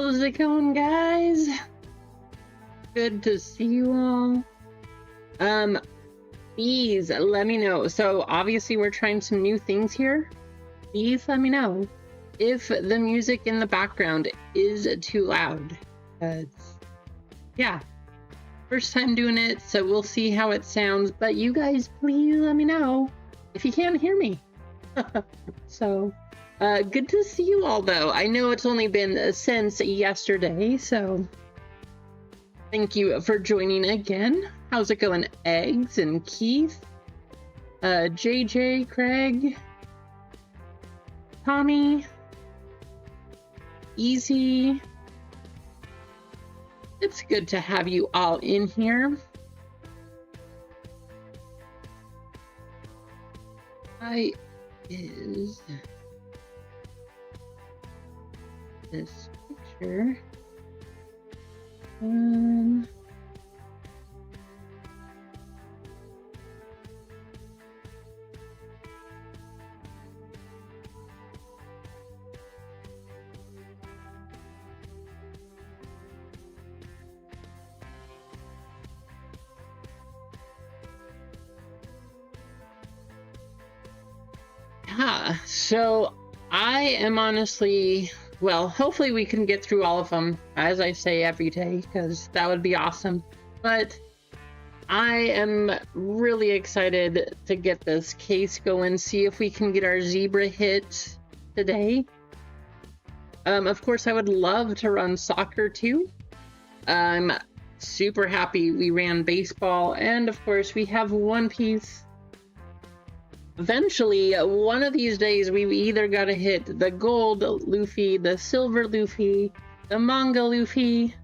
How's it going, guys? Good to see you all. Please let me know. So obviously we're trying some new things here. Please let me know if the music in the background is too loud. Yeah, first time doing it, so we'll see how it sounds. But you guys, please let me know if you can't hear me. So, good to see you all, though. I know it's only been since yesterday, so thank you for joining again. How's it going, Eggs and Keith? JJ, Craig, Tommy, Easy. It's good to have you all in here. Is this picture? Yeah, so I am honestly, well, hopefully we can get through all of them, as I say every day, because that would be awesome. But I am really excited to get this case going, see if we can get our zebra hit today. Of course, I would love to run soccer too. I'm super happy we ran baseball, and of course we have One Piece. Eventually, one of these days, we've either got to hit the gold Luffy, the silver Luffy, the manga Luffy.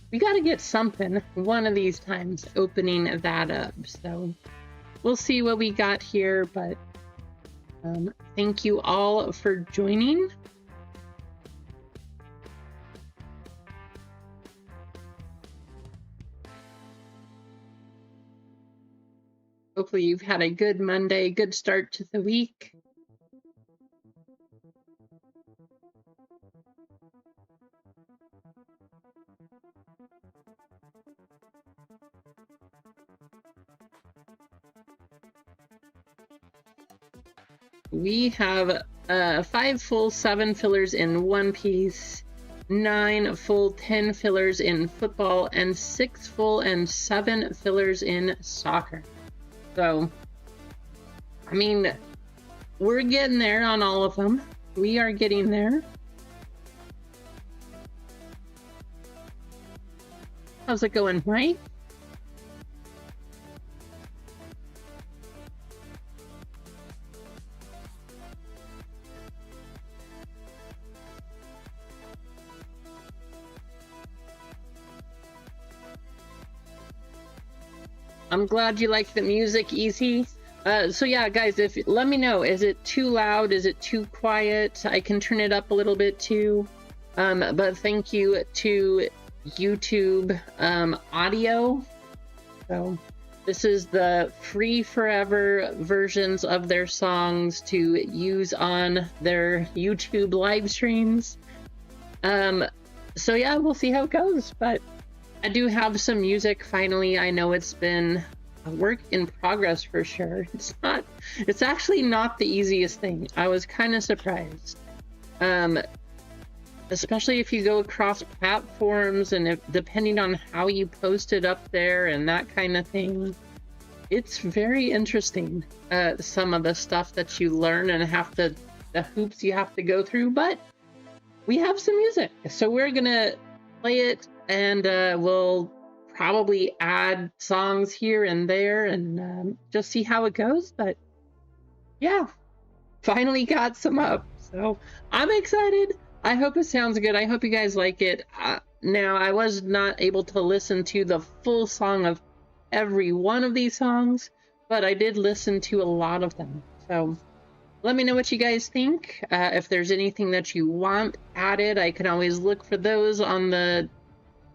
We got to get something one of these times, opening that up. So we'll see what we got here, but thank you all for joining. Hopefully you've had a good Monday, good start to the week. We have 5 full 7 fillers in One Piece, 9 full 10 fillers in football, and 6 full and 7 fillers in soccer. So, I mean, we're getting there on all of them. We are getting there. How's it going, Mike? I'm glad you like the music, Easy. So yeah, guys, let me know, is it too loud? Is it too quiet? I can turn it up a little bit too. But thank you to YouTube Audio. So this is the free forever versions of their songs to use on their YouTube live streams. So yeah, we'll see how it goes, but I do have some music finally. I know it's been a work in progress for sure. It's actually not the easiest thing. I was kind of surprised. Especially if you go across platforms and depending on how you post it up there and that kind of thing. It's very interesting, some of the stuff that you learn and the hoops you have to go through, but we have some music. So we're gonna play it, and we'll probably add songs here and there and just see how it goes. But yeah, finally got some up, so I'm excited. I hope it sounds good. I hope you guys like it. Now, I was not able to listen to the full song of every one of these songs, but I did listen to a lot of them. So let me know what you guys think. If there's anything that you want added, I can always look for those on the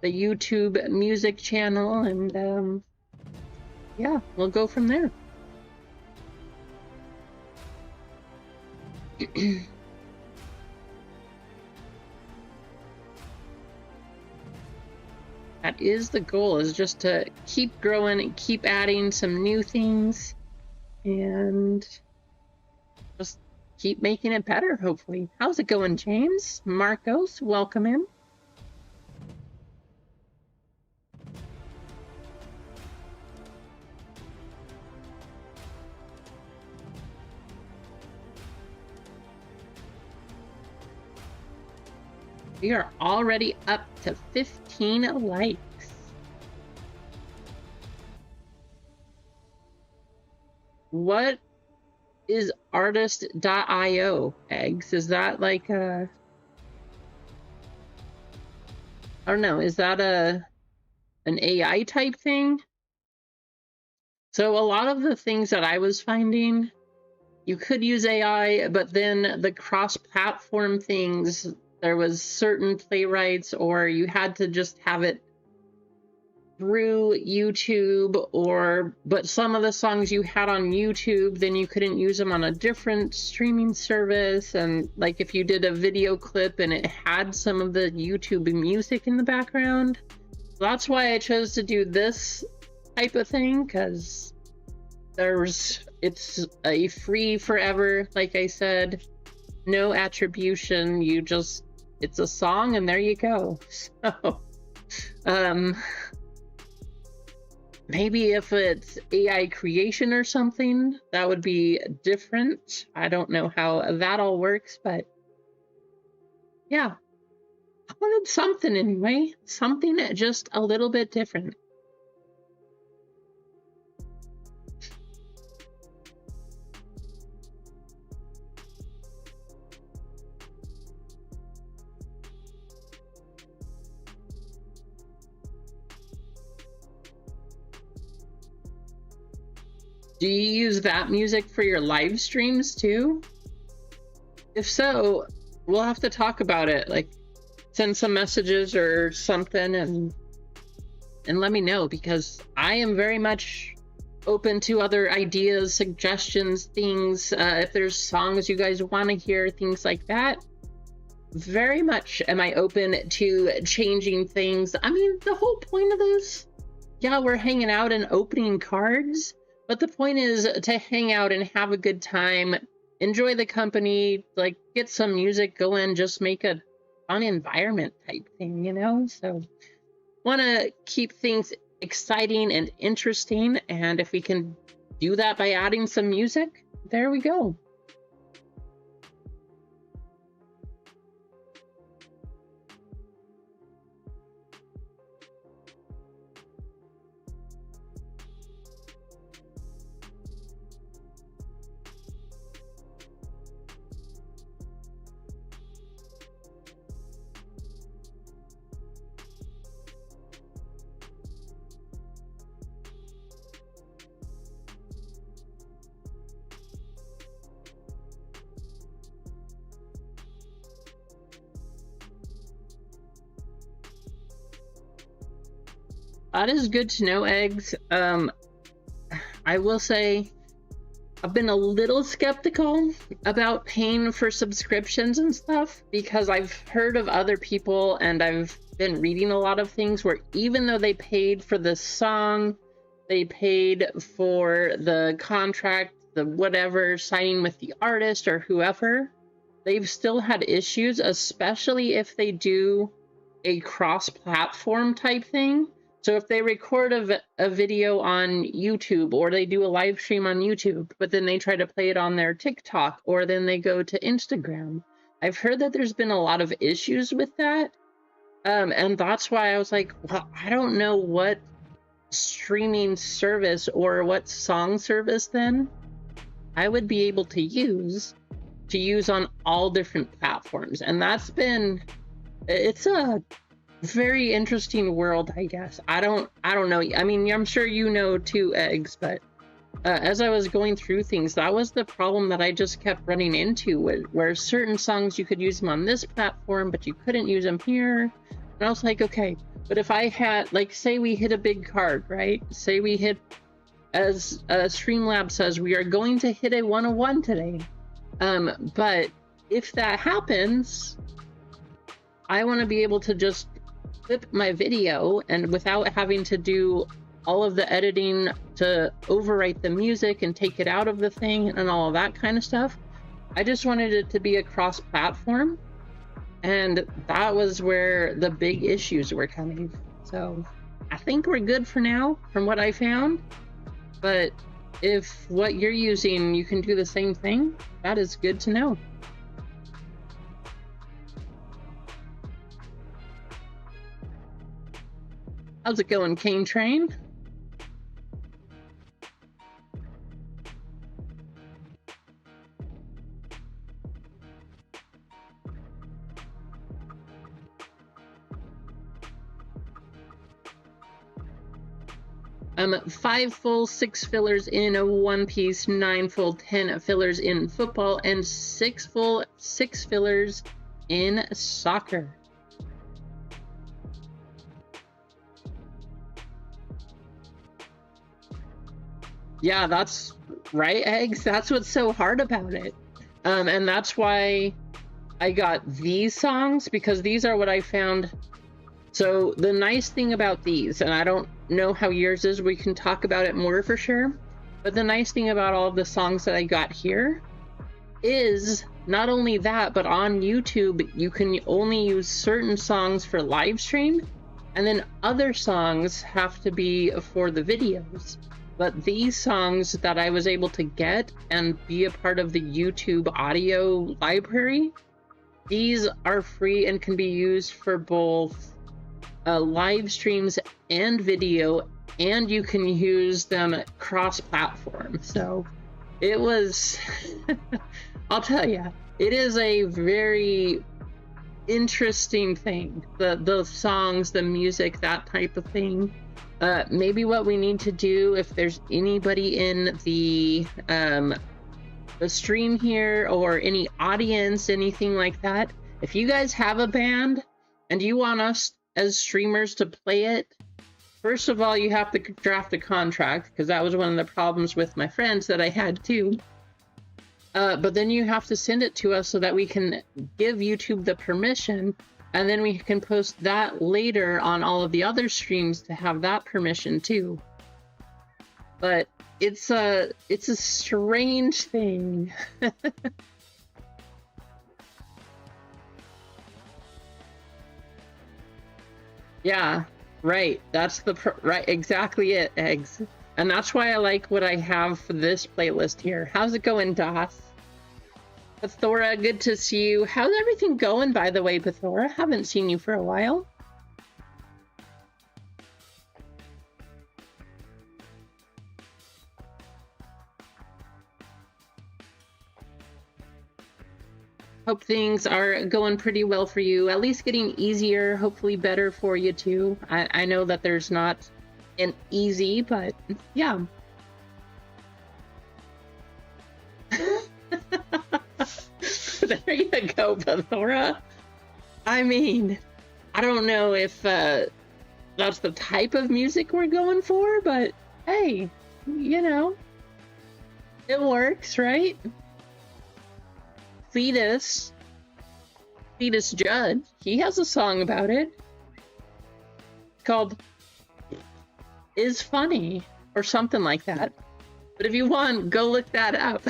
YouTube music channel, and yeah, we'll go from there. That is the goal, is just to keep growing and keep adding some new things and just keep making it better, hopefully. How's it going, James? Marcos, welcome in. We are already up to 15 likes. What is artist.io, Eggs? Is that like a... I don't know, is that an AI type thing? So a lot of the things that I was finding, you could use AI, but then the cross-platform things, there was certain playwrights, or you had to just have it through YouTube, but some of the songs you had on YouTube, then you couldn't use them on a different streaming service. And like if you did a video clip and it had some of the YouTube music in the background, that's why I chose to do this type of thing, because it's a free forever, like I said, no attribution, it's a song and there you go. So maybe if it's AI creation or something, that would be different. I don't know how that all works, but yeah, I wanted something anyway, something just a little bit different. Do you use that music for your live streams too? If so, we'll have to talk about it, like send some messages or something and let me know, because I am very much open to other ideas, suggestions, things. If there's songs you guys want to hear, things like that, very much am I open to changing things. I mean, the whole point of this, yeah, we're hanging out and opening cards, but the point is to hang out and have a good time, enjoy the company, like get some music going, just make a fun environment type thing, you know? So want to keep things exciting and interesting, and if we can do that by adding some music, there we go. That is good to know, Eggs. I will say I've been a little skeptical about paying for subscriptions and stuff, because I've heard of other people and I've been reading a lot of things where even though they paid for the song, they paid for the contract, the whatever, signing with the artist or whoever, they've still had issues, especially if they do a cross-platform type thing. So if they record a video on YouTube, or they do a live stream on YouTube, but then they try to play it on their TikTok, or then they go to Instagram, I've heard that there's been a lot of issues with that. And that's why I was like, well, I don't know what streaming service or what song service then I would be able to use on all different platforms. And it's a very interesting world, I guess. I don't know. I mean, I'm sure you know too, Eggs, but as I was going through things, that was the problem that I just kept running into, where certain songs you could use them on this platform, but you couldn't use them here. And I was like, okay, but if I had, like, say we hit a big card, right? Say we hit, as Streamlabs says, we are going to hit a 101 today. But if that happens, I want to be able to just clip my video, and without having to do all of the editing to overwrite the music and take it out of the thing and all of that kind of stuff. I just wanted it to be a cross-platform, and that was where the big issues were coming. So I think we're good for now from what I found, but if what you're using, you can do the same thing, that is good to know. How's it going, Cane Train? 5 full, 6 fillers in a One Piece, 9 full, 10 fillers in football, and 6 full, 6 fillers in soccer. Yeah, that's right, Eggs. That's what's so hard about it. And that's why I got these songs, because these are what I found. So the nice thing about these, and I don't know how yours is, we can talk about it more for sure, but the nice thing about all of the songs that I got here is not only that, but on YouTube, you can only use certain songs for live stream, and then other songs have to be for the videos. But these songs that I was able to get and be a part of the YouTube audio library, these are free and can be used for both live streams and video, and you can use them cross-platform. So it was, I'll tell you, it is a very interesting thing. The songs, the music, that type of thing. Maybe what we need to do, if there's anybody in the stream here or any audience, anything like that, if you guys have a band and you want us as streamers to play it, first of all, you have to draft a contract, because that was one of the problems with my friends that I had too. But then you have to send it to us so that we can give YouTube the permission, and then we can post that later on all of the other streams to have that permission too. But it's a strange thing. Yeah, right. That's right, exactly it, Eggs. And that's why I like what I have for this playlist here. How's it going, Doss? Bathora, good to see you. How's everything going, by the way, Bathora? Haven't seen you for a while. Hope things are going pretty well for you. At least getting easier, hopefully better for you too. I know that there's not an easy, but yeah. There you go, Bathora. I mean, I don't know if that's the type of music we're going for, but hey, you know, it works, right? Cletus Judd, he has a song about it. It's called Is Funny or something like that. But if you want, go look that up.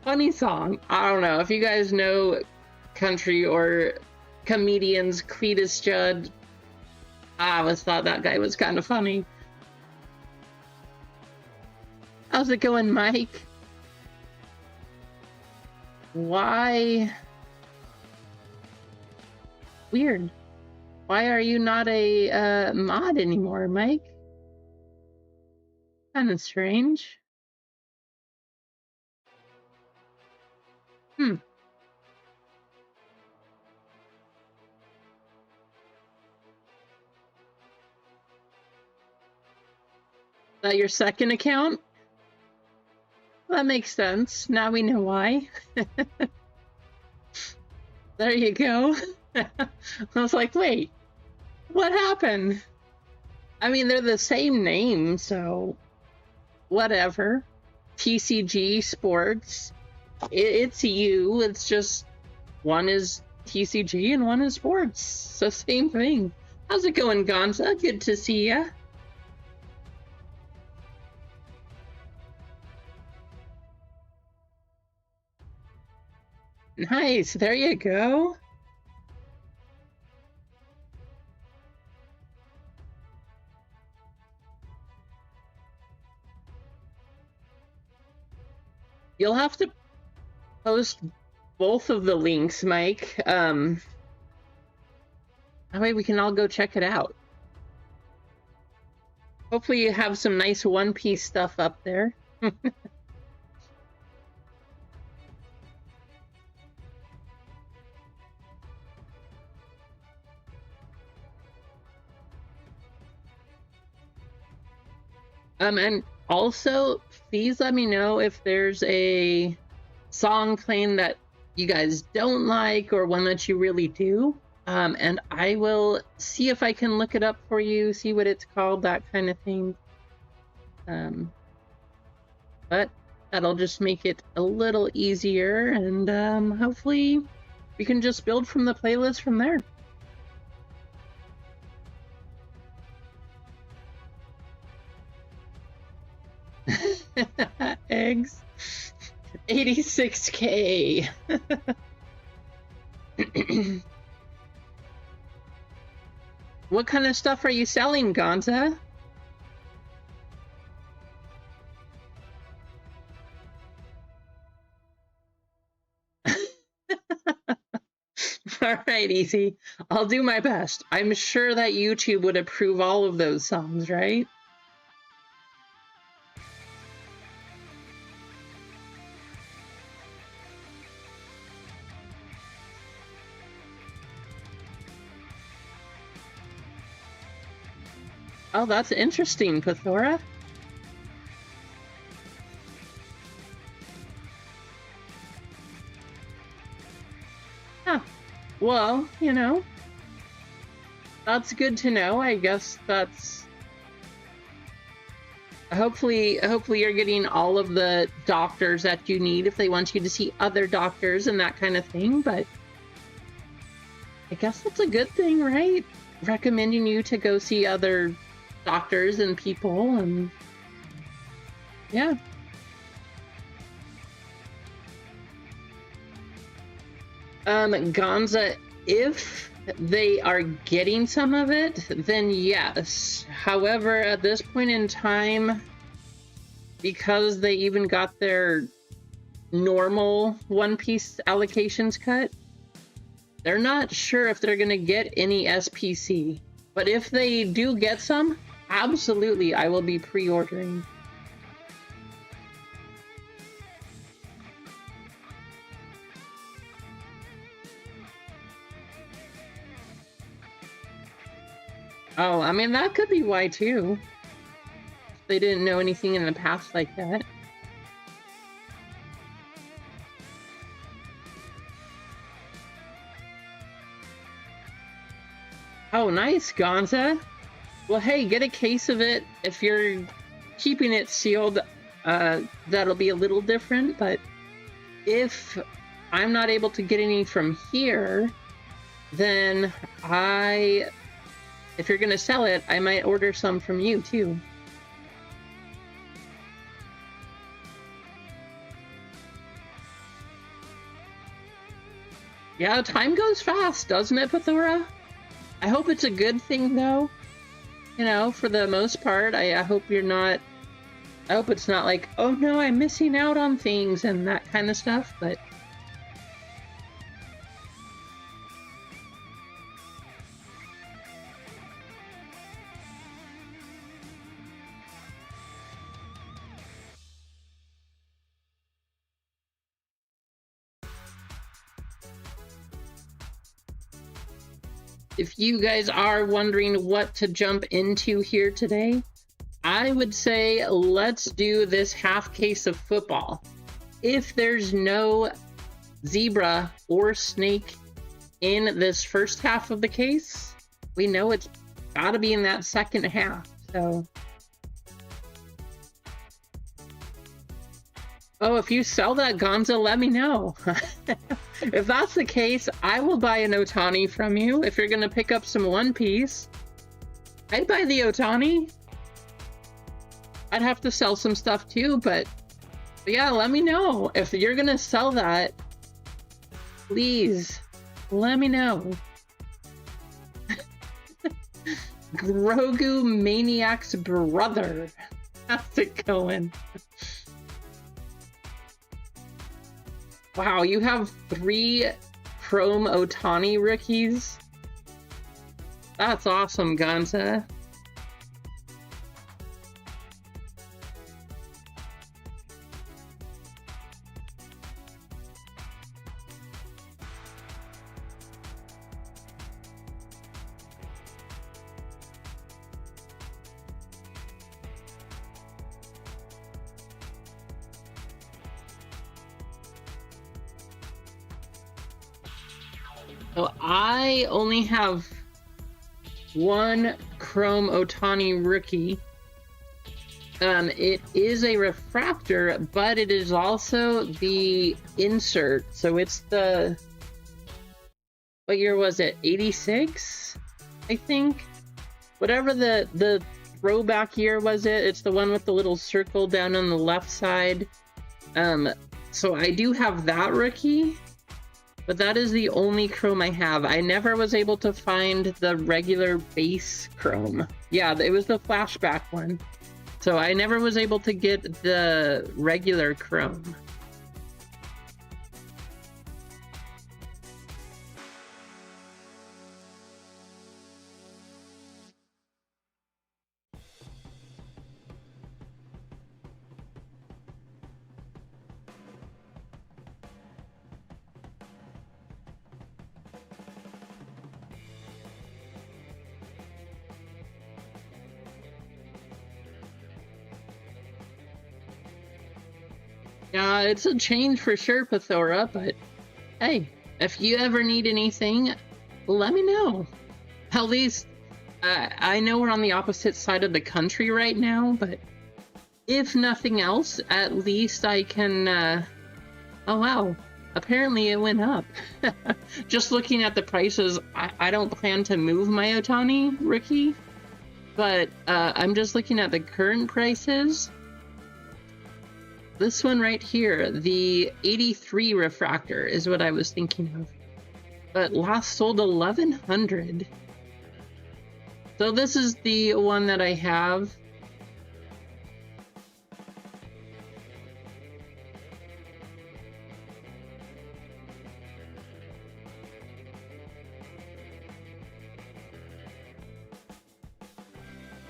Funny song. I don't know if you guys know country or comedians. Cletus Judd, I always thought that guy was kind of funny. How's it going, Mike? Why? Weird. Why are you not a mod anymore, Mike? Kind of strange. Is that your second account? That makes sense. Now we know why. There you go. I was like, wait, what happened? I mean, they're the same name, so whatever. TCG Sports. It's you. It's just one is TCG and one is sports. So same thing. How's it going, Gonza? Good to see ya. Nice. There you go. You'll have to post both of the links, Mike. That way we can all go check it out. Hopefully you have some nice One Piece stuff up there. And also, please let me know if there's a song playing that you guys don't like or one that you really do. And I will see if I can look it up for you, see what it's called, that kind of thing. But that'll just make it a little easier, and hopefully we can just build from the playlist from there. Eggs. 86K. What kind of stuff are you selling, Gonza? All right, Easy. I'll do my best. I'm sure that YouTube would approve all of those songs, right? Oh, that's interesting, Pathora. Huh. Well, you know, that's good to know. I guess that's... Hopefully you're getting all of the doctors that you need if they want you to see other doctors and that kind of thing, but I guess that's a good thing, right? Recommending you to go see other doctors and people, and yeah. Gonza, if they are getting some of it, then yes. However, at this point in time, because they even got their normal One Piece allocations cut, they're not sure if they're going to get any SPC. But if they do get some, absolutely, I will be pre-ordering. Oh, I mean, that could be why, too. They didn't know anything in the past like that. Oh, nice, Gonza. Well, hey, get a case of it. If you're keeping it sealed, that'll be a little different, but if I'm not able to get any from here, then if you're gonna sell it, I might order some from you, too. Yeah, time goes fast, doesn't it, Pathora? I hope it's a good thing, though. You know, for the most part, I hope you're not... I hope it's not like, oh no, I'm missing out on things and that kind of stuff, but... If you guys are wondering what to jump into here today, I would say let's do this half case of football. If there's no zebra or snake in this first half of the case, we know it's gotta be in that second half, so... Oh, if you sell that Gonza, let me know. If that's the case, I will buy an Otani from you. If you're gonna pick up some One Piece, I'd buy the Otani. I'd have to sell some stuff too, but yeah, let me know. If you're gonna sell that, please let me know. Grogu Maniac's brother. How's it going? Wow, you have 3 Chrome Otani rookies? That's awesome, Gonza. So I only have 1 Chrome Otani rookie. It is a refractor, but it is also the insert. So it's the, what year was it? 86, I think. Whatever the throwback year was it. It's the one with the little circle down on the left side. So I do have that rookie. But that is the only Chrome I have. I never was able to find the regular base Chrome. Yeah, it was the flashback one. So I never was able to get the regular Chrome. Yeah, it's a change for sure, Pathora, but hey, if you ever need anything, let me know. At least, I know we're on the opposite side of the country right now, but if nothing else, at least I can, oh wow, apparently it went up. Just looking at the prices, I don't plan to move my Otani rookie, but I'm just looking at the current prices. This one right here, the 83 refractor is what I was thinking of. But last sold 1100. So this is the one that I have.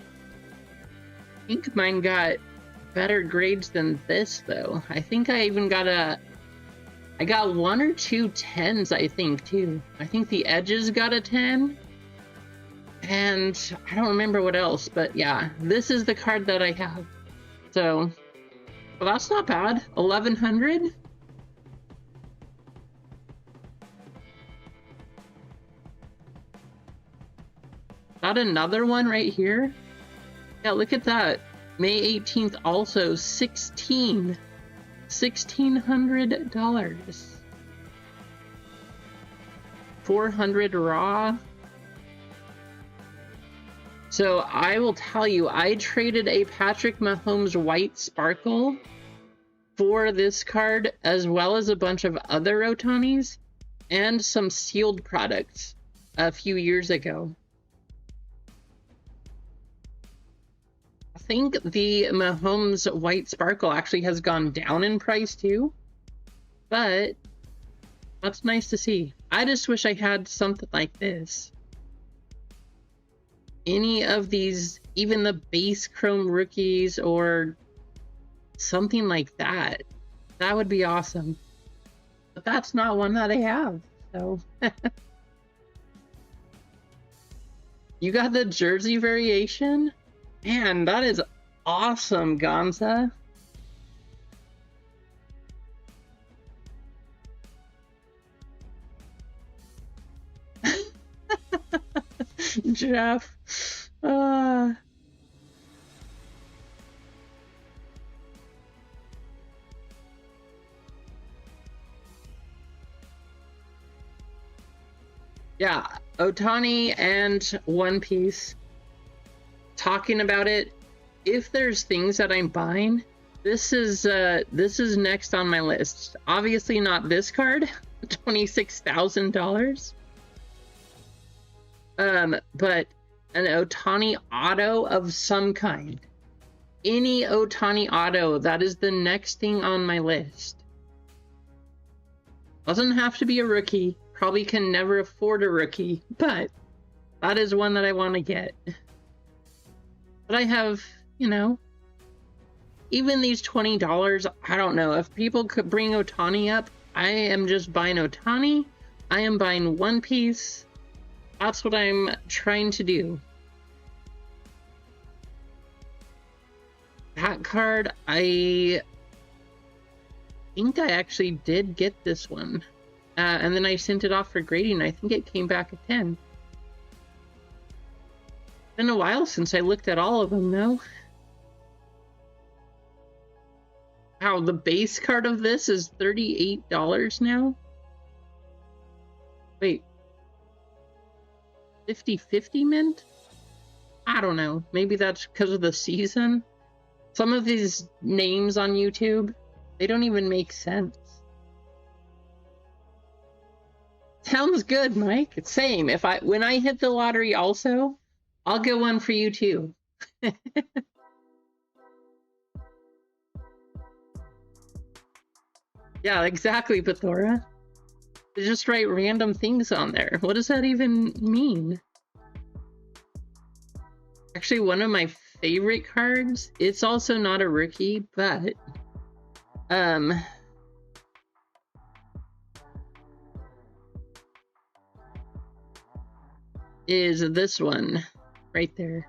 I think mine got better grades than this though. I think I even got I got 1 or 2 10s, I think, too. I think the edges got a 10. And I don't remember what else, but yeah, this is the card that I have. So, well, that's not bad. 1100. Got another one right here. Yeah, look at that. May 18th also, $1,600. 400 raw. So I will tell you, I traded a Patrick Mahomes white sparkle for this card, as well as a bunch of other Otanis and some sealed products a few years ago. I think the Mahomes white sparkle actually has gone down in price too, but that's nice to see. I just wish I had something like this. Any of these, even the base chrome rookies or something like that, that would be awesome. But that's not one that I have, so. You got the jersey variation? Man, that is awesome, Gonza. Jeff. Yeah, Otani and One Piece. Talking about it, if there's things that I'm buying, this is next on my list. Obviously not this card, $26,000. But an Otani auto of some kind. Any Otani auto, that is the next thing on my list. Doesn't have to be a rookie. Probably can never afford a rookie, but that is one that I want to get. But I have, you know, even these $20, I don't know. If people could bring Otani up, I am just buying Otani. I am buying One Piece. That's what I'm trying to do. That card, I think I actually did get this one. And then I sent it off for grading. I think it came back a 10. Been a while since I looked at all of them, though. Wow, the base card of this is $38 now? Wait. 50-50 mint? I don't know. Maybe that's because of the season. Some of these names on YouTube, they don't even make sense. Sounds good, Mike. Same. When I hit the lottery also, I'll get one for you too. Yeah, exactly, Pathora. They just write random things on there. What does that even mean? Actually, one of my favorite cards, it's also not a rookie, but is this one right there.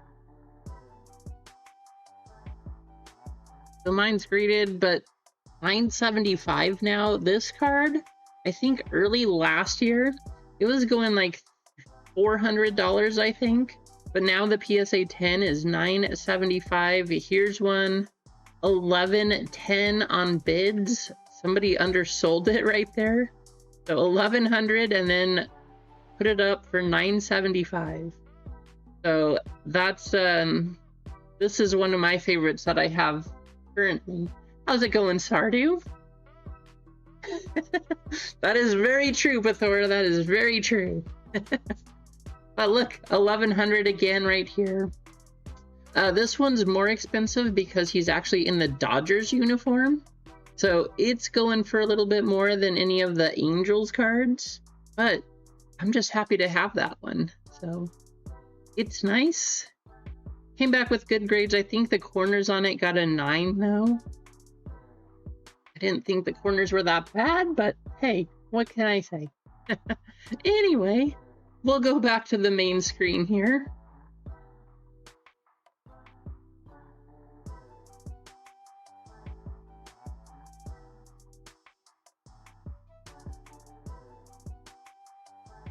So mine's graded, but $9.75 now. This card, I think early last year, it was going like $400, I think. But now the PSA 10 is $9.75. Here's one, $11.10 on bids. Somebody undersold it right there. So $1,100 and then put it up for $9.75. So that's this is one of my favorites that I have currently. How's it going, Sardu? That is very true, Pathora. That is very true. But look, $1,100 again right here. This one's more expensive because he's actually in the Dodgers uniform. So it's going for a little bit more than any of the Angels cards. But I'm just happy to have that one. So it's nice. Came back with good grades. I think the corners on it got a 9 though. I didn't think the corners were that bad, but hey, what can I say? Anyway, we'll go back to the main screen here.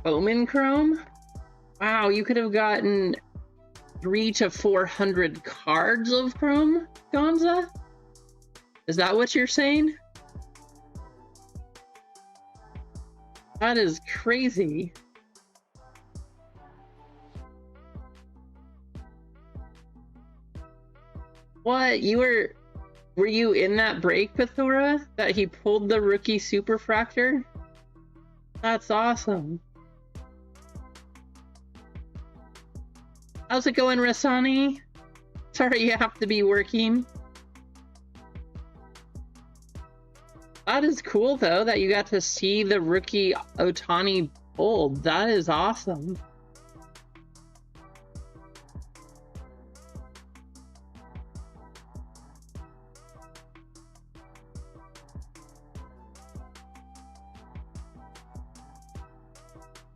Bowman Chrome? Wow, you could have gotten 300 to 400 cards of Chrome, Gonza? Is that what you're saying? That is crazy. What? Were you in that break, Pathora? That he pulled the rookie Superfractor? That's awesome. How's it going, Rasani? Sorry you have to be working. That is cool, though, that you got to see the rookie Otani pulled. That is awesome.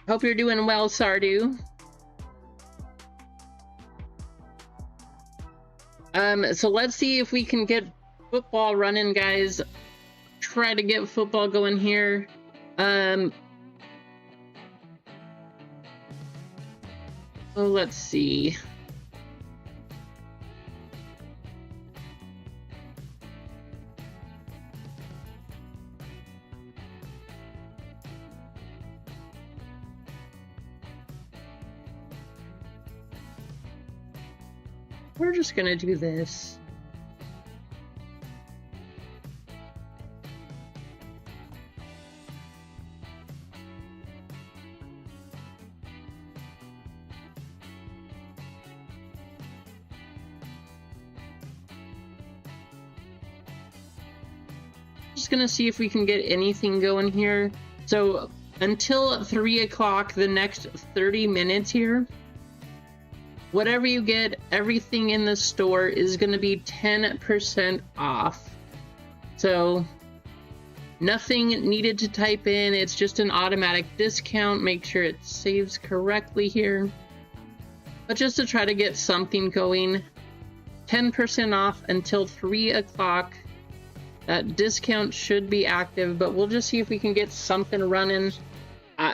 Hope you're doing well, Sardu. So let's see if we can get football running, guys. Try to get football going here. Oh, let's see. we're just gonna do this. Just gonna see if we can get anything going here. So until 3 o'clock, the next 30 minutes here, whatever you get, everything in the store is gonna be 10% off. So nothing needed to type in, it's just an automatic discount. Make sure it saves correctly here. But just to try to get something going, 10% off until 3 o'clock. That discount should be active, but we'll just see if we can get something running.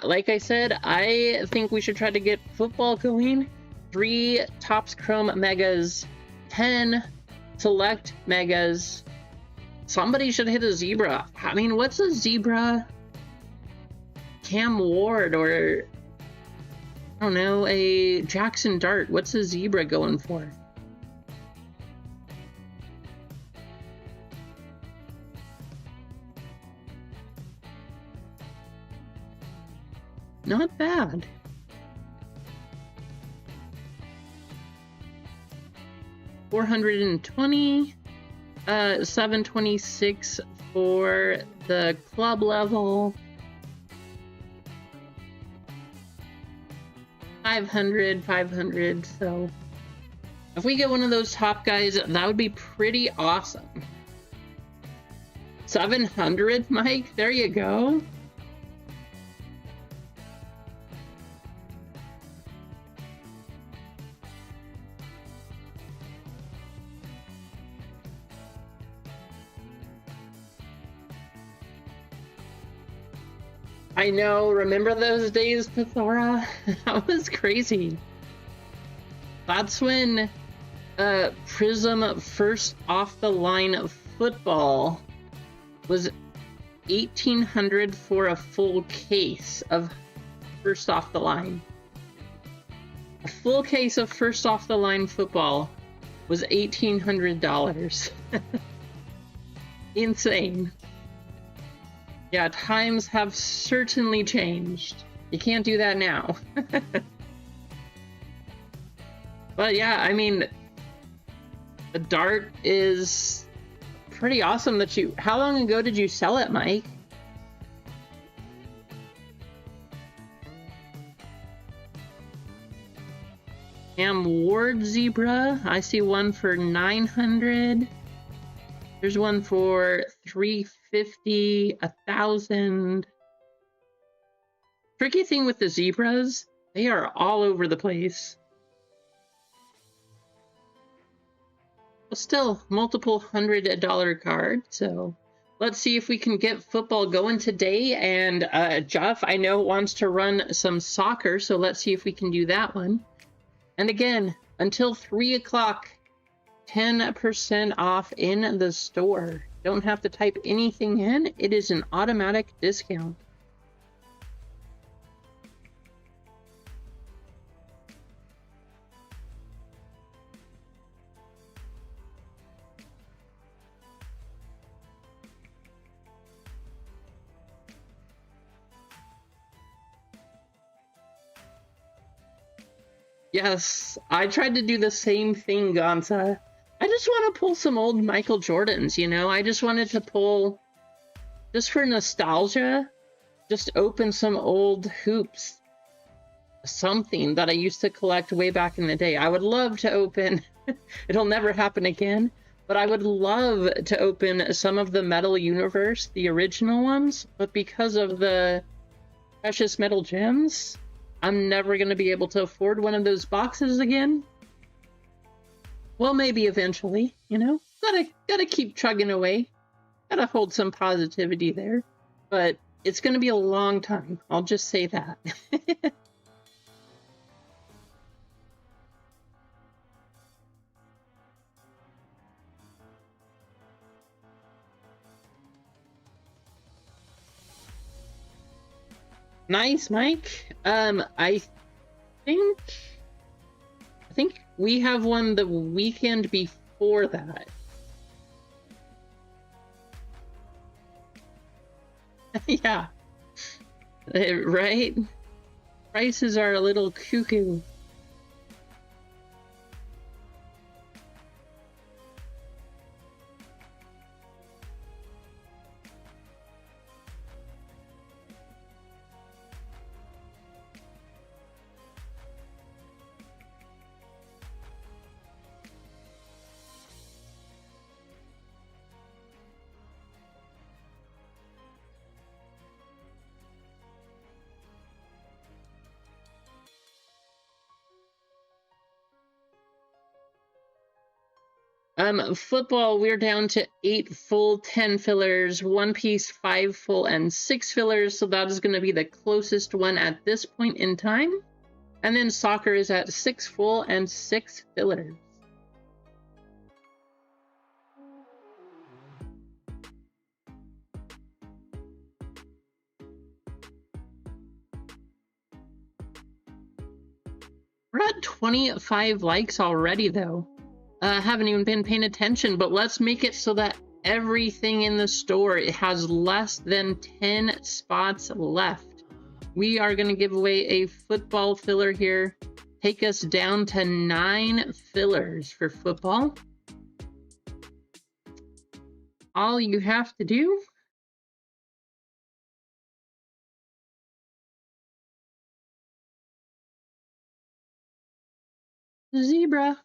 Like I said, I think we should try to get football going. 3 Topps Chrome Megas, 10 Select Megas. Somebody should hit a Zebra. I mean, what's a Zebra? Cam Ward, or I don't know, a Jackson Dart. What's a Zebra going for? Not bad. $420, $726 for the club level. 500. So if we get one of those top guys, that would be pretty awesome. 700, Mike. There you go. I know, remember those days, Pithora? That was crazy. That's when Prism first off the line football was $1,800 for a full case of first off the line. A full case of first off the line football was $1,800. Insane. Yeah, times have certainly changed. You can't do that now. But yeah, I mean, the dart is pretty awesome that you... How long ago did you sell it, Mike? Cam Ward Zebra. I see one for 900. There's one for 350, 1,000. Tricky thing with the zebras, they are all over the place. But still, multiple $100 card. So let's see if we can get football going today. And Jeff, I know, wants to run some soccer, so let's see if we can do that one. And again, until 3 o'clock. 10% off in the store. Don't have to type anything in. It is an automatic discount. Yes, I tried to do the same thing, Gonza. I just want to pull some old Michael Jordans, you know? I just wanted to pull, just for nostalgia, just open some old hoops. Something that I used to collect way back in the day. I would love to open, it'll never happen again, but I would love to open some of the Metal Universe, the original ones, but because of the precious metal gems, I'm never going to be able to afford one of those boxes again. Well, maybe eventually, you know? Gotta keep chugging away. Gotta hold some positivity there. But it's gonna be a long time. I'll just say that. Nice, Mike. I think we have one the weekend before that. Yeah. Right? Prices are a little cuckoo. Football, we're down to 8 full, 10 fillers, One Piece, 5 full, and 6 fillers, so that is going to be the closest one at this point in time. And then soccer is at 6 full and 6 fillers. We're at 25 likes already, though. Haven't even been paying attention, but let's make it so that everything in the store, it has less than 10 spots left. We are going to give away a football filler here. Take us down to 9 fillers for football. All you have to do zebra.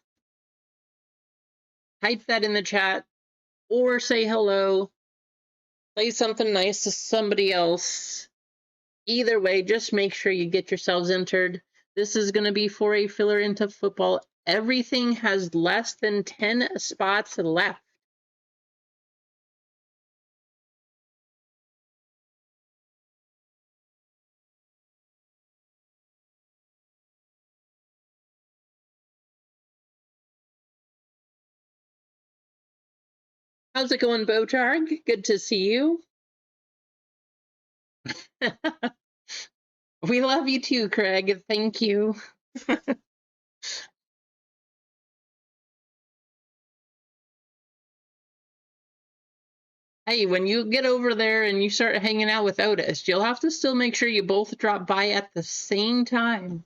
Type that in the chat or say hello. Say something nice to somebody else. Either way, just make sure you get yourselves entered. This is going to be for a filler into football. Everything has less than 10 spots left. How's it going, Bocharg? Good to see you. We love you too, Craig. Thank you. Hey, when you get over there and you start hanging out with Otis, you'll have to still make sure you both drop by at the same time.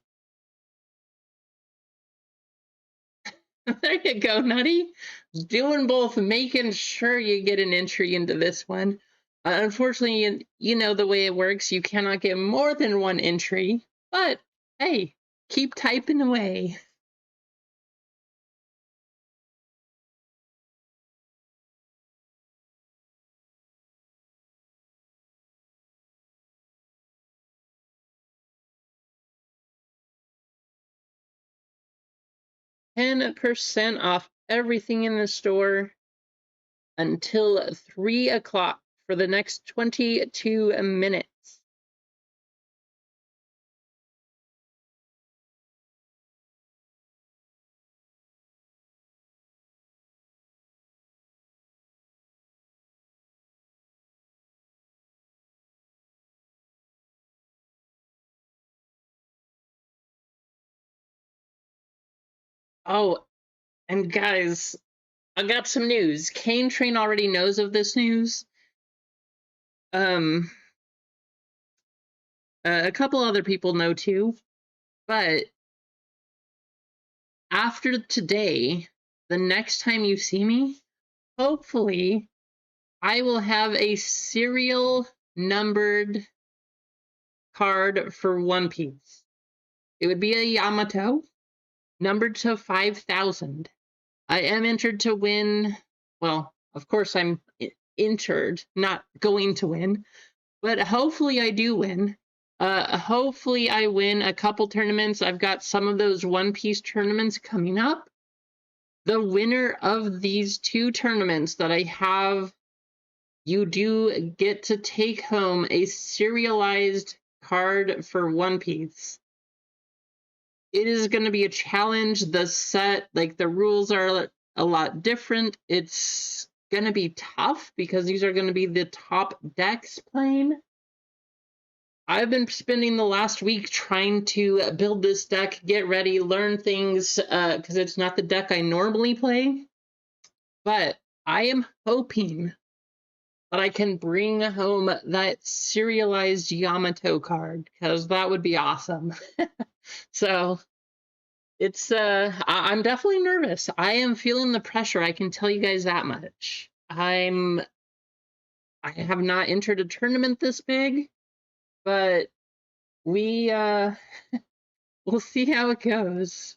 There you go, Nutty. Doing both, making sure you get an entry into this one. Unfortunately, you know the way it works. You cannot get more than one entry. But, hey, keep typing away. %off everything in the store until 3 o'clock for the next 22 minutes. Oh, and guys, I got some news. Cane Train already knows of this news. A couple other people know too, but after today, the next time you see me, hopefully, I will have a serial numbered card for One Piece. It would be a Yamato, numbered to 5,000. I am entered to win. Well, of course I'm entered, not going to win, but hopefully I do win. Hopefully I win a couple tournaments. I've got some of those One Piece tournaments coming up. The winner of these 2 tournaments that I have, you do get to take home a serialized card for One Piece. It is going to be a challenge. The set, like the rules are a lot different. It's going to be tough because these are going to be the top decks playing. I've been spending the last week trying to build this deck, get ready, learn things, because it's not the deck I normally play. But I am hoping that I can bring home that serialized Yamato card, because that would be awesome. So it's I'm definitely nervous. I am feeling the pressure, I can tell you guys that much. I have not entered a tournament this big, but we we'll see how it goes.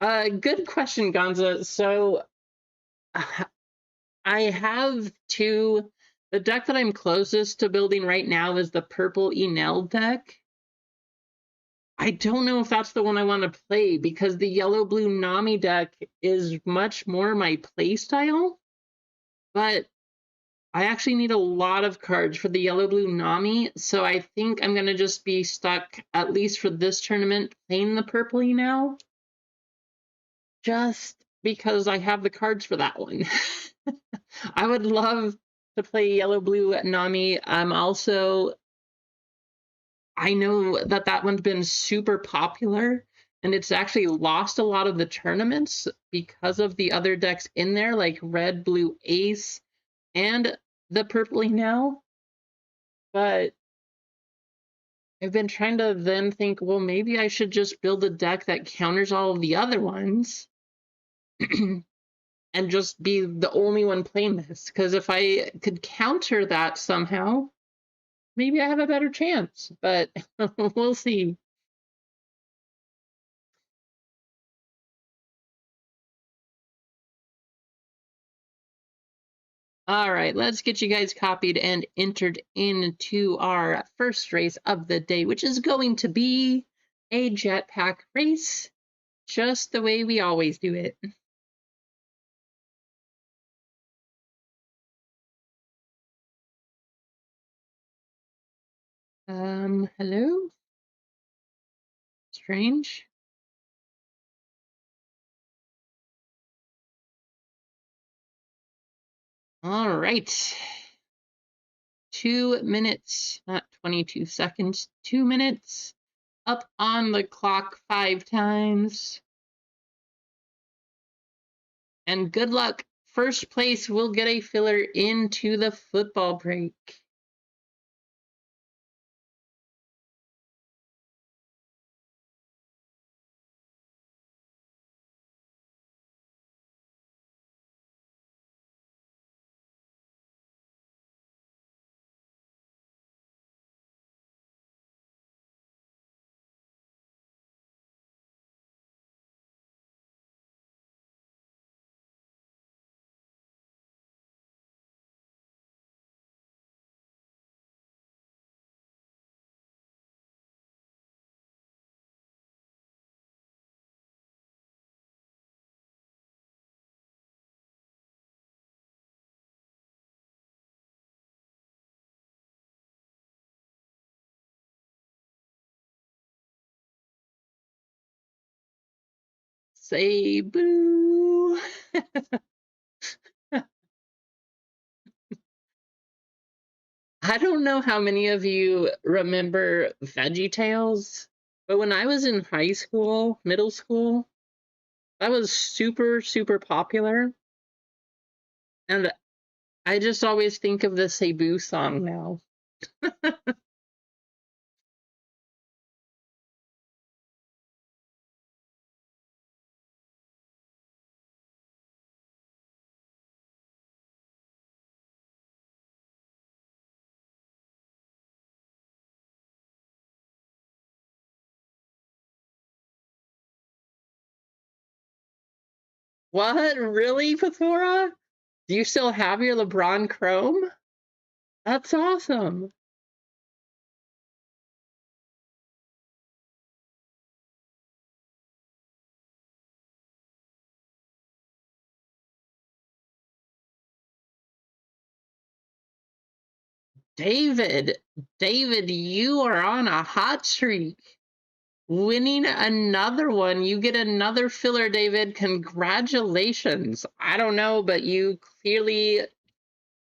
Good question, Gonza. So I have two. The deck that I'm closest to building right now is the purple Enel deck. I don't know if that's the one I want to play because the yellow blue Nami deck is much more my play style, but I actually need a lot of cards for the yellow blue Nami, so I think I'm gonna just be stuck, at least for this tournament, playing the purple now, just because I have the cards for that one. I would love to play yellow blue Nami. I know that that one's been super popular, and it's actually lost a lot of the tournaments because of the other decks in there, like red, blue, ace, and the purpley now. But I've been trying to then think, well, maybe I should just build a deck that counters all of the other ones and just be the only one playing this. Because if I could counter that somehow, maybe I have a better chance. But we'll see. All right, let's get you guys copied and entered into our first race of the day, which is going to be a jetpack race, just the way we always do it. Hello? Strange. All right. 2 minutes, not 22 seconds, 2 minutes. Up on the clock 5 times. And good luck. First place will get a filler into the football break. Say boo. I don't know how many of you remember VeggieTales, but when I was in high school, middle school, that was super, super popular. And I just always think of the Cebu song now. What? Really, Pathora? Do you still have your LeBron Chrome? That's awesome. David, you are on a hot streak. Winning another one. You get another filler, David. Congratulations. I don't know, but you clearly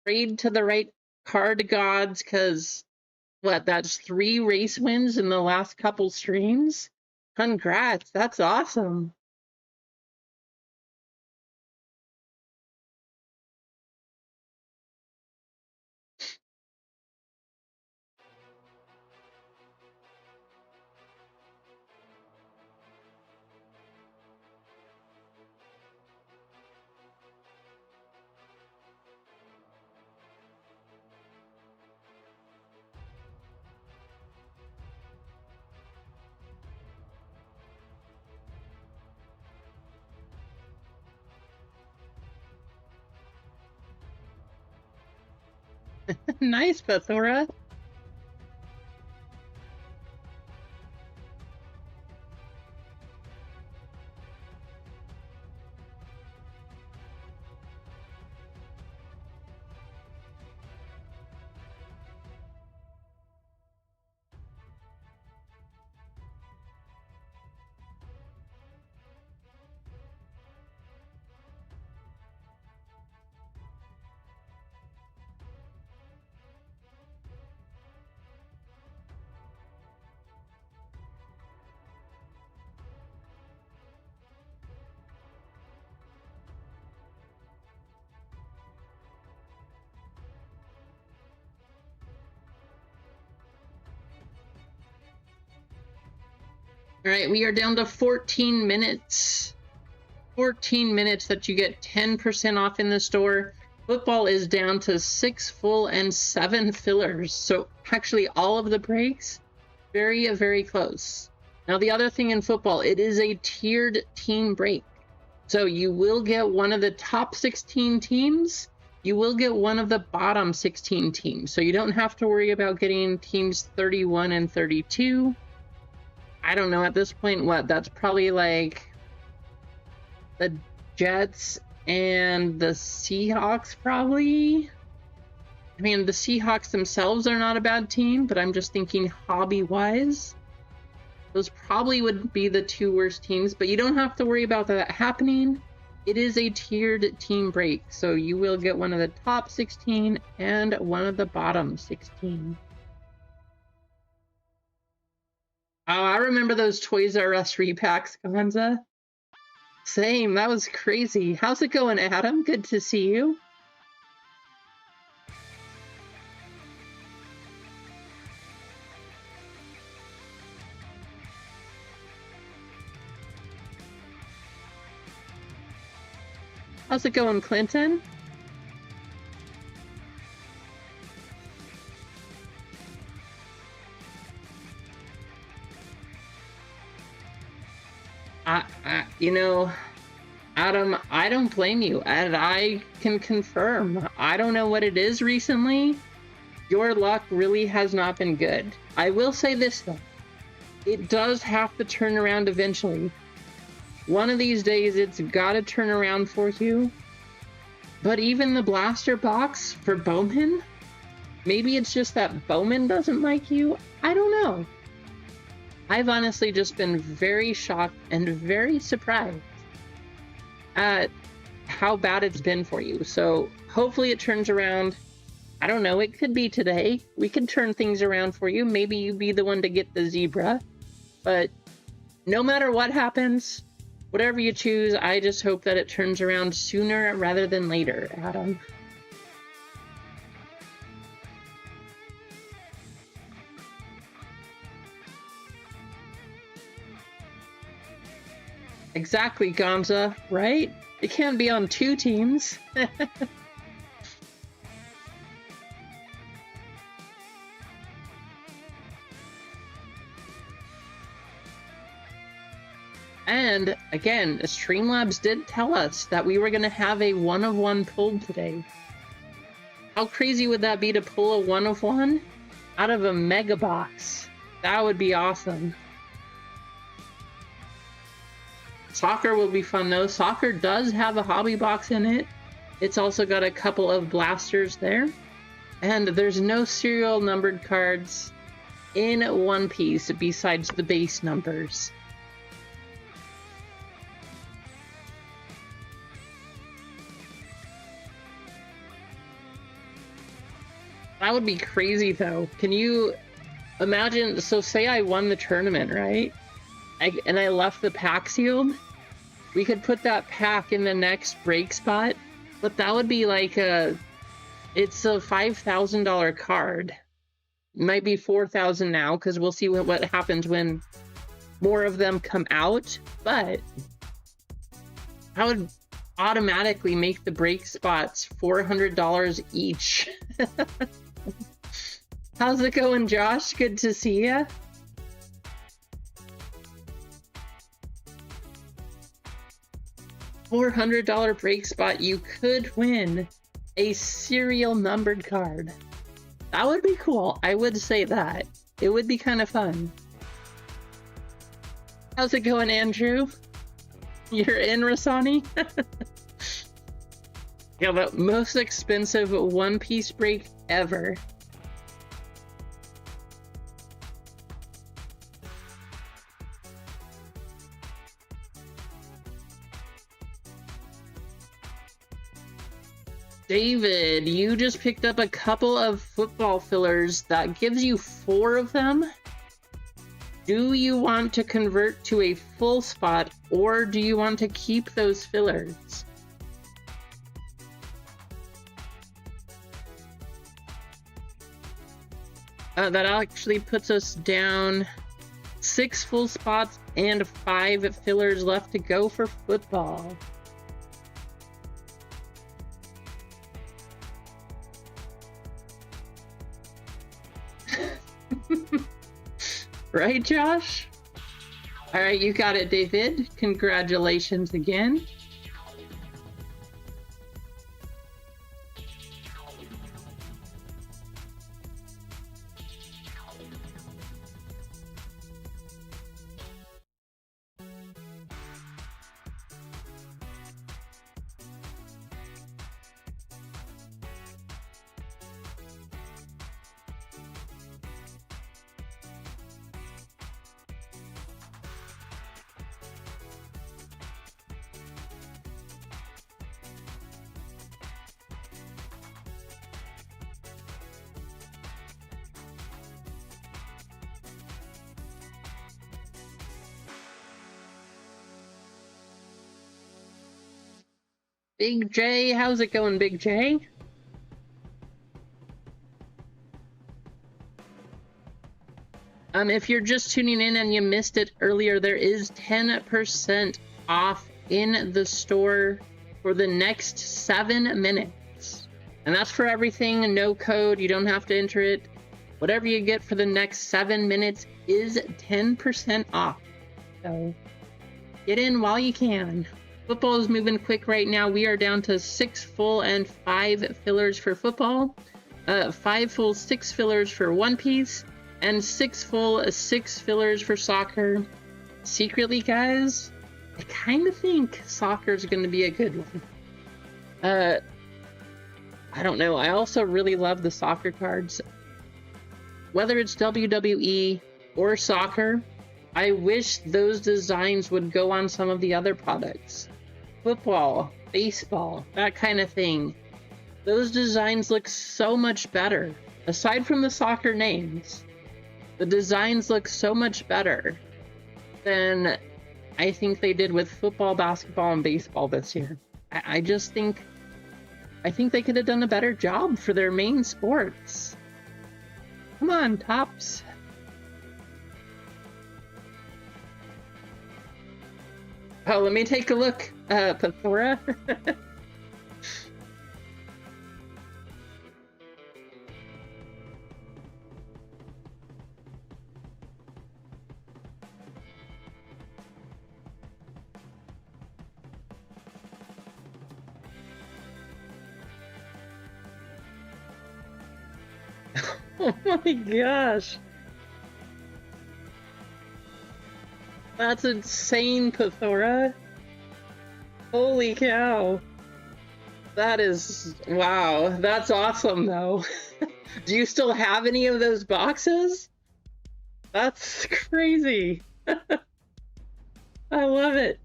prayed to the right card gods, because What, that's 3 race wins in the last couple streams? Congrats, that's awesome. Nice, Bethora. All right, we are down to 14 minutes. 14 minutes that you get 10% off in the store. Football is down to 6 full and 7 fillers. So actually all of the breaks, very, very close. Now the other thing in football, it is a tiered team break. So you will get one of the top 16 teams. You will get one of the bottom 16 teams. So you don't have to worry about getting teams 31 and 32. I don't know at this point what, that's probably like the Jets and the Seahawks probably. I mean, the Seahawks themselves are not a bad team, but I'm just thinking hobby-wise. Those probably would be the 2 worst teams, but you don't have to worry about that happening. It is a tiered team break, so you will get one of the top 16 and one of the bottom 16. Oh, I remember those Toys R Us repacks, Gonza. Same, that was crazy. How's it going, Adam? Good to see you. How's it going, Clinton? You know, Adam, I don't blame you, and I can confirm. I don't know what it is recently. Your luck really has not been good. I will say this, though. It does have to turn around eventually. One of these days, it's got to turn around for you. But even the blaster box for Bowman, maybe it's just that Bowman doesn't like you. I don't know. I've honestly just been very shocked and very surprised at how bad it's been for you. So hopefully it turns around. I don't know, it could be today. We could turn things around for you. Maybe you be the one to get the zebra. But no matter what happens, whatever you choose, I just hope that it turns around sooner rather than later, Adam. Exactly, Gonza, right? It can't be on 2 teams. And again, Streamlabs did tell us that we were going to have a 1 of 1 pulled today. How crazy would that be to pull a 1 of 1 out of a mega box? That would be awesome. Soccer will be fun though. Soccer does have a hobby box in it. It's also got a couple of blasters there. And there's no serial numbered cards in One Piece besides the base numbers. That would be crazy though. Can you Imagine, so say I won the tournament, right? And I left the pack sealed. We could put that pack in the next break spot, but that would be like it's a $5,000 card. Might be 4,000 now, because we'll see what happens when more of them come out, but I would automatically make the break spots $400 each. How's it going, Josh? Good to see ya. $400 break spot, you could win a serial numbered card. That would be cool. I would say that. It would be kind of fun. How's it going, Andrew? You're in, Rasani? Yeah, the most expensive One Piece break ever. David, you just picked up a couple of football fillers. That gives you 4 of them. Do you want to convert to a full spot, or do you want to keep those fillers? That actually puts us down 6 full spots and 5 fillers left to go for football. Right, Josh? All right, you got it, David. Congratulations again. Big J, how's it going, Big J? If you're just tuning in and you missed it earlier, there is 10% off in the store for the next 7 minutes. And that's for everything, no code, you don't have to enter it. Whatever you get for the next 7 minutes is 10% off. So get in while you can. Football is moving quick right now. We are down to 6 full and 5 fillers for football. 5 full, 6 fillers for One Piece. And 6 full, 6 fillers for soccer. Secretly, guys, I kind of think soccer is going to be a good one. I don't know. I also really love the soccer cards. Whether it's WWE or soccer, I wish those designs would go on some of the other products. Football, baseball, that kind of thing. Those designs look so much better. Aside from the soccer names, the designs look so much better than I think they did with football, basketball, and baseball this year. I just think they could have done a better job for their main sports. Come on, Tops. Oh, let me take a look, Pathora. Oh my gosh. That's insane, Pathora. Holy cow. That is... wow. That's awesome, though. Do you still have any of those boxes? That's crazy. I love it.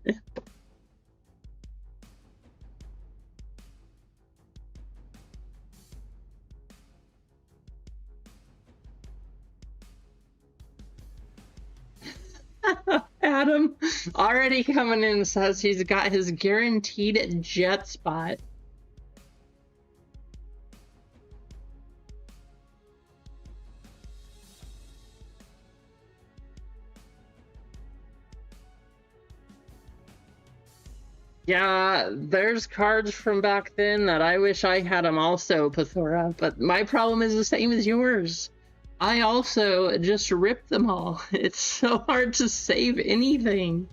Adam already coming in says he's got his guaranteed jet spot. Yeah, there's cards from back then that I wish I had them also, Pathora, but my problem is the same as yours. I also just ripped them all. It's so hard to save anything.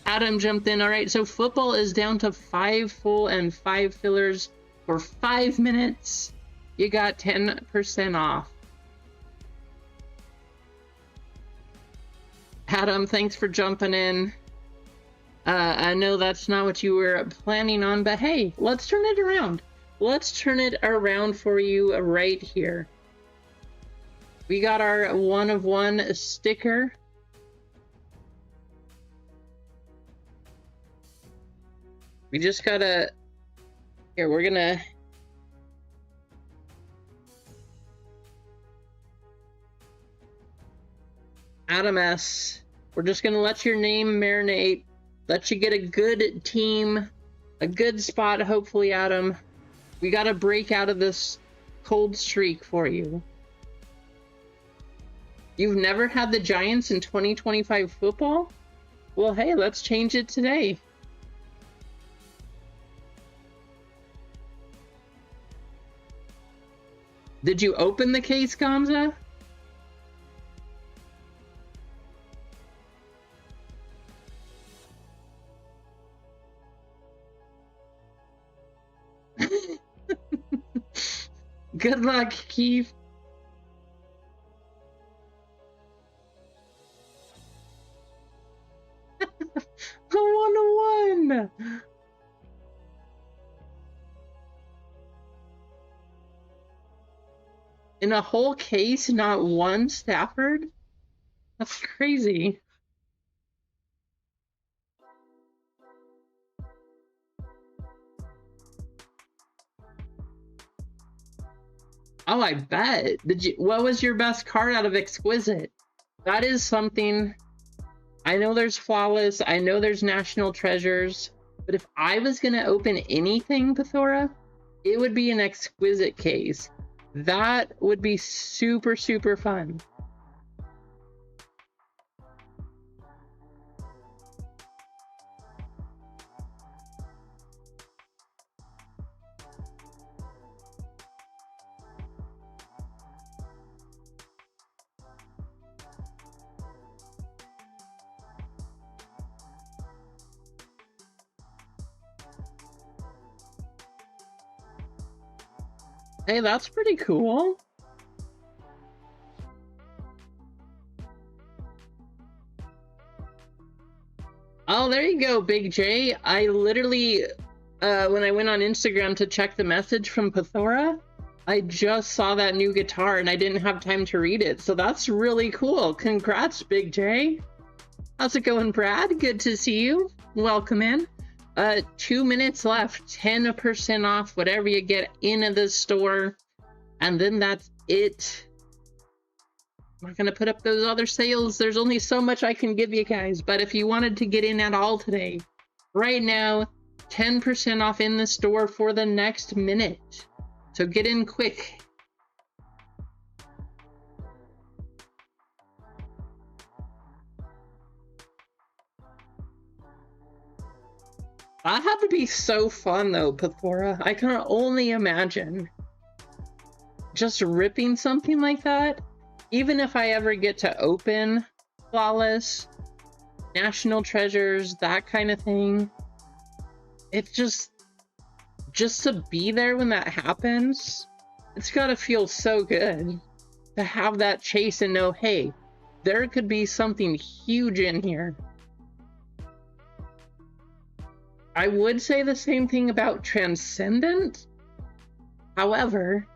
Adam jumped in. All right, so football is down to 5 full and 5 fillers for 5 minutes. You got 10% off. Adam, thanks for jumping in. I know that's not what you were planning on, but hey, let's turn it around. Let's turn it around for you right here. We got our 1 of 1 sticker. We just gotta... Here, we're gonna... Adam S. We're just gonna let your name marinate. Let you get a good team, a good spot, hopefully, Adam. We gotta break out of this cold streak for you. You've never had the Giants in 2025 football? Well, hey, let's change it today. Did you open the case, Gonza? Good luck, Keith. A 1-1. In a whole case, not one Stafford? That's crazy. Oh, I bet. What was your best card out of Exquisite? That is something. I know there's Flawless, I know there's National Treasures, but if I was gonna open anything, Pathora, it would be an Exquisite case. That would be super, super fun. Hey, that's pretty cool. Oh, there you go, Big J. I literally, when I went on Instagram to check the message from Pathora, I just saw that new guitar and I didn't have time to read it. So that's really cool. Congrats, Big J. How's it going, Brad? Good to see you. Welcome in. 2 minutes left, 10% off whatever you get into the store, and then that's it. I'm not gonna put up those other sales. There's only so much I can give you guys, but if you wanted to get in at all today, right now, 10% off in the store for the next minute. So get in quick. That had to be so fun though, Pathora. I can only imagine just ripping something like that. Even if I ever get to open Flawless, National Treasures, that kind of thing, it's just to be there when that happens, it's gotta feel so good to have that chase and know, hey, there could be something huge in here. I would say the same thing about Transcendent. However,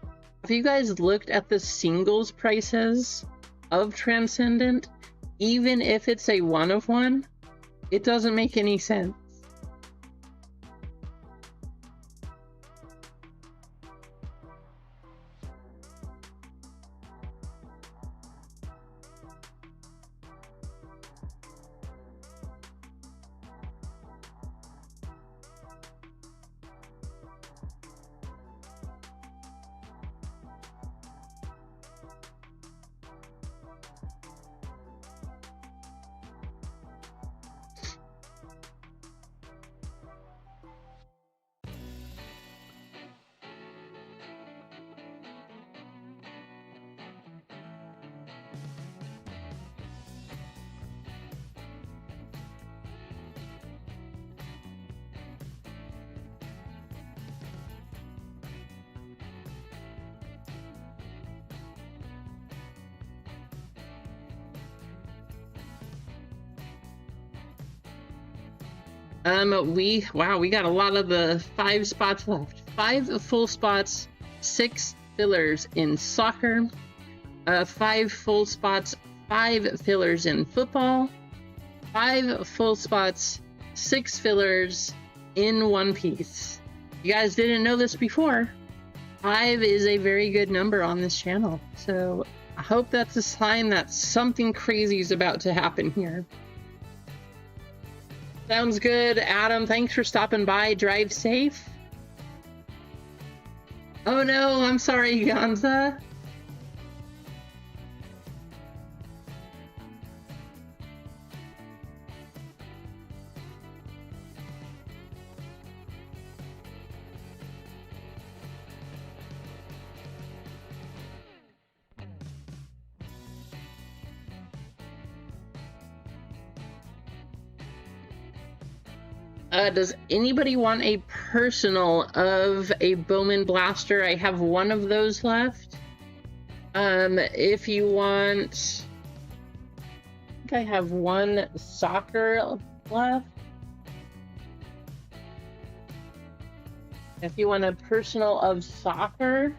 have you guys looked at the singles prices of Transcendent? Even if it's a 1 of 1, it doesn't make any sense. Wow, we got a lot of the 5 spots left. 5 full spots, 6 fillers in soccer, 5 full spots, 5 fillers in football, 5 full spots, 6 fillers in One Piece. You guys didn't know this before. 5 is a very good number on this channel, so I hope that's a sign that something crazy is about to happen here. Sounds good, Adam. Thanks for stopping by. Drive safe. Oh no, I'm sorry, Gonza. Does anybody want a personal of a Bowman Blaster? I have one of those left. If you want, I think I have one soccer left. If you want a personal of soccer,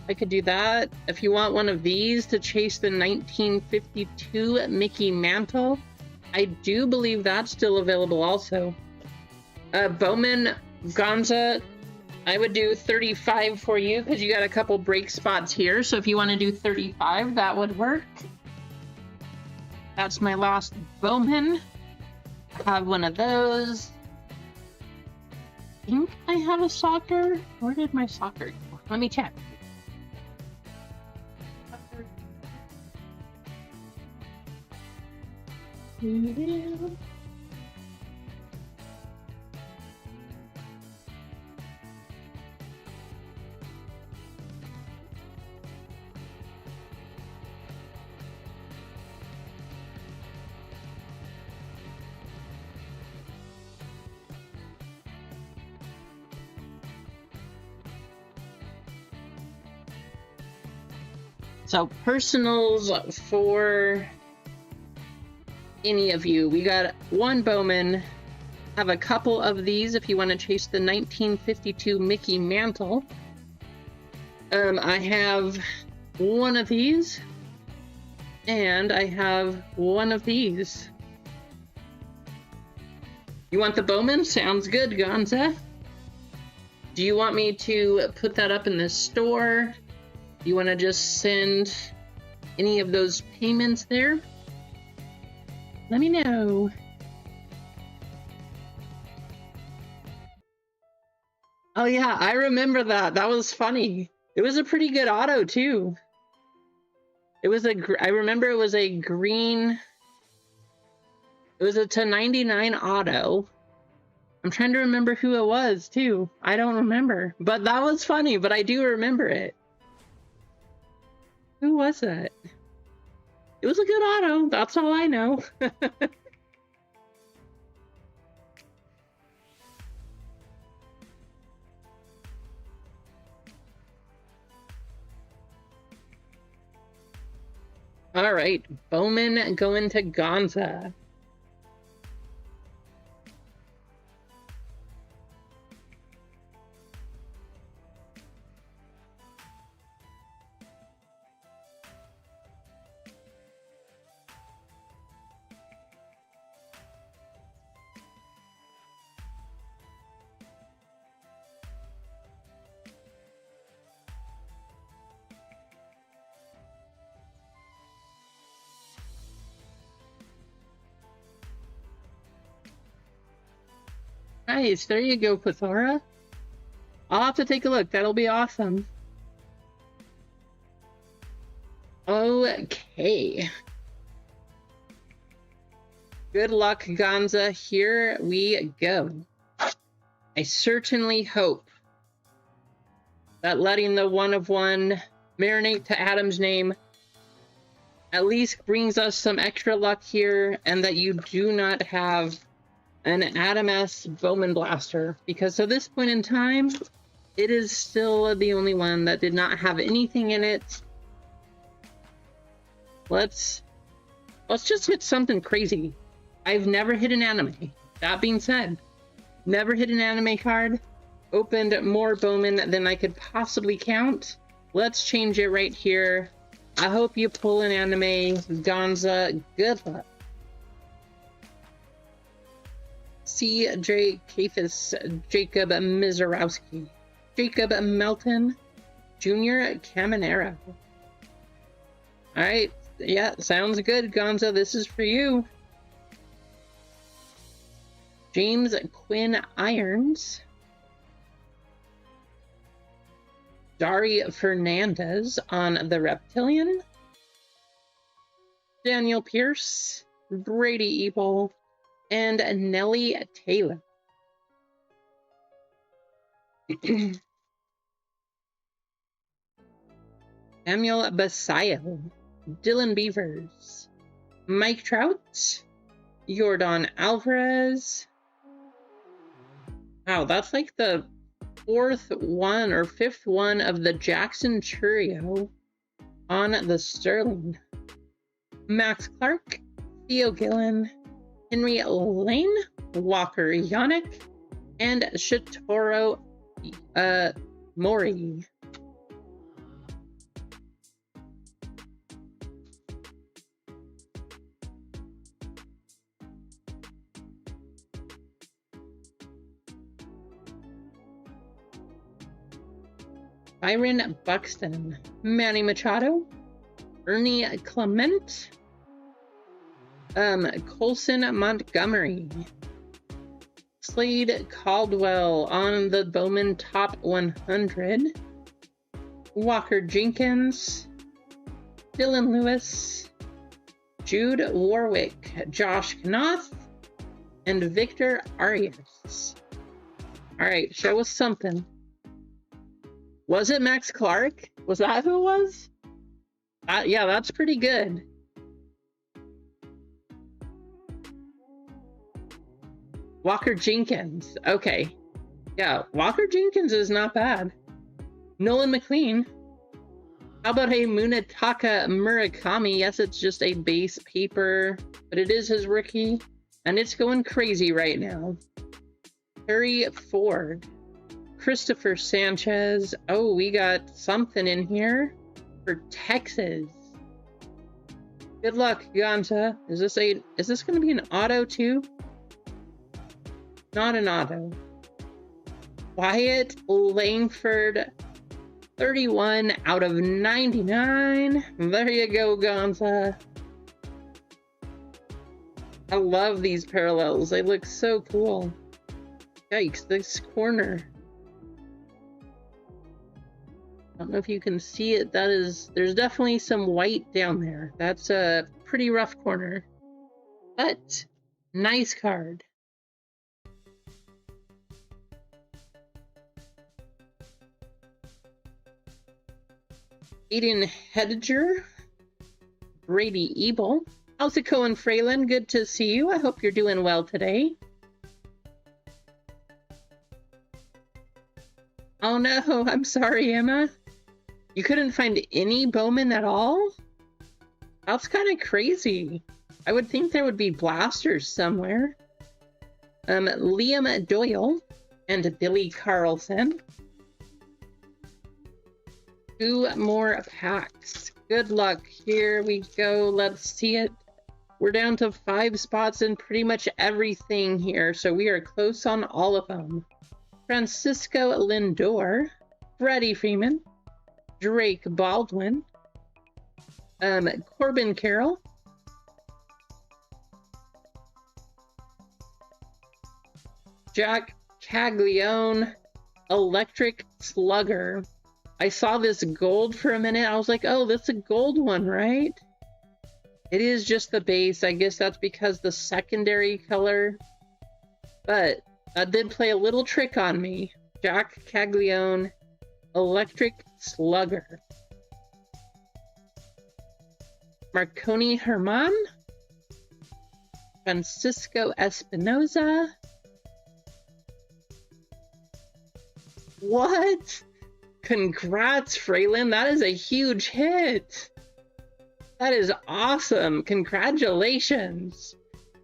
I could do that. If you want one of these to chase the 1952 Mickey Mantle, I do believe that's still available also. Bowman Gonza, I would do 35 for you because you got a couple break spots here. So if you want to do 35, that would work. That's my last Bowman. I have one of those. I think I have a soccer. Where did my soccer go? Let me check. So personals for any of you. We got one Bowman. Have a couple of these if you want to chase the 1952 Mickey Mantle. I have one of these. And I have one of these. You want the Bowman? Sounds good, Gonza. Do you want me to put that up in the store? You want to just send any of those payments there? Let me know. Oh yeah, I remember that. That was funny. It was a pretty good auto too. It was I remember it was a green. It was a 1099 auto. I'm trying to remember who it was too. I don't remember, but that was funny. But I do remember it. Who was that? It was a good auto. That's all I know. All right, Bowman going to Gonza. Nice, there you go, Pathora. I'll have to take a look. That'll be awesome. Okay. Good luck, Gonza. Here we go. I certainly hope that letting the one of one marinate to Adam's name at least brings us some extra luck here, and that you do not have an Adam S. Bowman Blaster, because at this point in time, it is still the only one that did not have anything in it. Let's just hit something crazy. I've never hit an anime. That being said, never hit an anime card, opened more Bowman than I could possibly count. Let's change it right here. I hope you pull an anime, Gonza. Good luck. C.J. Kafis, Jacob Mizorowski, Jacob Melton, Junior Caminero. Alright, yeah, sounds good, Gonza. This is for you. James Quinn Irons, Dari Fernandez on the Reptilian, Daniel Pierce, Brady Ebel, and Nellie Taylor. Samuel Basayo, Dylan Beavers, Mike Trout, Jordan Alvarez. Wow, that's like the fourth one or fifth one of the Jackson trio on the Sterling. Max Clark, Theo Gillen, Henry Lane, Walker Yannick, and Shitoro Mori. Byron Buxton, Manny Machado, Ernie Clement, Colson Montgomery, Slade Caldwell on the Bowman Top 100, Walker Jenkins, Dylan Lewis, Jude Warwick, Josh Knopf, and Victor Arias. All right, show us something. Was it Max Clark? Was that who it was? Yeah, that's pretty good. Walker Jenkins. Okay. Yeah, Walker Jenkins is not bad. Nolan McLean. How about a Munetaka Murakami? Yes, it's just a base paper, but it is his rookie, and it's going crazy right now. Harry Ford. Christopher Sanchez. Oh, we got something in here for Texas. Good luck, Gonza. Is this going to be an auto too? Not an auto. Wyatt Langford, 31 out of 99. There you go, Gonza. I love these parallels. They look so cool. Yikes, this corner. I don't know if you can see it. There's definitely some white down there. That's a pretty rough corner. But, nice card. Aiden Hediger, Brady Ebel. How's it going, Fraylin? Good to see you. I hope you're doing well today. Oh no, I'm sorry, Emma. You couldn't find any Bowman at all? That's kind of crazy. I would think there would be blasters somewhere. Liam Doyle and Billy Carlson. 2 more packs. Good luck. Here we go. Let's see it. We're down to 5 spots in pretty much everything here, so we are close on all of them. Francisco Lindor, Freddie Freeman, Drake Baldwin, Corbin Carroll, Jack Caglione, Electric Slugger. I saw this gold for a minute. I was like, oh, that's a gold one, right? It is just the base. I guess that's because the secondary color. But that did play a little trick on me. Jack Caglione, Electric Slugger. Marconi Herman, Francisco Espinoza. What? Congrats, Fraylin. That is a huge hit. That is awesome. Congratulations.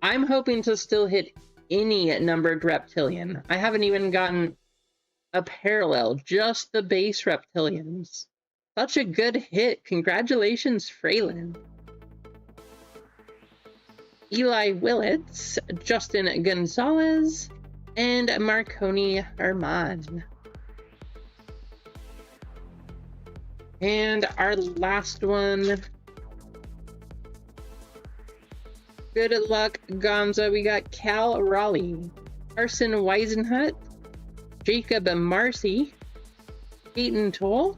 I'm hoping to still hit any numbered reptilian. I haven't even gotten a parallel, just the base reptilians. Such a good hit. Congratulations, Fraylin. Eli Willits, Justin Gonzalez, and Marconi Herman. And our last one. Good luck, Gonza. We got Cal Raleigh, Carson Weisenhut, Jacob Marcy, Peyton Toll,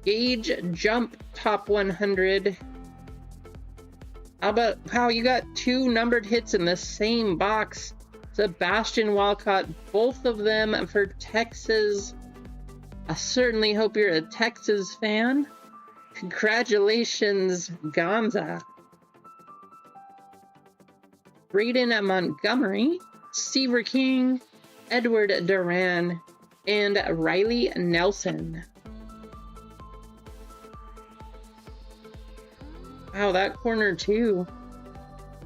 Gage Jump Top 100. How you got 2 numbered hits in the same box? Sebastian Walcott, both of them for Texas. I certainly hope you're a Texas fan. Congratulations, Gonza. Braden Montgomery, Seaver King, Edward Duran, and Riley Nelson. Wow, that corner too.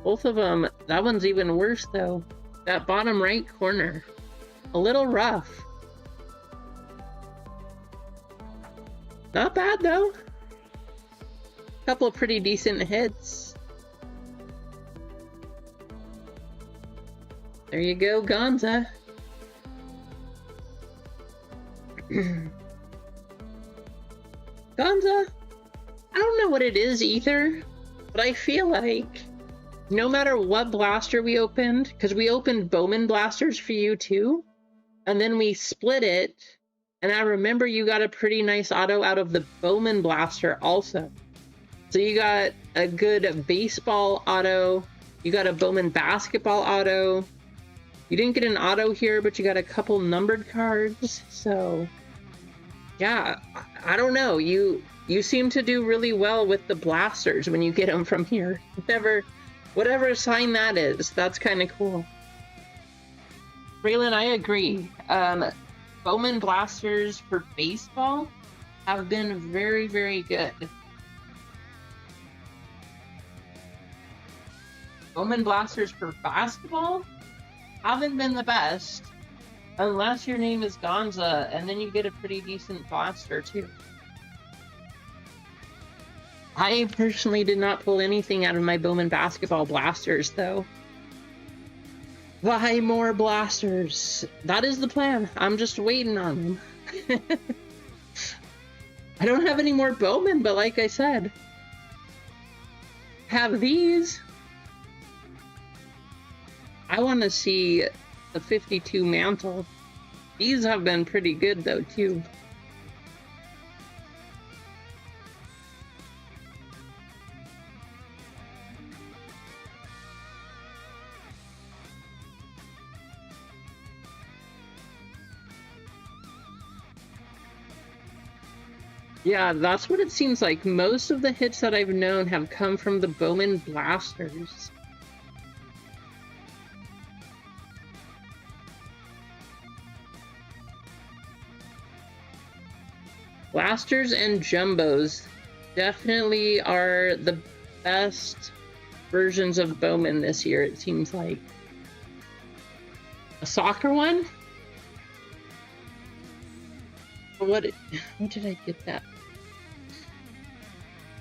Both of them. That one's even worse though. That bottom right corner. A little rough. Not bad though. Couple of pretty decent hits. There you go, Gonza. Gonza, I don't know what it is either, but I feel like no matter what blaster we opened, because we opened Bowman blasters for you too, and then we split it, and I remember you got a pretty nice auto out of the Bowman blaster also. So you got a good baseball auto, you got a Bowman basketball auto. You didn't get an auto here, but you got a couple numbered cards. So yeah, I don't know. You seem to do really well with the blasters when you get them from here. Whatever sign that is, that's kind of cool. Braylon, I agree. Bowman blasters for baseball have been very, very good. Bowman blasters for basketball haven't been the best, unless your name is Gonza, and then you get a pretty decent blaster too. I personally did not pull anything out of my Bowman basketball blasters though. Buy more blasters. That is the plan. I'm just waiting on them. I don't have any more Bowman, but like I said, have these. I want to see the 52 mantle. These have been pretty good though too. Yeah, that's what it seems like. Most of the hits that I've known have come from the Bowman blasters. Blasters and Jumbos definitely are the best versions of Bowman this year, it seems like. A soccer one? What did I get that?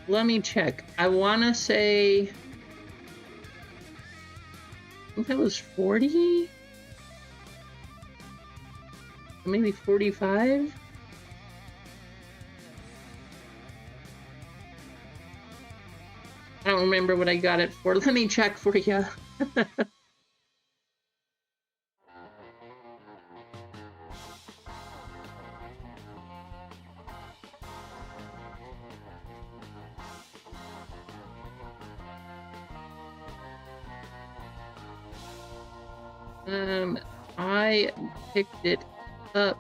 Let me check. I want to say, I think that was 40? Maybe 45? I don't remember what I got it for. Let me check for you. I picked it up.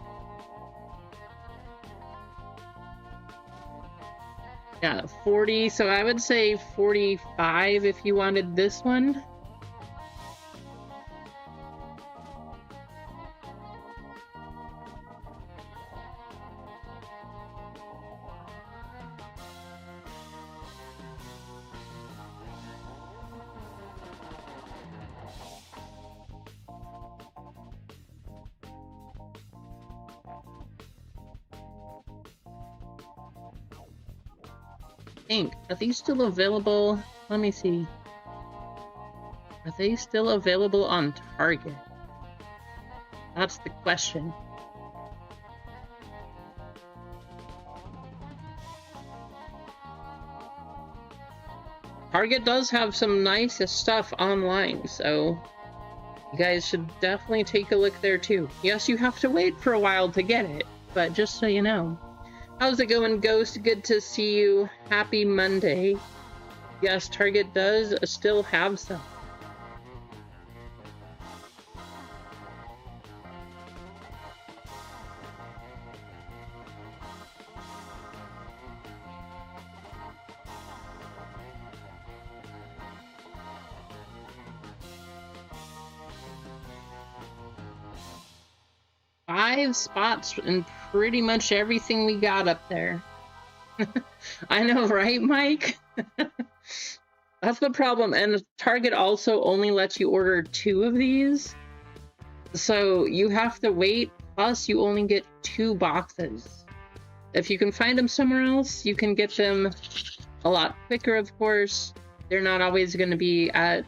Yeah, 40, so I would say 45 if you wanted this one. think. Are these still available? Let me see. Are they still available on Target? That's the question. Target does have some nice stuff online, so you guys should definitely take a look there too. Yes, you have to wait for a while to get it, but just so you know. How's it going, Ghost? Good to see you. Happy Monday. Yes, Target does still have some. Five spots in pretty much everything we got up there. I know, right, Mike? That's the problem. And Target also only lets you order 2 of these. So you have to wait, plus you only get 2 boxes. If you can find them somewhere else, you can get them a lot quicker, of course. They're not always going to be at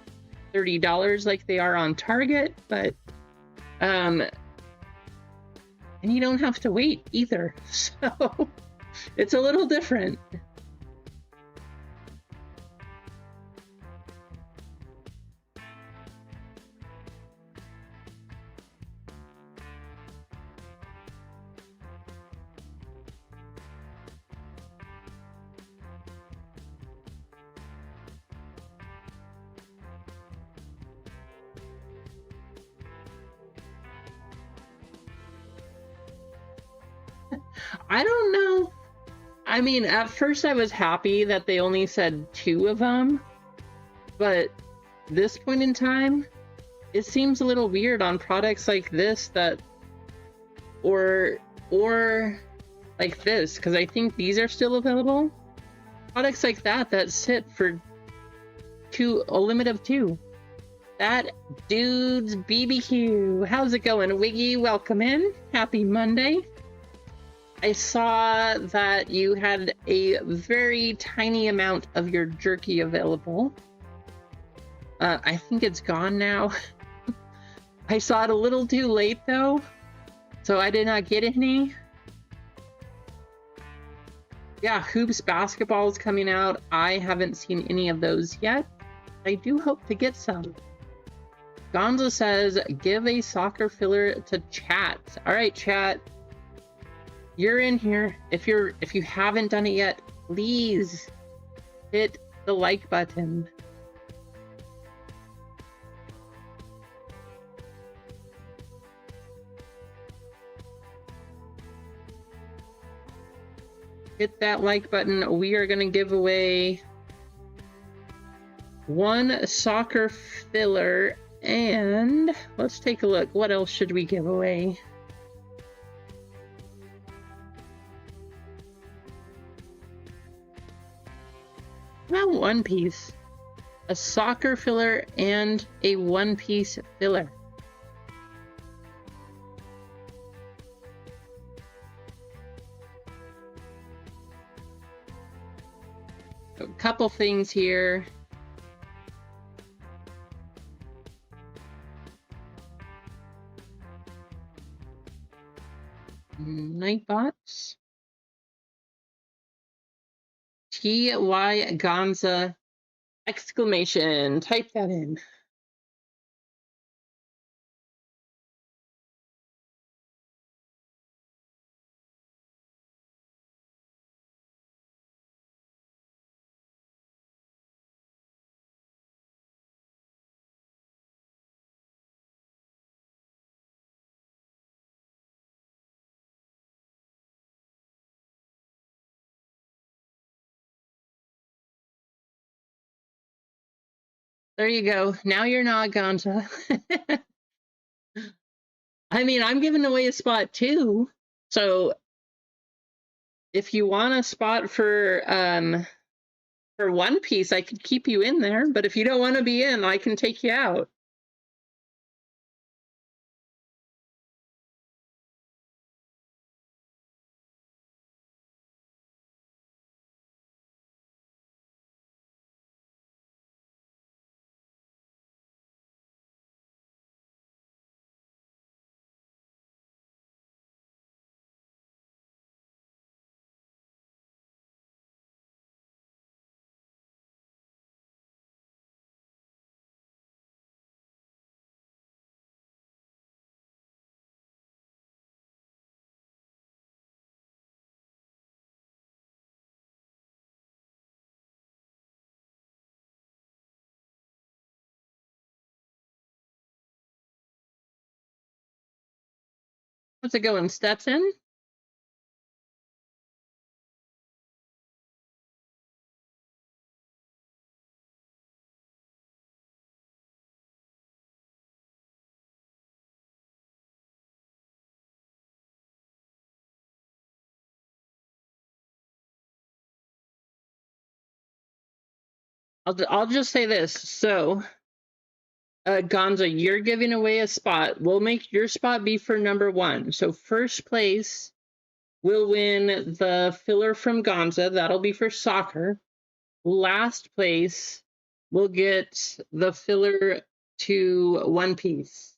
$30 like they are on Target, but and you don't have to wait either. So it's a little different. I don't know. I mean, at first I was happy that they only said 2 of them, but this point in time, it seems a little weird on products like this that, or like this, because I think these are still available. Products like that sit for a limit of 2. That dude's BBQ. How's it going, Wiggy? Welcome in. Happy Monday. I saw that you had a very tiny amount of your jerky available. I think it's gone now. I saw it a little too late though, so I did not get any. Yeah, Hoops basketball is coming out. I haven't seen any of those yet. I do hope to get some. Gonzo says, give a soccer filler to chat. All right, chat. You're in here. If you haven't done it yet, please hit the like button. Hit that like button. We are going to give away 1 soccer filler, and let's take a look. What else should we give away? About 1 piece. A soccer filler and a 1-piece filler. A couple things here. Nightbots. TY Gonza exclamation. Type that in. There you go. Now you're not Gonza. I mean, I'm giving away a spot too. So if you want a spot for 1 piece, I could keep you in there. But if you don't want to be in, I can take you out. How's it going, Stetson? I'll just say this. So, Gonza, you're giving away a spot. We'll make your spot be for number 1. So first place will win the filler from Gonza. That'll be for soccer. Last place will get the filler to One Piece.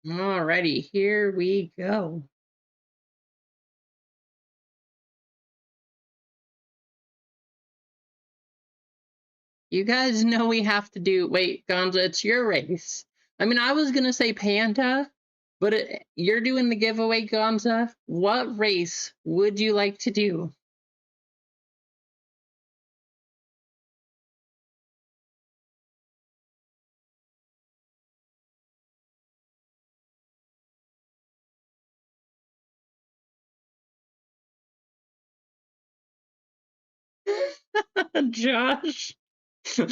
Alrighty, here we go. You guys know we have to do. Wait, Gonza, it's your race. I mean, I was gonna say Panda, but you're doing the giveaway, Gonza. What race would you like to do? Josh. uh,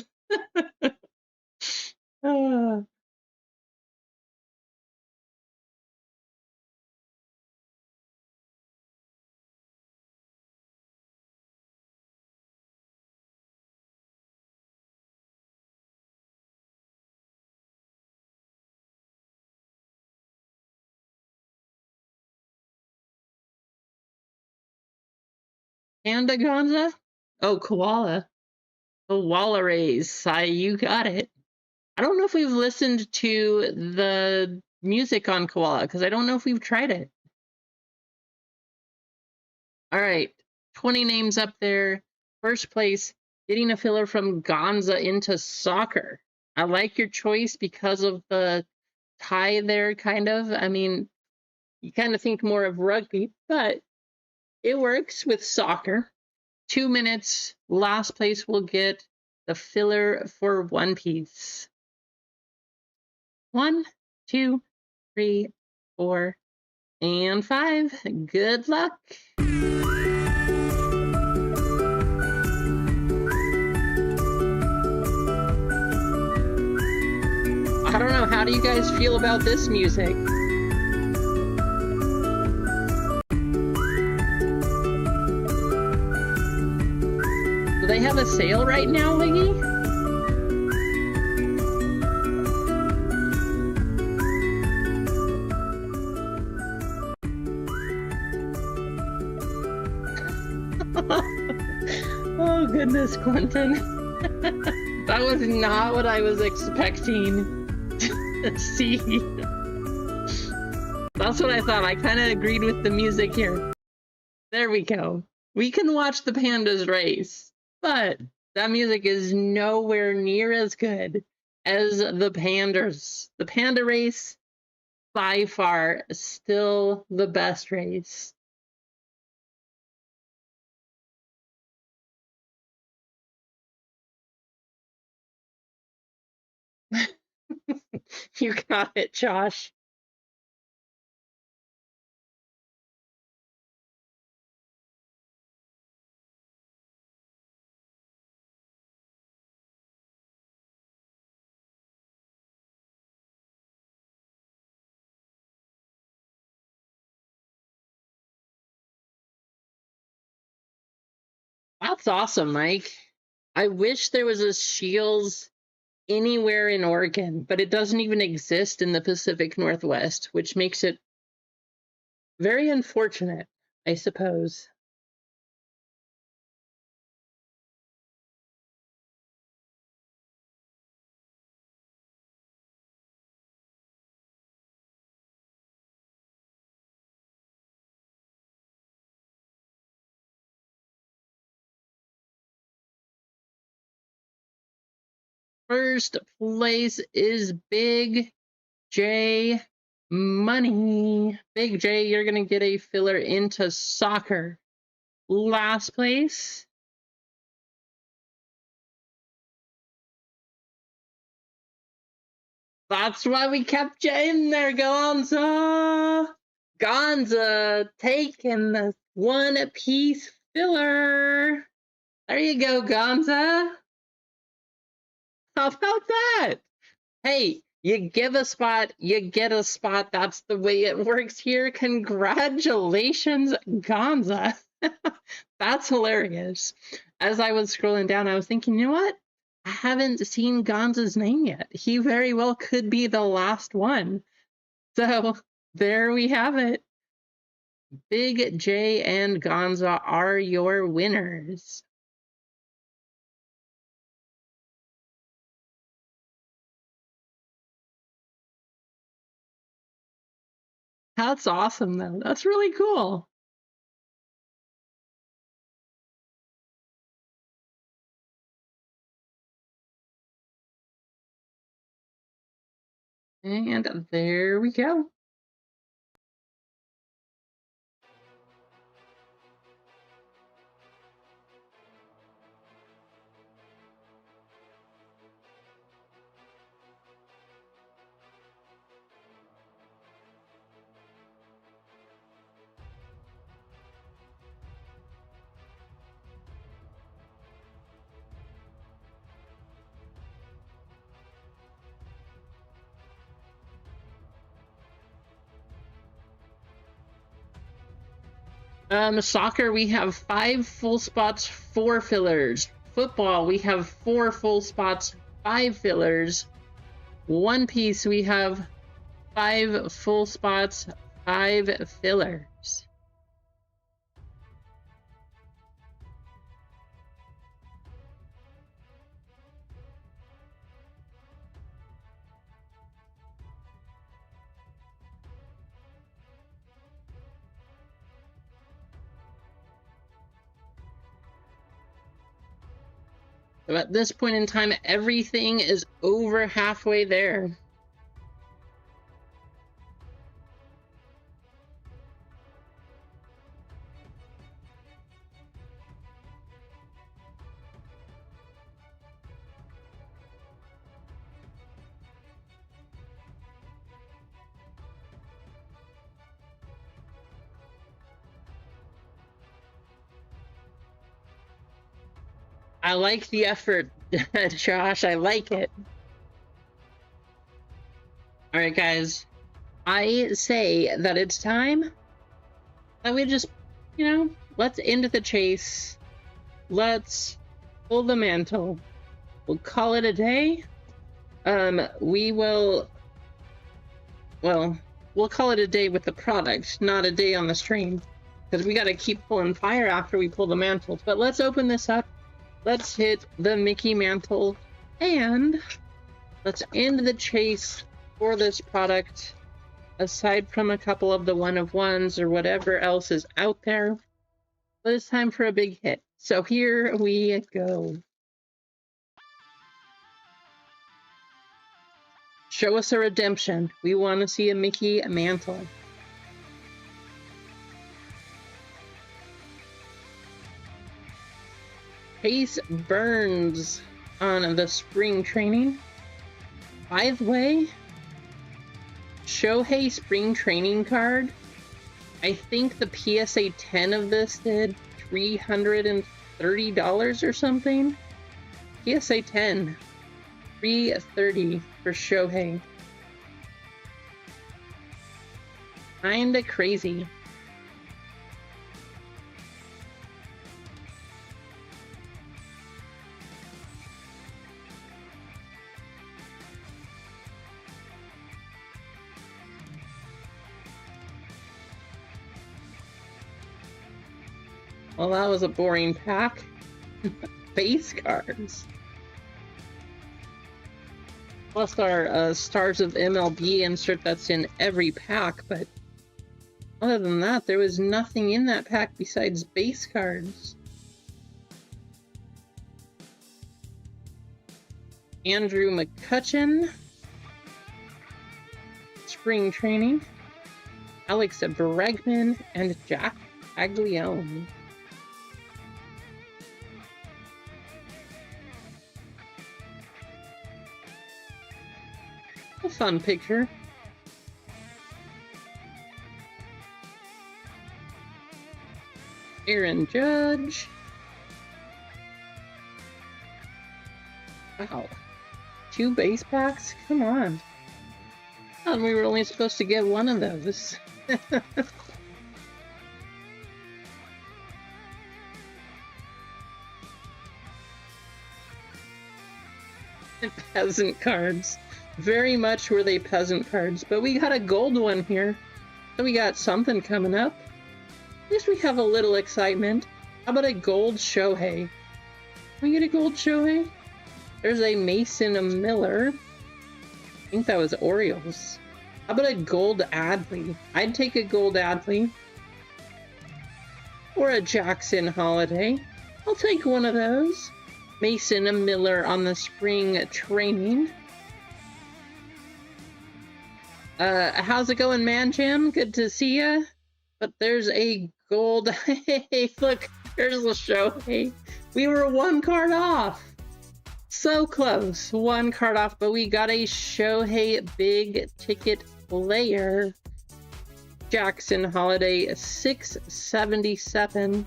Panda, Gonza? Oh, koala. Koala race. You got it. I don't know if we've listened to the music on koala because I don't know if we've tried it. All right, 20 names up there. First place, getting a filler from Gonza into soccer. I like your choice because of the tie there, kind of. I mean, you kind of think more of rugby, but it works with soccer. 2 minutes. Last place will get the filler for One Piece. 1, 2, 3, 4, and 5. Good luck. I don't know. How do you guys feel about this music? Do they have a sale right now, Wiggy? Oh, goodness, Quentin. That was not what I was expecting to see. That's what I thought. I kind of agreed with the music here. There we go. We can watch the pandas race, but that music is nowhere near as good as the pandas. The panda race, by far, still the best race. You got it, Josh. That's awesome, Mike. I wish there was a Shields anywhere in Oregon, but it doesn't even exist in the Pacific Northwest, which makes it very unfortunate, I suppose. First place is Big J Money. Big J, you're going to get a filler into soccer. Last place. That's why we kept you in there, Gonza. Gonza taking the one-piece filler. There you go, Gonza. How about that? Hey, you give a spot, you get a spot. That's the way it works here. Congratulations, Gonza. That's hilarious. As I was scrolling down, I was thinking, you know what? I haven't seen Gonza's name yet. He very well could be the last one. So there we have it. Big J and Gonza are your winners. That's awesome, though. That's really cool. And there we go. Soccer, we have 5 full spots, 4 fillers. Football, we have 4 full spots, 5 fillers. One Piece, we have 5 full spots, 5 fillers. So at this point in time, everything is over halfway there. I like the effort, Josh. I like it. All right, guys. I say that it's time that we just, let's end the chase. Let's pull the mantle. We'll call it a day. We'll call it a day with the product, not a day on the stream, because we got to keep pulling fire after we pull the mantle. But let's open this up. Let's hit the Mickey mantle, and let's end the chase for this product, aside from a couple of the one-of-ones or whatever else is out there. But it's time for a big hit. So here we go. Show us a redemption. We want to see a Mickey mantle. Pace Burns on the spring training. By the way, Shohei spring training card. I think the PSA 10 of this did $330 or something. PSA 10, $330 for Shohei. Kinda crazy. Well, that was a boring pack. Base cards. Plus our Stars of MLB insert that's in every pack, but other than that, there was nothing in that pack besides base cards. Andrew McCutcheon. spring training. Alex Bregman and Jack Aglione. A fun picture. Aaron Judge. Wow. 2 base packs? Come on. I thought we were only supposed to get one of those. Peasant cards. Very much were they peasant cards, but we got a gold one here. So we got something coming up. At least we have a little excitement. How about a gold Shohei? Can we get a gold Shohei? There's a Mason Miller. I think that was Orioles. How about a gold Adley? I'd take a gold Adley. Or a Jackson Holiday. I'll take one of those. Mason Miller on the spring training. How's it going, Man Jam? Good to see ya. But there's a gold. Hey, look, there's the Shohei. We were 1 card off. So close. 1 card off, but we got a Shohei big ticket player. Jackson Holiday 677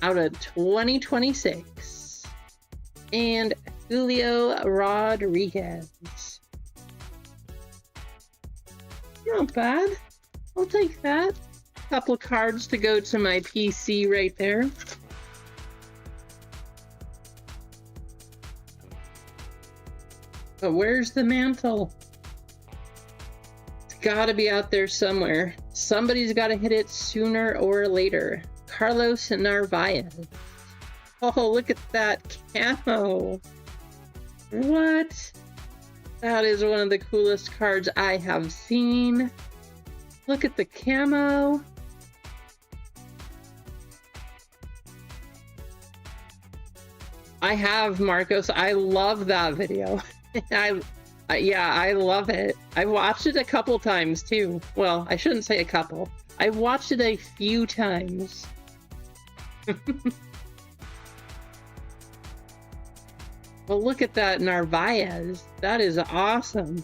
out of 2026. And Julio Rodriguez. Not bad. I'll take that. Couple of cards to go to my PC right there. But where's the mantle? It's gotta be out there somewhere. Somebody's gotta hit it sooner or later. Carlos Narvaez. Oh, look at that camo. What? That is one of the coolest cards I have seen. Look at the camo. I have, Marcos. I love that video. Yeah, I love it. I watched it a couple times too. Well, I shouldn't say a couple. I watched it a few times. Well, look at that Narvaez. That is awesome.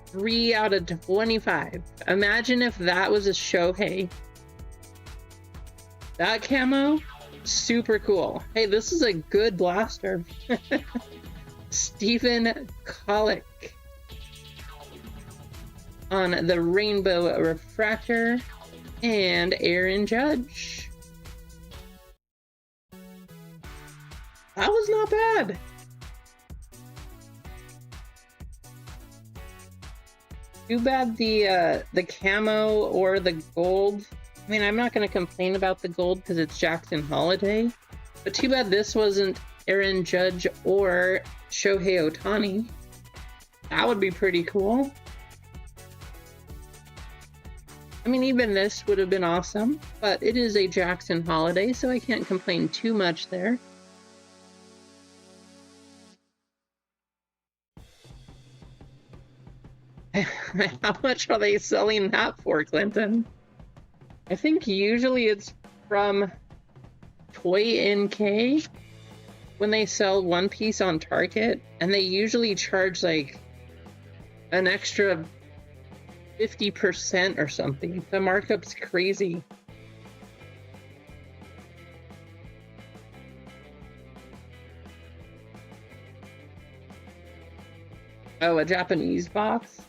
3 out of 25. Imagine if that was a Shohei. That camo, super cool. Hey, this is a good blaster. Stephen Kolek on the Rainbow Refractor, and Aaron Judge. That was not bad. Too bad the camo or the gold. I mean, I'm not going to complain about the gold because it's Jackson Holiday, but too bad this wasn't Aaron Judge or Shohei Ohtani. That would be pretty cool. I mean, even this would have been awesome, but it is a Jackson Holiday, so I can't complain too much there. How much are they selling that for, Clinton? I think usually it's from Toy NK when they sell one piece on Target, and they usually charge like an extra 50% or something. The markup's crazy. Oh, a Japanese box?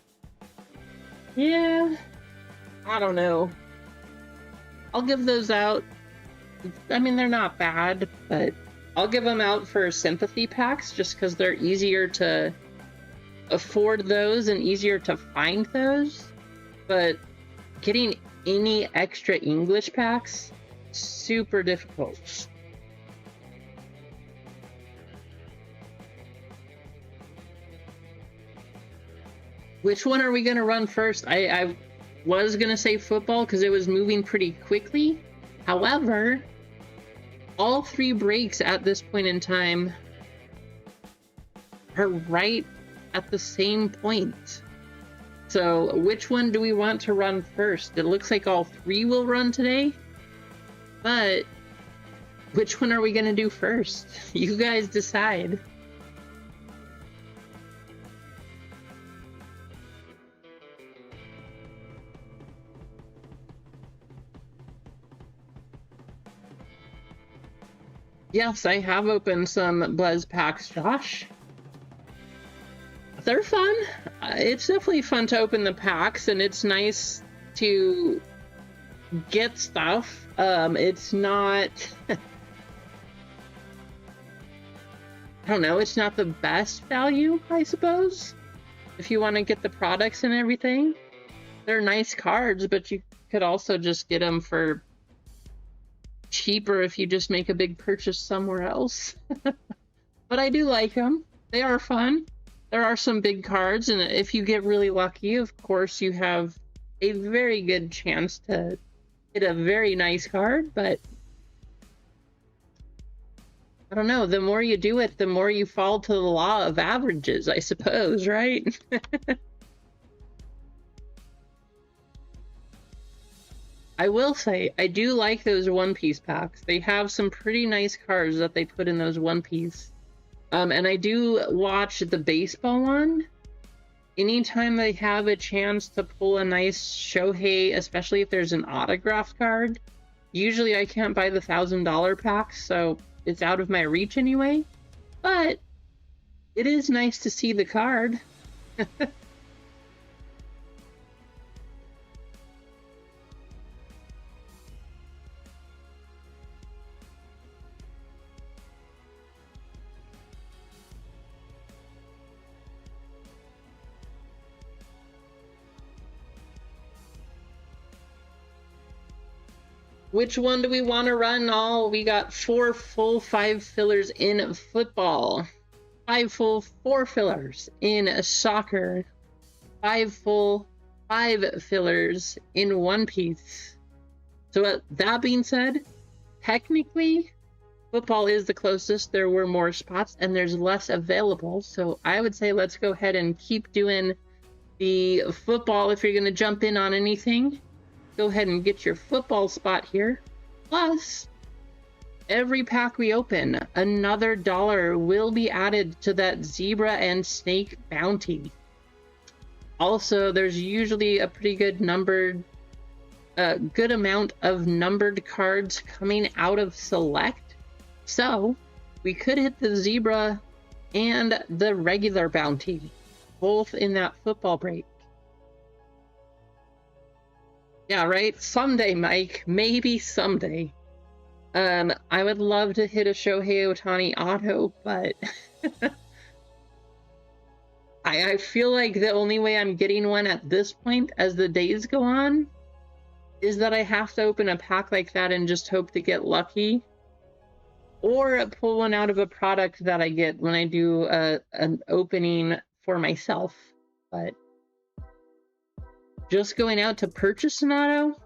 Yeah, I don't know. I'll give those out. I mean, they're not bad, but I'll give them out for sympathy packs just because they're easier to afford those and easier to find those. But getting any extra English packs, super difficult. Which one are we going to run first? I was going to say football because it was moving pretty quickly. However, all 3 breaks at this point in time are right at the same point. So which one do we want to run first? It looks like all three will run today, but which one are we going to do first? You guys decide. Yes, I have opened some Blez packs, Josh. They're fun. It's definitely fun to open the packs, and it's nice to get stuff. It's not... I don't know, it's not the best value, I suppose, if you want to get the products and everything. They're nice cards, but you could also just get them for cheaper if you just make a big purchase somewhere else. But I do like them. They are fun. There are some big cards, and if you get really lucky, of course, you have a very good chance to get a very nice card, but I don't know, the more you do it, the more you fall to the law of averages, I suppose, right? I will say, I do like those One Piece packs. They have some pretty nice cards that they put in those One Piece. And I do watch the baseball one. Anytime they have a chance to pull a nice Shohei, especially if there's an autographed card, usually I can't buy the $1,000 packs, so it's out of my reach anyway. But it is nice to see the card. Which one do we want to run? Oh, we got 4 full 5 fillers in football, 5 full 4 fillers in soccer, 5 full 5 fillers in One Piece. So that being said, technically, football is the closest. There were more spots and there's less available. So I would say let's go ahead and keep doing the football. If you're going to jump in on anything, go ahead and get your football spot here. Plus, every pack we open, another $1 will be added to that zebra and snake bounty. Also, there's usually a pretty good good amount of numbered cards coming out of select. So we could hit the zebra and the regular bounty, both in that football break. Yeah, right? Someday, Mike. Maybe someday. I would love to hit a Shohei Ohtani auto, but I feel like the only way I'm getting one at this point, as the days go on, is that I have to open a pack like that and just hope to get lucky, or pull one out of a product that I get when I do an opening for myself. But just going out to purchase an auto,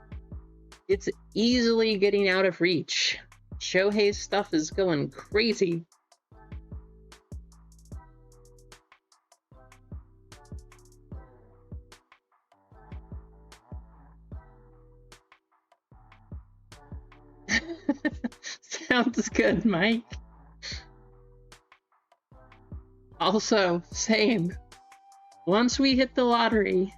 it's easily getting out of reach. Shohei's stuff is going crazy. Sounds good, Mike. Also, same. Once we hit the lottery...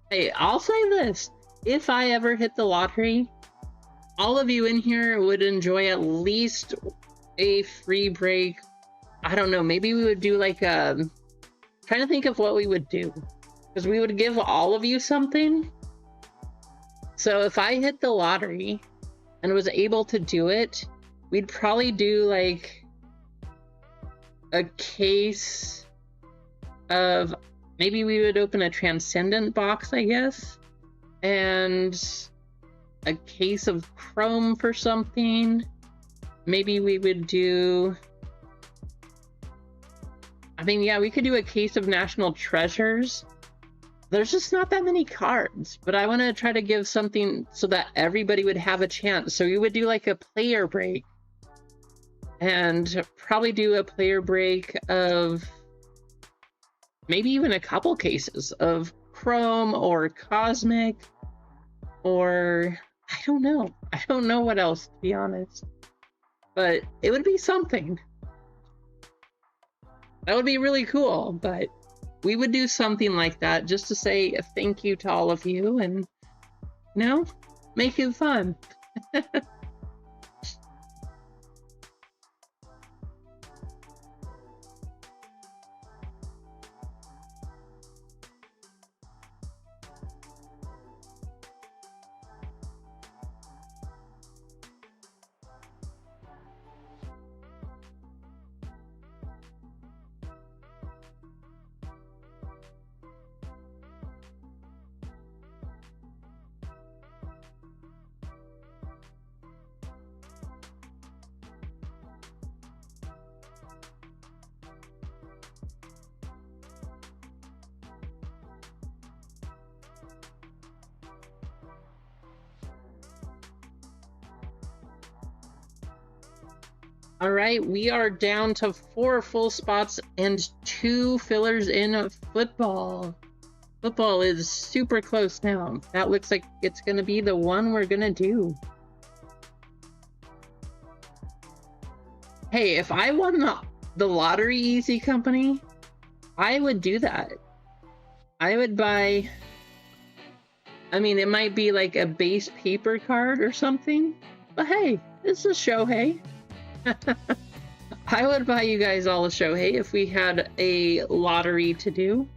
Hey, I'll say this. If I ever hit the lottery, all of you in here would enjoy at least a free break. I don't know, maybe we would do like trying to think of what we would do. Because we would give all of you something. So if I hit the lottery and was able to do it, we'd probably do like a case of... Maybe we would open a Transcendent box, I guess, and a case of Chrome for something. Maybe we would do... I mean, yeah, we could do a case of National Treasures. There's just not that many cards, but I want to try to give something so that everybody would have a chance. So we would do like a player break, and probably do a player break of... maybe even a couple cases of Chrome or Cosmic, or I don't know. I don't know what else, to be honest. But it would be something. That would be really cool, but we would do something like that just to say a thank you to all of you and, you know, make it fun. All right, we are down to 4 full spots and 2 fillers in football. Football is super close now. That looks like it's going to be the one we're going to do. Hey, if I won the lottery easy company, I would do that. I would buy, I mean, it might be like a base paper card or something, but hey, it's a Shohei. I would buy you guys all a Shohei if we had a lottery to do.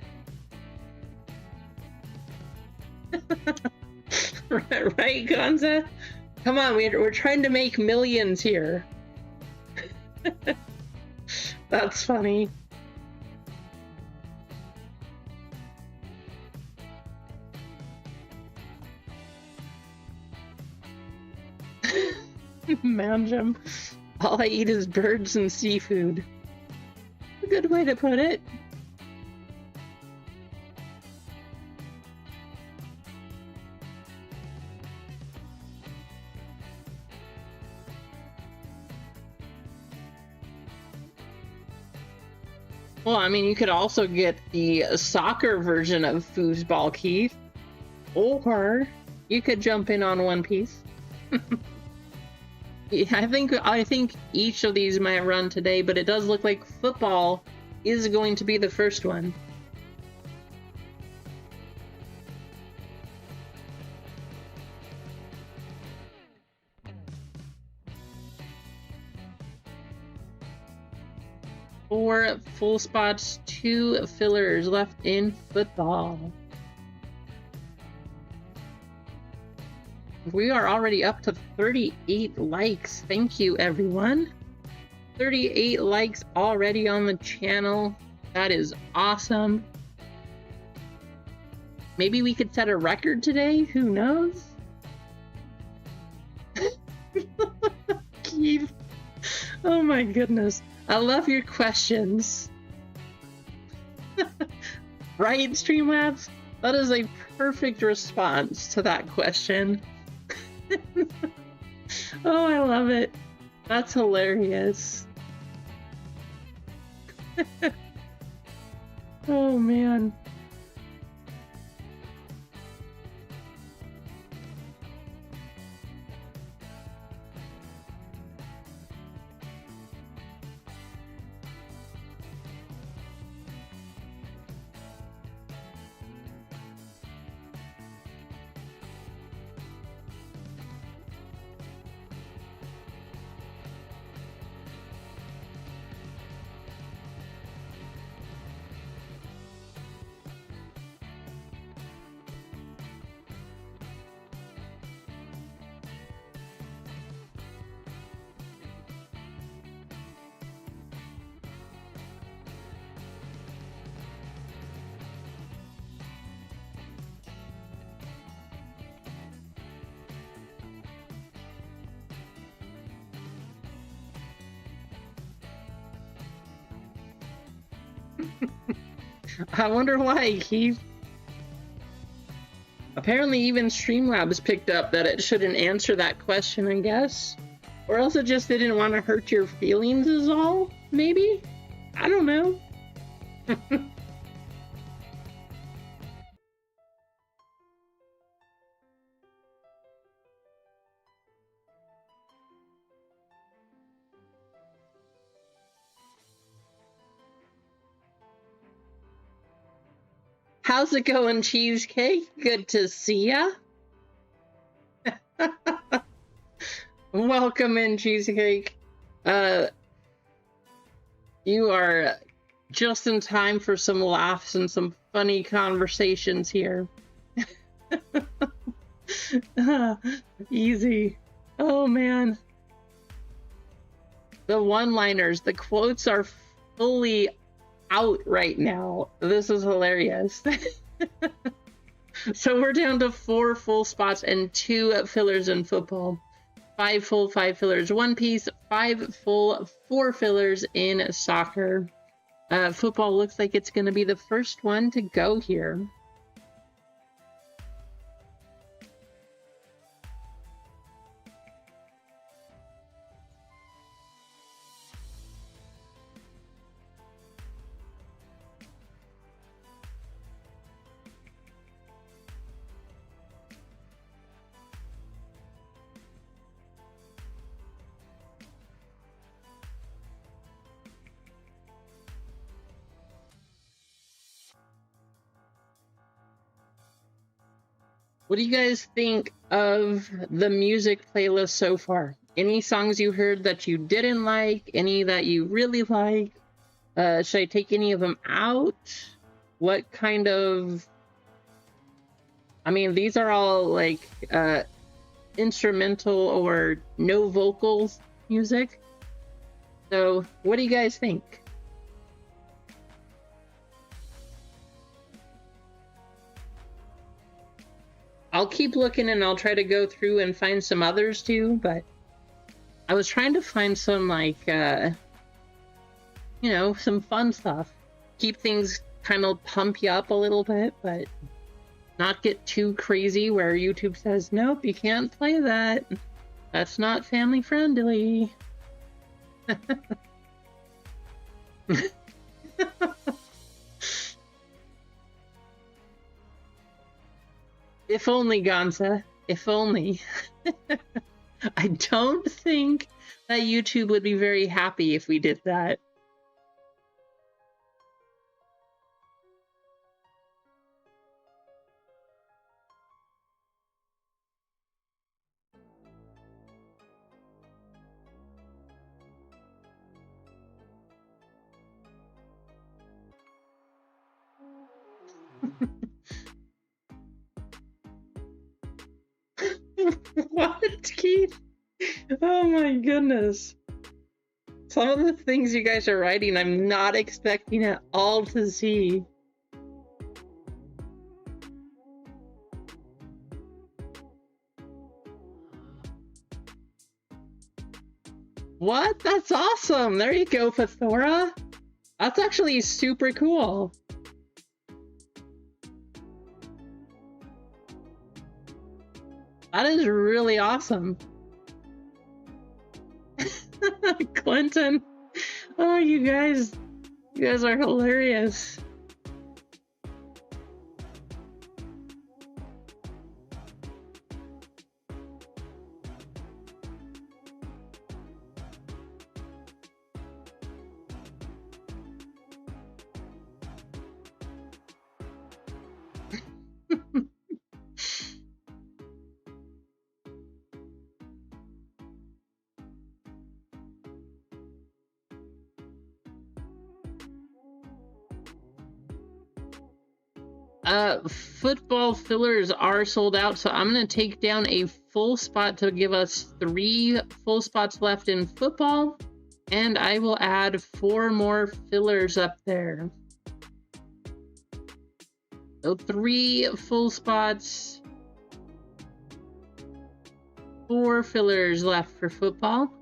Right, Gonza? Come on, we're trying to make millions here. That's funny. Manjum. All I eat is birds and seafood. A good way to put it. Well, I mean, you could also get the soccer version of foosball, Keith. Or you could jump in on One Piece. I think each of these might run today, but it does look like football is going to be the first one. Four full spots, 2 fillers left in football. We are already up to 38 likes. Thank you, everyone. 38 likes already on the channel. That is awesome. Maybe we could set a record today? Who knows? Keith. Oh my goodness. I love your questions. Right, Streamlabs? That is a perfect response to that question. Oh, I love it. That's hilarious. Oh, man. I wonder why, Keith. Apparently even Streamlabs picked up that it shouldn't answer that question, I guess. Or else it just didn't want to hurt your feelings is all, maybe? I don't know. How's it going, Cheesecake? Good to see ya. Welcome in, Cheesecake. You are just in time for some laughs and some funny conversations here. Easy. Oh, man. The one-liners, the quotes are fully out right now. This is hilarious. So we're down to 4 full spots and 2 fillers in football. 5 full, 5 fillers, 1 piece, 5 full, 4 fillers in soccer. Football looks like it's going to be the first one to go here. What do you guys think of the music playlist so far? Any songs you heard that you didn't like? Any that you really like? Should I take any of them out? What kind of... I mean, these are all like instrumental or no vocals music. So what do you guys think? I'll keep looking and I'll try to go through and find some others too, but I was trying to find some like, you know, some fun stuff. Keep things kind of pump you up a little bit, but not get too crazy where YouTube says, nope, you can't play that. That's not family friendly. If only, Gonza. If only. I don't think that YouTube would be very happy if we did that. What, Keith? Oh my goodness. Some of the things you guys are writing, I'm not expecting at all to see. What? That's awesome. There you go, Pathora. That's actually super cool. That is really awesome. Clinton. Oh, you guys are hilarious. Football fillers are sold out, so I'm going to take down a full spot to give us 3 full spots left in football, and I will add 4 more fillers up there. So 3 full spots, 4 fillers left for football.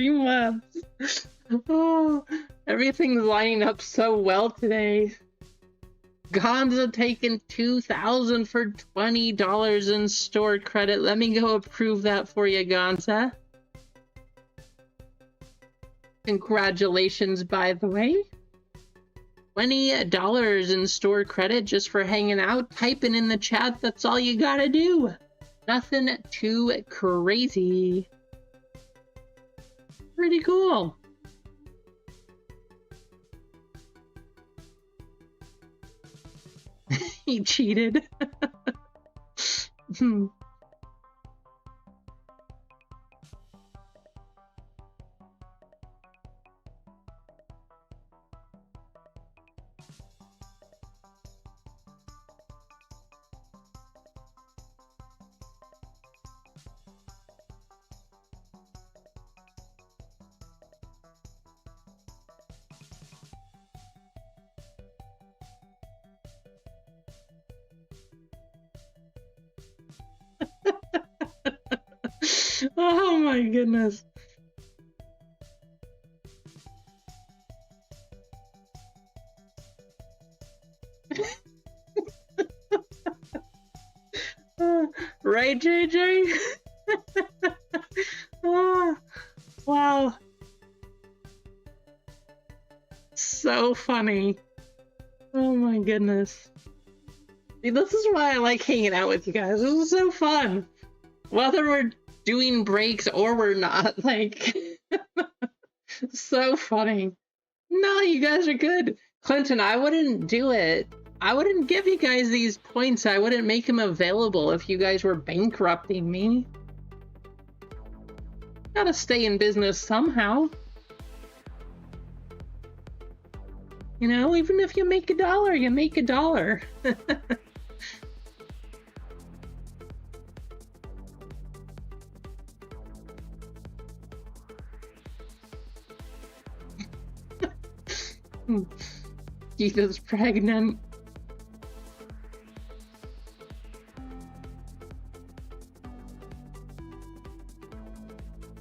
Streamlabs. Oh, everything's lining up so well today. Gonza taking $2,000 for $20 in store credit. Let me go approve that for you, Gonza. Congratulations, by the way. $20 in store credit just for hanging out, typing in the chat. That's all you gotta do. Nothing too crazy. Pretty cool. He cheated. Oh my goodness. Right, JJ? Oh, wow. So funny. Oh my goodness. See, this is why I like hanging out with you guys. This is so fun. Whether we're doing breaks or we're not, like, so funny. No, you guys are good. Clinton, I wouldn't do it. I wouldn't give you guys these points. I wouldn't make them available if you guys were bankrupting me. Gotta stay in business somehow. You know, even if you make $1, you make $1. Keith pregnant.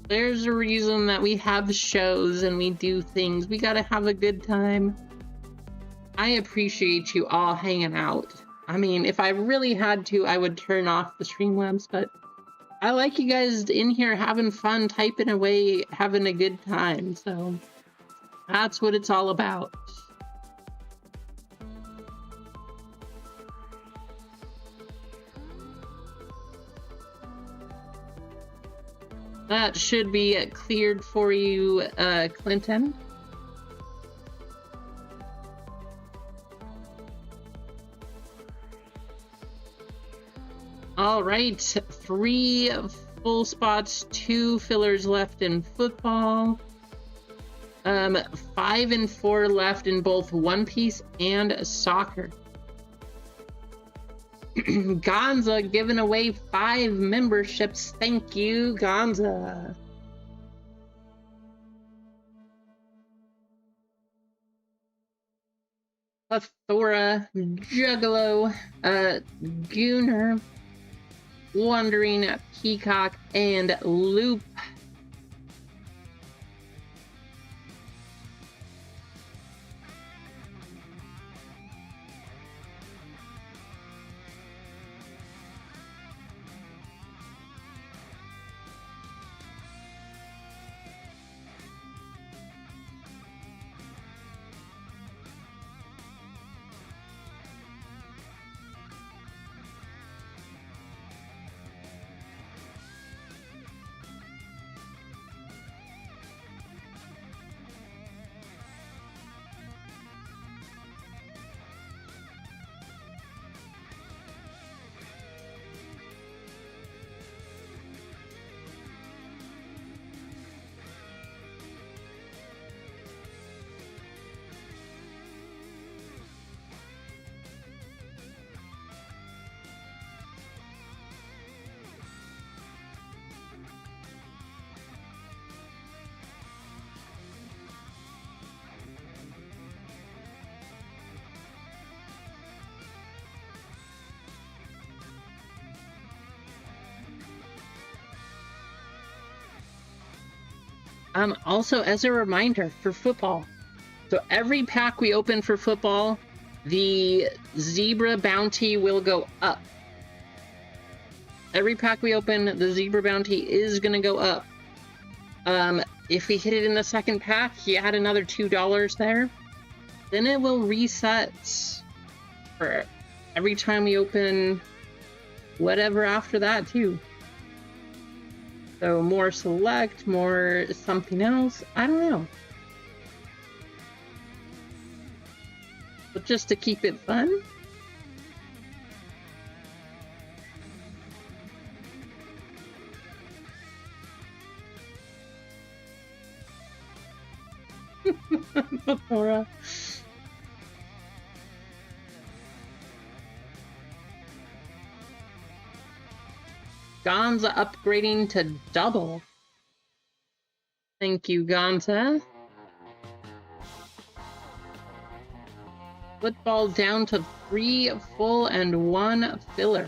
There's a reason that we have shows and we do things. We gotta have a good time. I appreciate you all hanging out. I mean, if I really had to, I would turn off the Streamlabs, but I like you guys in here having fun, typing away, having a good time, so that's what it's all about. That should be cleared for you, Clinton. All right, 3 full spots, 2 fillers left in football. 5 and 4 left in both One Piece and soccer. Gonza giving away 5 memberships. Thank you, Gonza. Plethora, Juggalo, Gooner, Wandering Peacock, and Loop. Also, as a reminder for football, so every pack we open for football, the zebra bounty will go up. Every pack we open, the zebra bounty is going to go up. If we hit it in the second pack, you add another $2 there. Then it will reset for every time we open whatever after that, too. So more select, more something else. I don't know. But just to keep it fun. Before, Gonza upgrading to double. Thank you, Gonza. Football down to 3 full and 1 filler.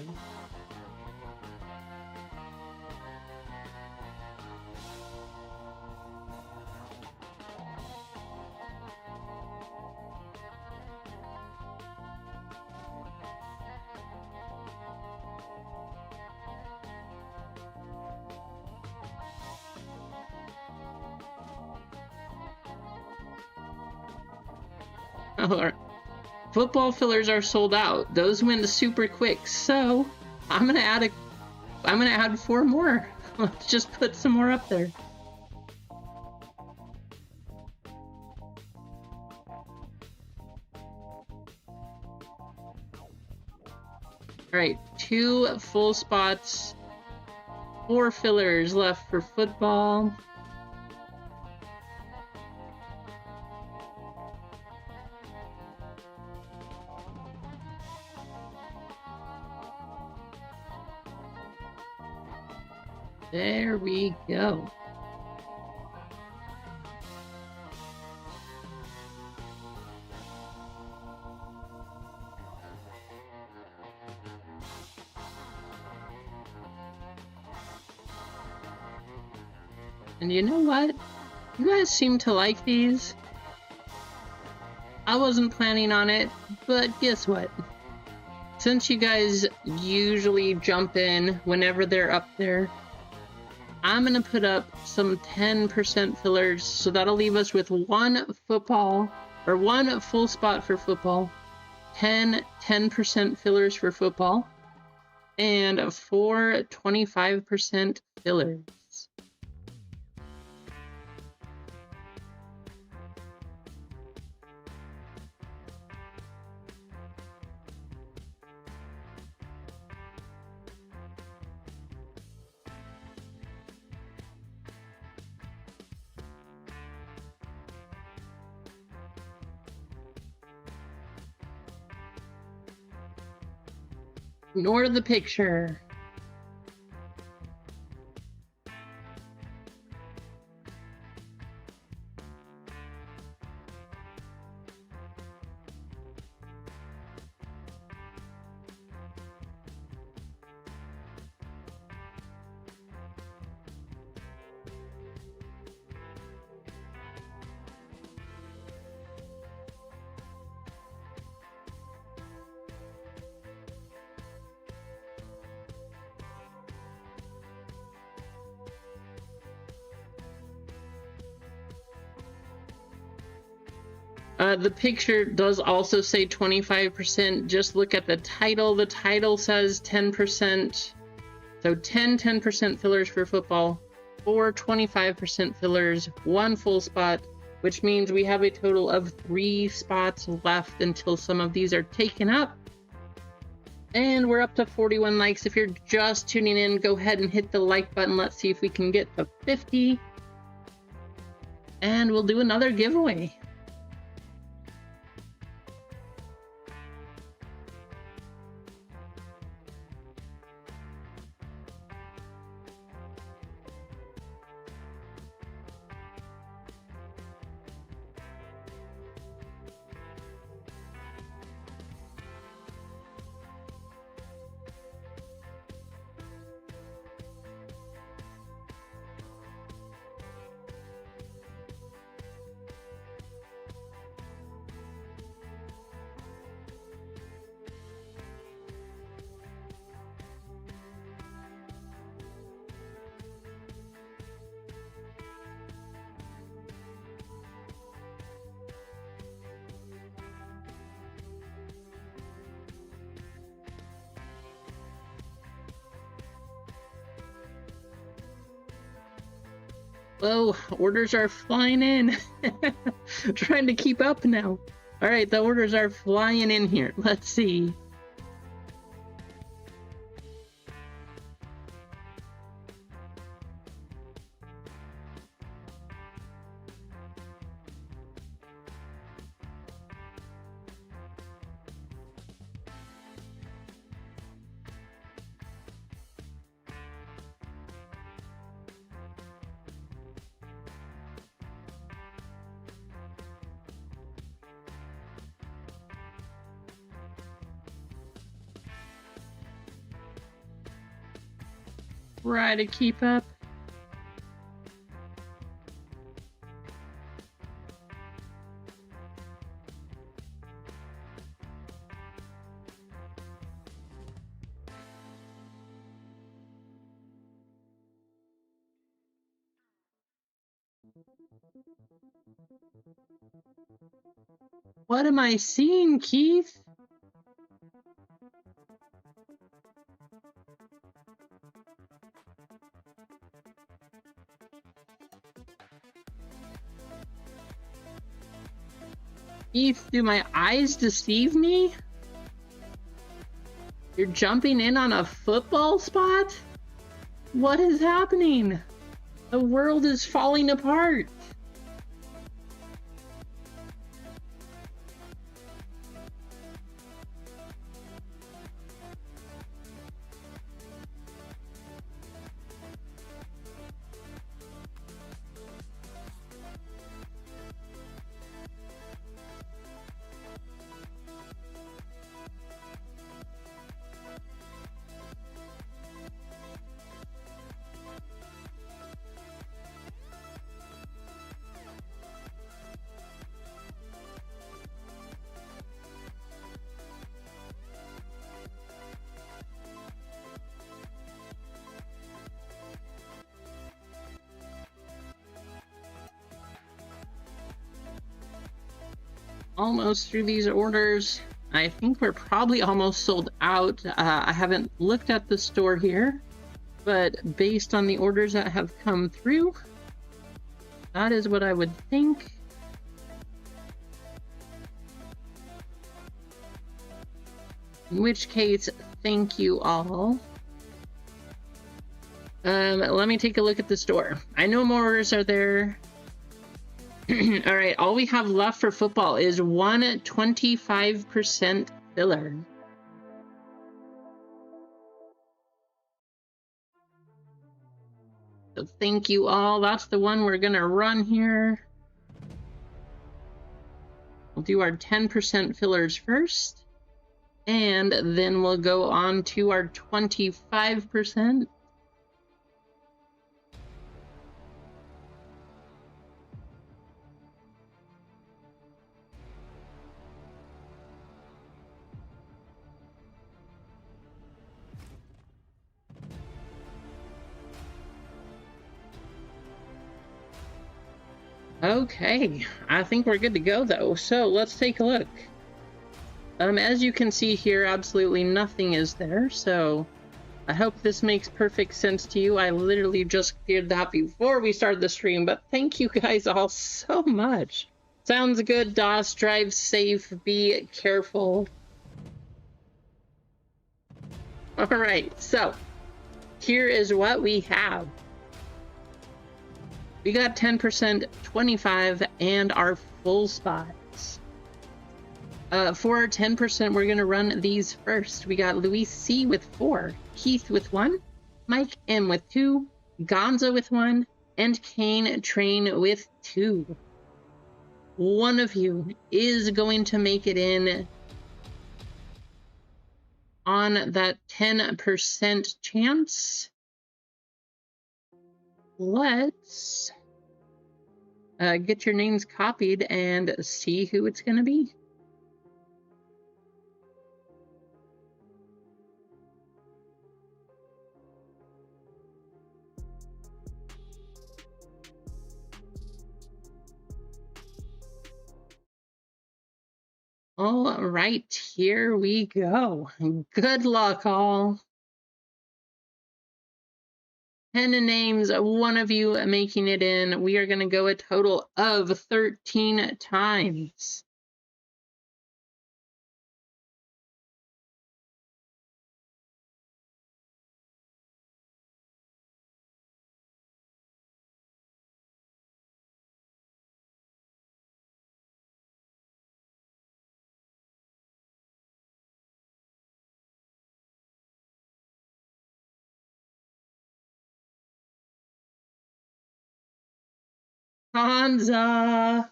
Football fillers are sold out. Those went super quick. So I'm gonna add 4 more. Let's just put some more up there. All right, 2 full spots, 4 fillers left for football. There we go. And you know what? You guys seem to like these. I wasn't planning on it, but guess what? Since you guys usually jump in whenever they're up there, I'm gonna put up some 10% fillers, so that'll leave us with 1 football, or 1 full spot for football, 10% fillers for football, and 4 25% fillers. Ignore the picture. The picture does also say 25%. Just look at the title. The title says 10%. So 10% fillers for football, 4 25% fillers, 1 full spot, which means we have a total of 3 spots left until some of these are taken up. And we're up to 41 likes. If you're just tuning in, go ahead and hit the like button. Let's see if we can get to 50. And we'll do another giveaway. Whoa, orders are flying in. Trying to keep up now. All right, the orders are flying in here. Let's see. Try to keep up. What am I seeing, Keith? Keith, do my eyes deceive me? You're jumping in on a football spot? What is happening? The world is falling apart. Almost through these orders. I think we're probably almost sold out. I haven't looked at the store here, but based on the orders that have come through, that is what I would think. In which case, thank you all. Let me take a look at the store. I know more orders are there. All right, all we have left for football is one 25% filler. So thank you all. That's the one we're gonna run here. We'll do our 10% fillers first, and then we'll go on to our 25%. Okay, I think we're good to go though. So let's take a look. As you can see here, absolutely nothing is there. So I hope this makes perfect sense to you. I literally just cleared that before we started the stream, but thank you guys all so much. Sounds good, DOS. Drive safe. Be careful. All right, so here is what we have. We got 10%, 25, and our full spots. For our 10%, we're going to run these first. We got Luis C with 4, Keith with 1, Mike M with 2, Gonza with 1, and Kane Train with 2. One of you is going to make it in on that 10% chance. Let's get your names copied and see who it's going to be. All right, here we go. Good luck, all. 10 names, one of you making it in. We are going to go a total of 13 times. Gonza.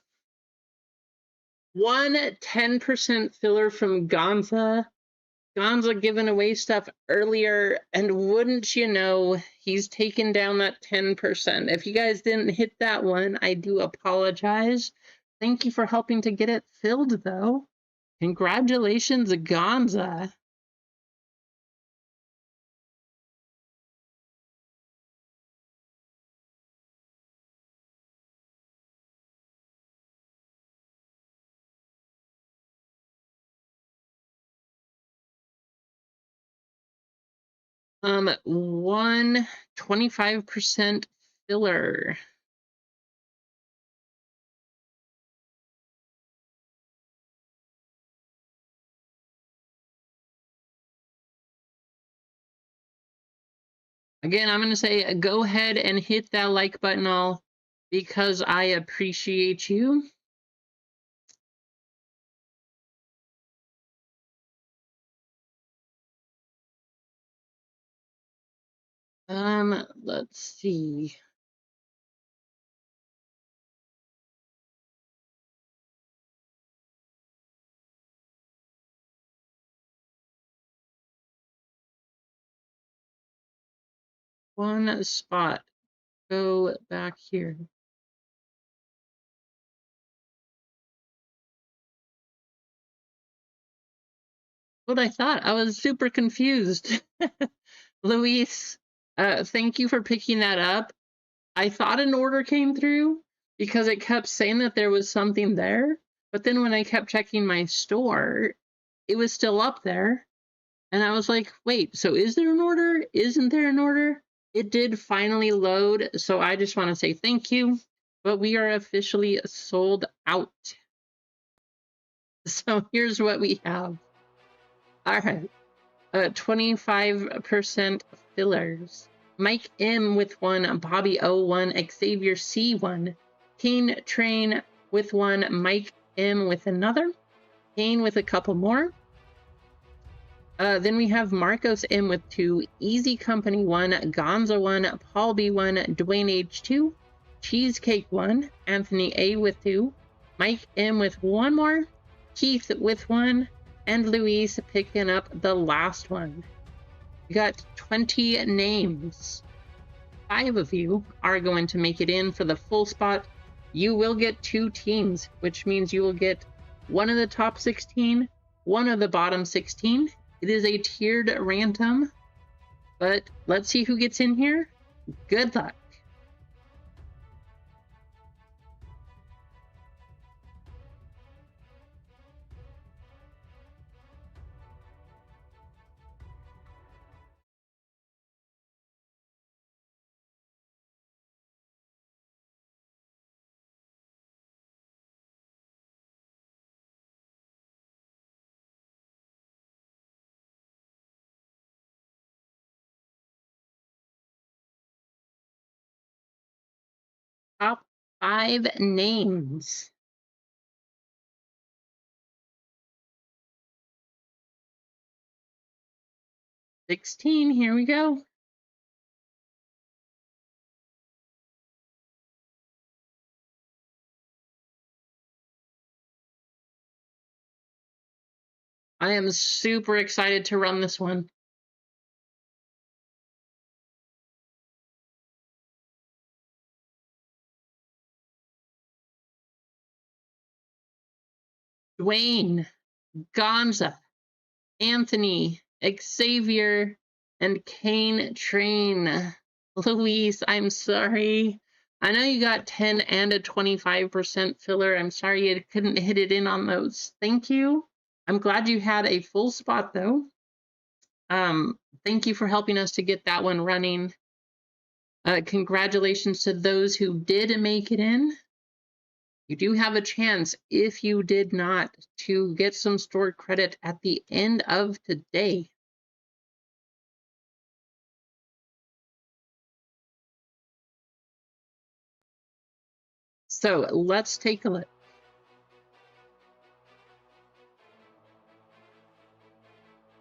10% filler from Gonza. Gonza giving away stuff earlier, and wouldn't you know, he's taken down that 10%. If you guys didn't hit that one, I do apologize. Thank you for helping to get it filled, though. Congratulations, Gonza. One 25% filler. Again, I'm going to say go ahead and hit that like button all because I appreciate you. Let's see. One spot. Go back here. What I thought. I was super confused. Luis, thank you for picking that up. I thought an order came through because it kept saying that there was something there. But then when I kept checking my store, it was still up there. And I was like, wait, so is there an order? Isn't there an order? It did finally load. So I just want to say thank you. But we are officially sold out. So here's what we have. All right. 25% fillers. Mike M with one, Bobby O one, Xavier C one, Kane Train with one, Mike M with another, Kane with a couple more. Then we have Marcos M with two, Easy Company one, Gonza one, Paul B one, Dwayne H two, Cheesecake one, Anthony A with two, Mike M with one more, Keith with one, and Luis picking up the last one. We got 20 names. 5 of you are going to make it in for the full spot. You will get 2 teams, which means you will get one of the top 16, one of the bottom 16. It is a tiered random, but let's see who gets in here. Good luck. Top 5 names. $16, here we go. I am super excited to run this one. Dwayne, Gonza, Anthony, Xavier, and Kane Train. Luis, I'm sorry. I know you got 10 and a 25% filler. I'm sorry you couldn't hit it in on those. Thank you. I'm glad you had a full spot, though. Thank you for helping us to get that one running. Congratulations to those who did make it in. You do have a chance, if you did not, to get some stored credit at the end of today. So let's take a look.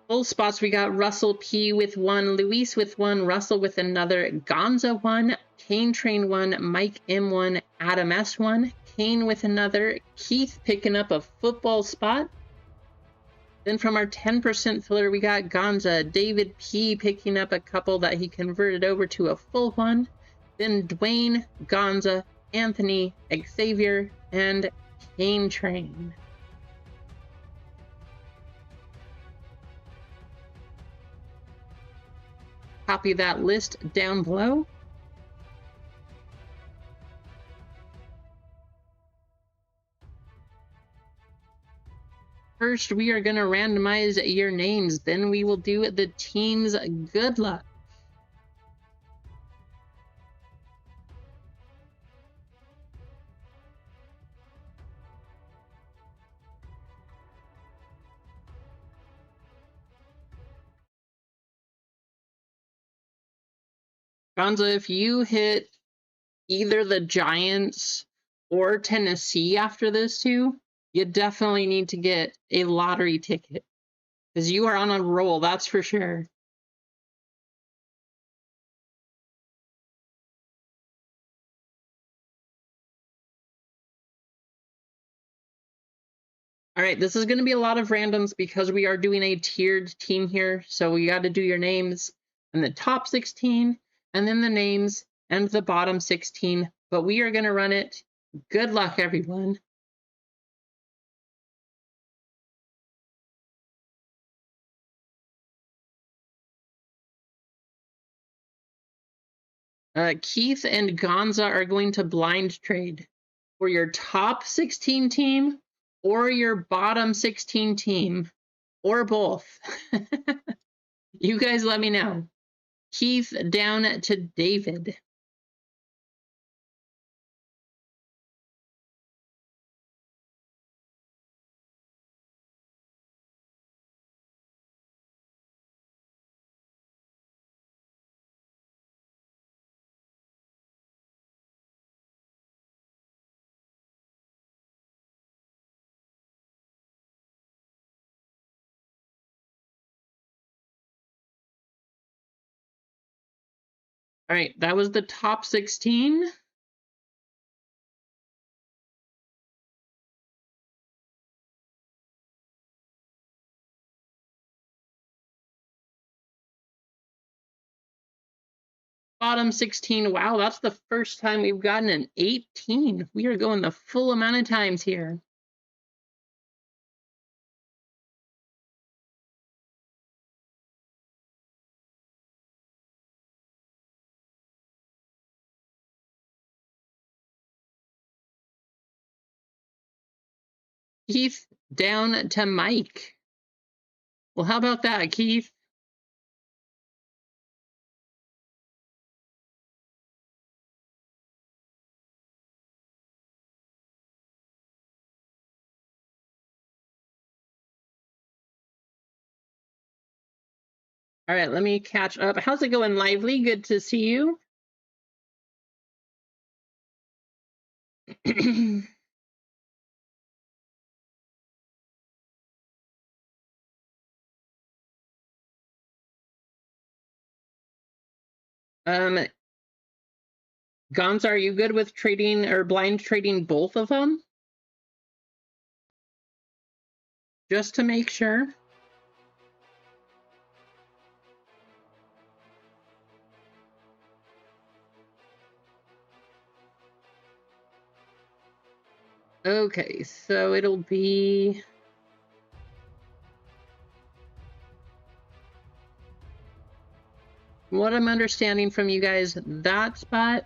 Full spots, we got Russell P with 1, Luis with 1, Russell with another, Gonza 1, Kane Train 1, Mike M1, Adam S1, Kane with another, Keith picking up a football spot. Then from our 10% filler, we got Gonza, David P picking up a couple that he converted over to a full one. Then Dwayne, Gonza, Anthony, Xavier, and Kane Train. Copy that list down below. First, we are going to randomize your names. Then we will do the team's good luck. Gonza, if you hit either the Giants or Tennessee after this two, you definitely need to get a lottery ticket because you are on a roll, that's for sure. All right, this is going to be a lot of randoms because we are doing a tiered team here. So you got to do your names and the top 16 and then the names and the bottom 16. But we are going to run it. Good luck, everyone. Keith and Gonza are going to blind trade for your top 16 team or your bottom 16 team or both. You guys let me know. Keith down to David. All right, that was the top 16. Bottom 16. Wow, that's the first time we've gotten an 18. We are going the full amount of times here. Keith down to Mike. Well, how about that, Keith? All right, let me catch up. How's it going, Lively? Good to see you. Gonza, are you good with trading or blind trading both of them? Just to make sure. Okay, so it'll be what I'm understanding from you guys, that spot.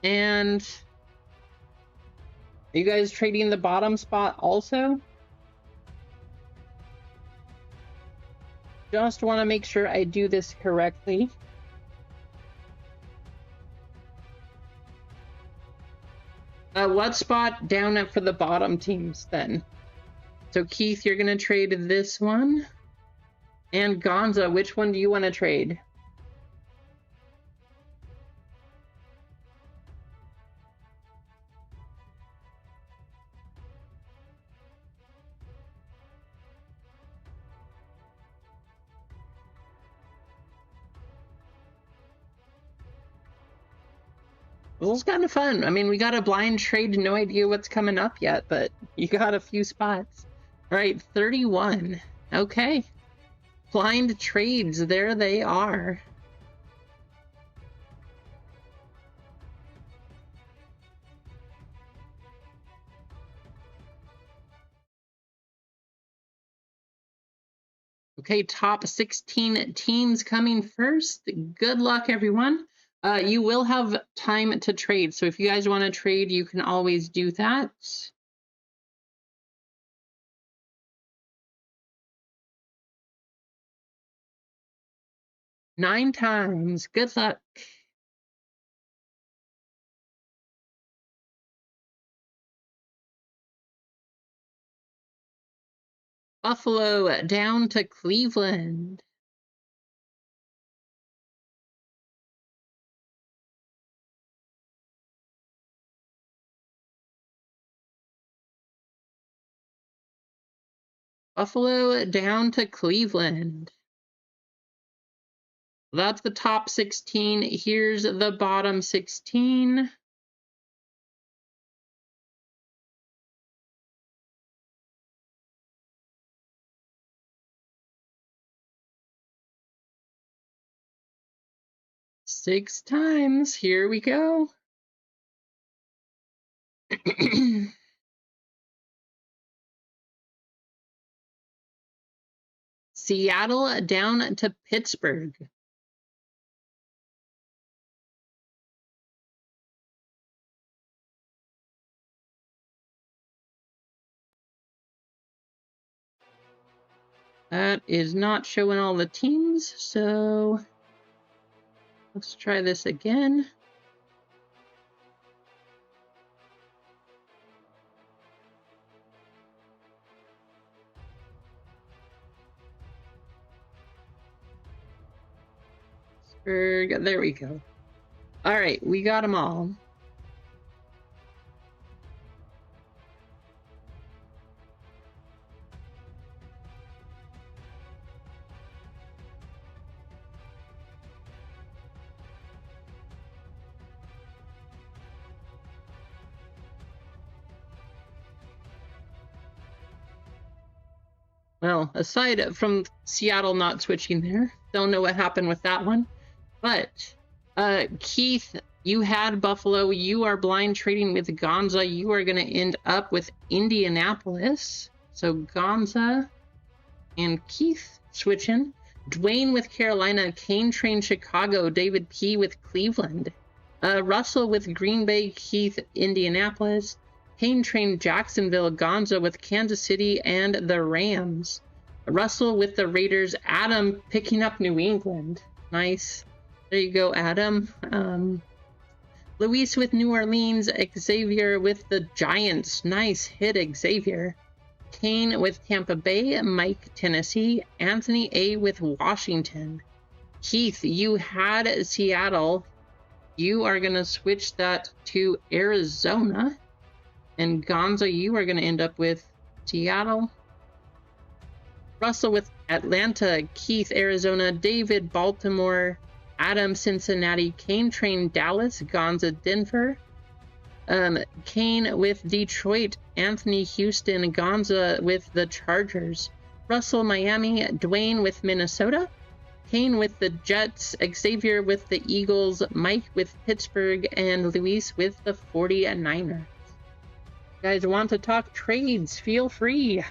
And are you guys trading the bottom spot also? Just want to make sure I do this correctly. What spot down for the bottom teams then? So Keith, you're gonna trade this one. And Gonza, which one do you want to trade? Well, it's kind of fun. I mean, we got a blind trade, no idea what's coming up yet, but you got a few spots. All right, 31. Okay. Blind trades, there they are. Okay, top 16 teams coming first. Good luck, everyone. You will have time to trade, so if you guys want to trade, you can always do that. Nine times. Good luck. Buffalo down to Cleveland. Buffalo down to Cleveland. That's the top 16. Here's the bottom 16. Six times. Here we go. Seattle down to Pittsburgh. That is not showing all the teams, so let's try this again. There we go. All right, we got them all. Well, aside from Seattle not switching there, don't know what happened with that one. But Keith, you had Buffalo. You are blind trading with Gonza. You are going to end up with Indianapolis. So Gonza and Keith switching. Dwayne with Carolina. Kane train Chicago. David P with Cleveland. Russell with Green Bay. Keith Indianapolis. Kane train Jacksonville. Gonza with Kansas City and the Rams. Russell with the Raiders. Adam picking up New England. Nice. There you go, Adam. Luis with New Orleans. Xavier with the Giants. Nice hit, Xavier. Kane with Tampa Bay. Mike, Tennessee. Anthony A with Washington. Keith, you had Seattle. You are going to switch that to Arizona. And Gonza, you are going to end up with Seattle. Russell with Atlanta. Keith, Arizona. David, Baltimore. Adam, Cincinnati. Kane train Dallas. Gonza, Denver. Kane with Detroit. Anthony, Houston. Gonza with the Chargers. Russell, Miami. Dwayne with Minnesota. Kane with the Jets. Xavier with the Eagles. Mike with Pittsburgh. And Luis with the 49ers. You guys want to talk trades? Feel free.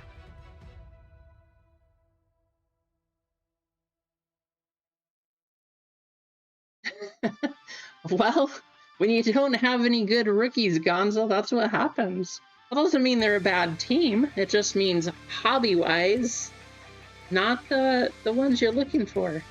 Well, when you don't have any good rookies, Gonzo, that's what happens. That doesn't mean they're a bad team. It just means hobby-wise, not the ones you're looking for.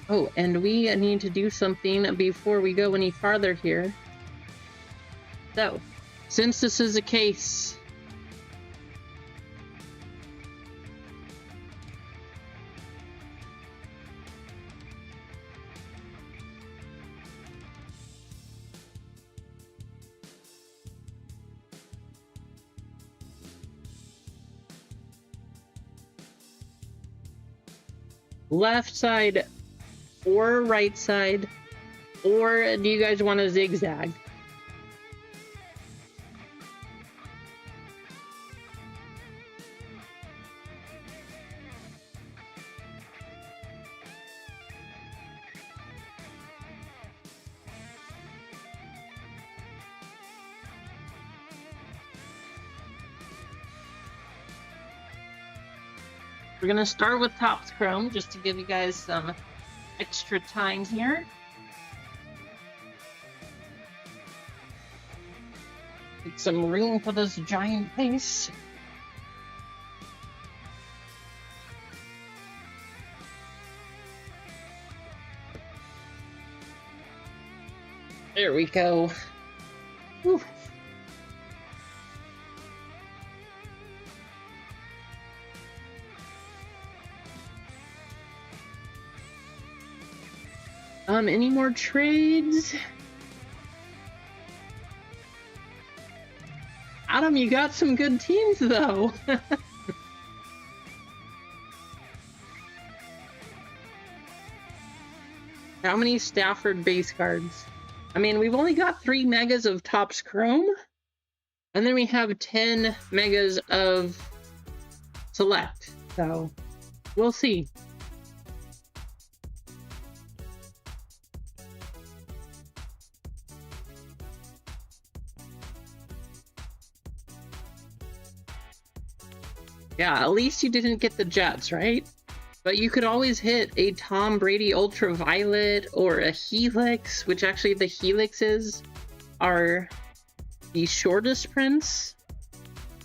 Oh, and we need to do something before we go any farther here. So, since this is a case, left side or right side, or do you guys want to zigzag? We're gonna start with Topps Chrome just to give you guys some extra time here. Make some room for this giant face. There we go. Whew. Any more trades? Adam, you got some good teams, though. How many Stafford base cards? I mean, we've only got 3 megas of Topps Chrome, and then we have 10 megas of Select, so we'll see. Yeah, at least you didn't get the Jets, right? But you could always hit a Tom Brady Ultraviolet or a Helix, which actually the Helixes are the shortest prints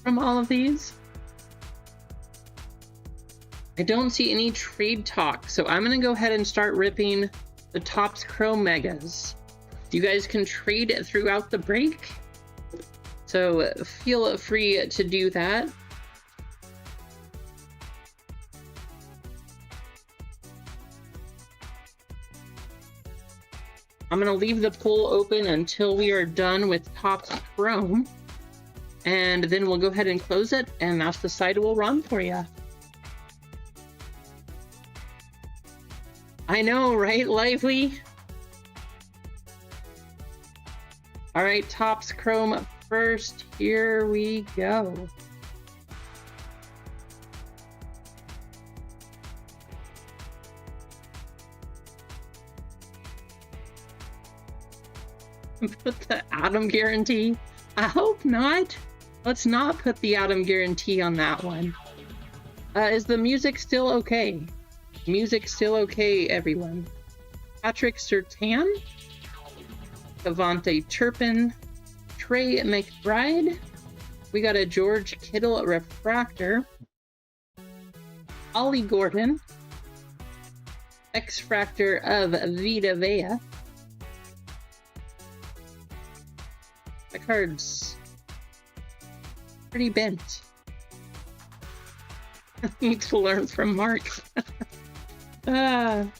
from all of these. I don't see any trade talk, so I'm going to go ahead and start ripping the Topps Chrome Megas. You guys can trade throughout the break, so feel free to do that. I'm going to leave the poll open until we are done with Topps Chrome, and then we'll go ahead and close it, and that's the side we'll run for you. I know, right, Lively? All right, Topps Chrome first. Here we go. Put the Adam guarantee? I hope not. Let's not put the Adam guarantee on that one. Is the music still okay? Music still okay, everyone. Patrick Surtain, Devontae Turpin, Trey McBride. We got a George Kittle refractor. Ollie Gordon, X-Fractor of Vita Vea. The card's pretty bent. Need to learn from Mark. And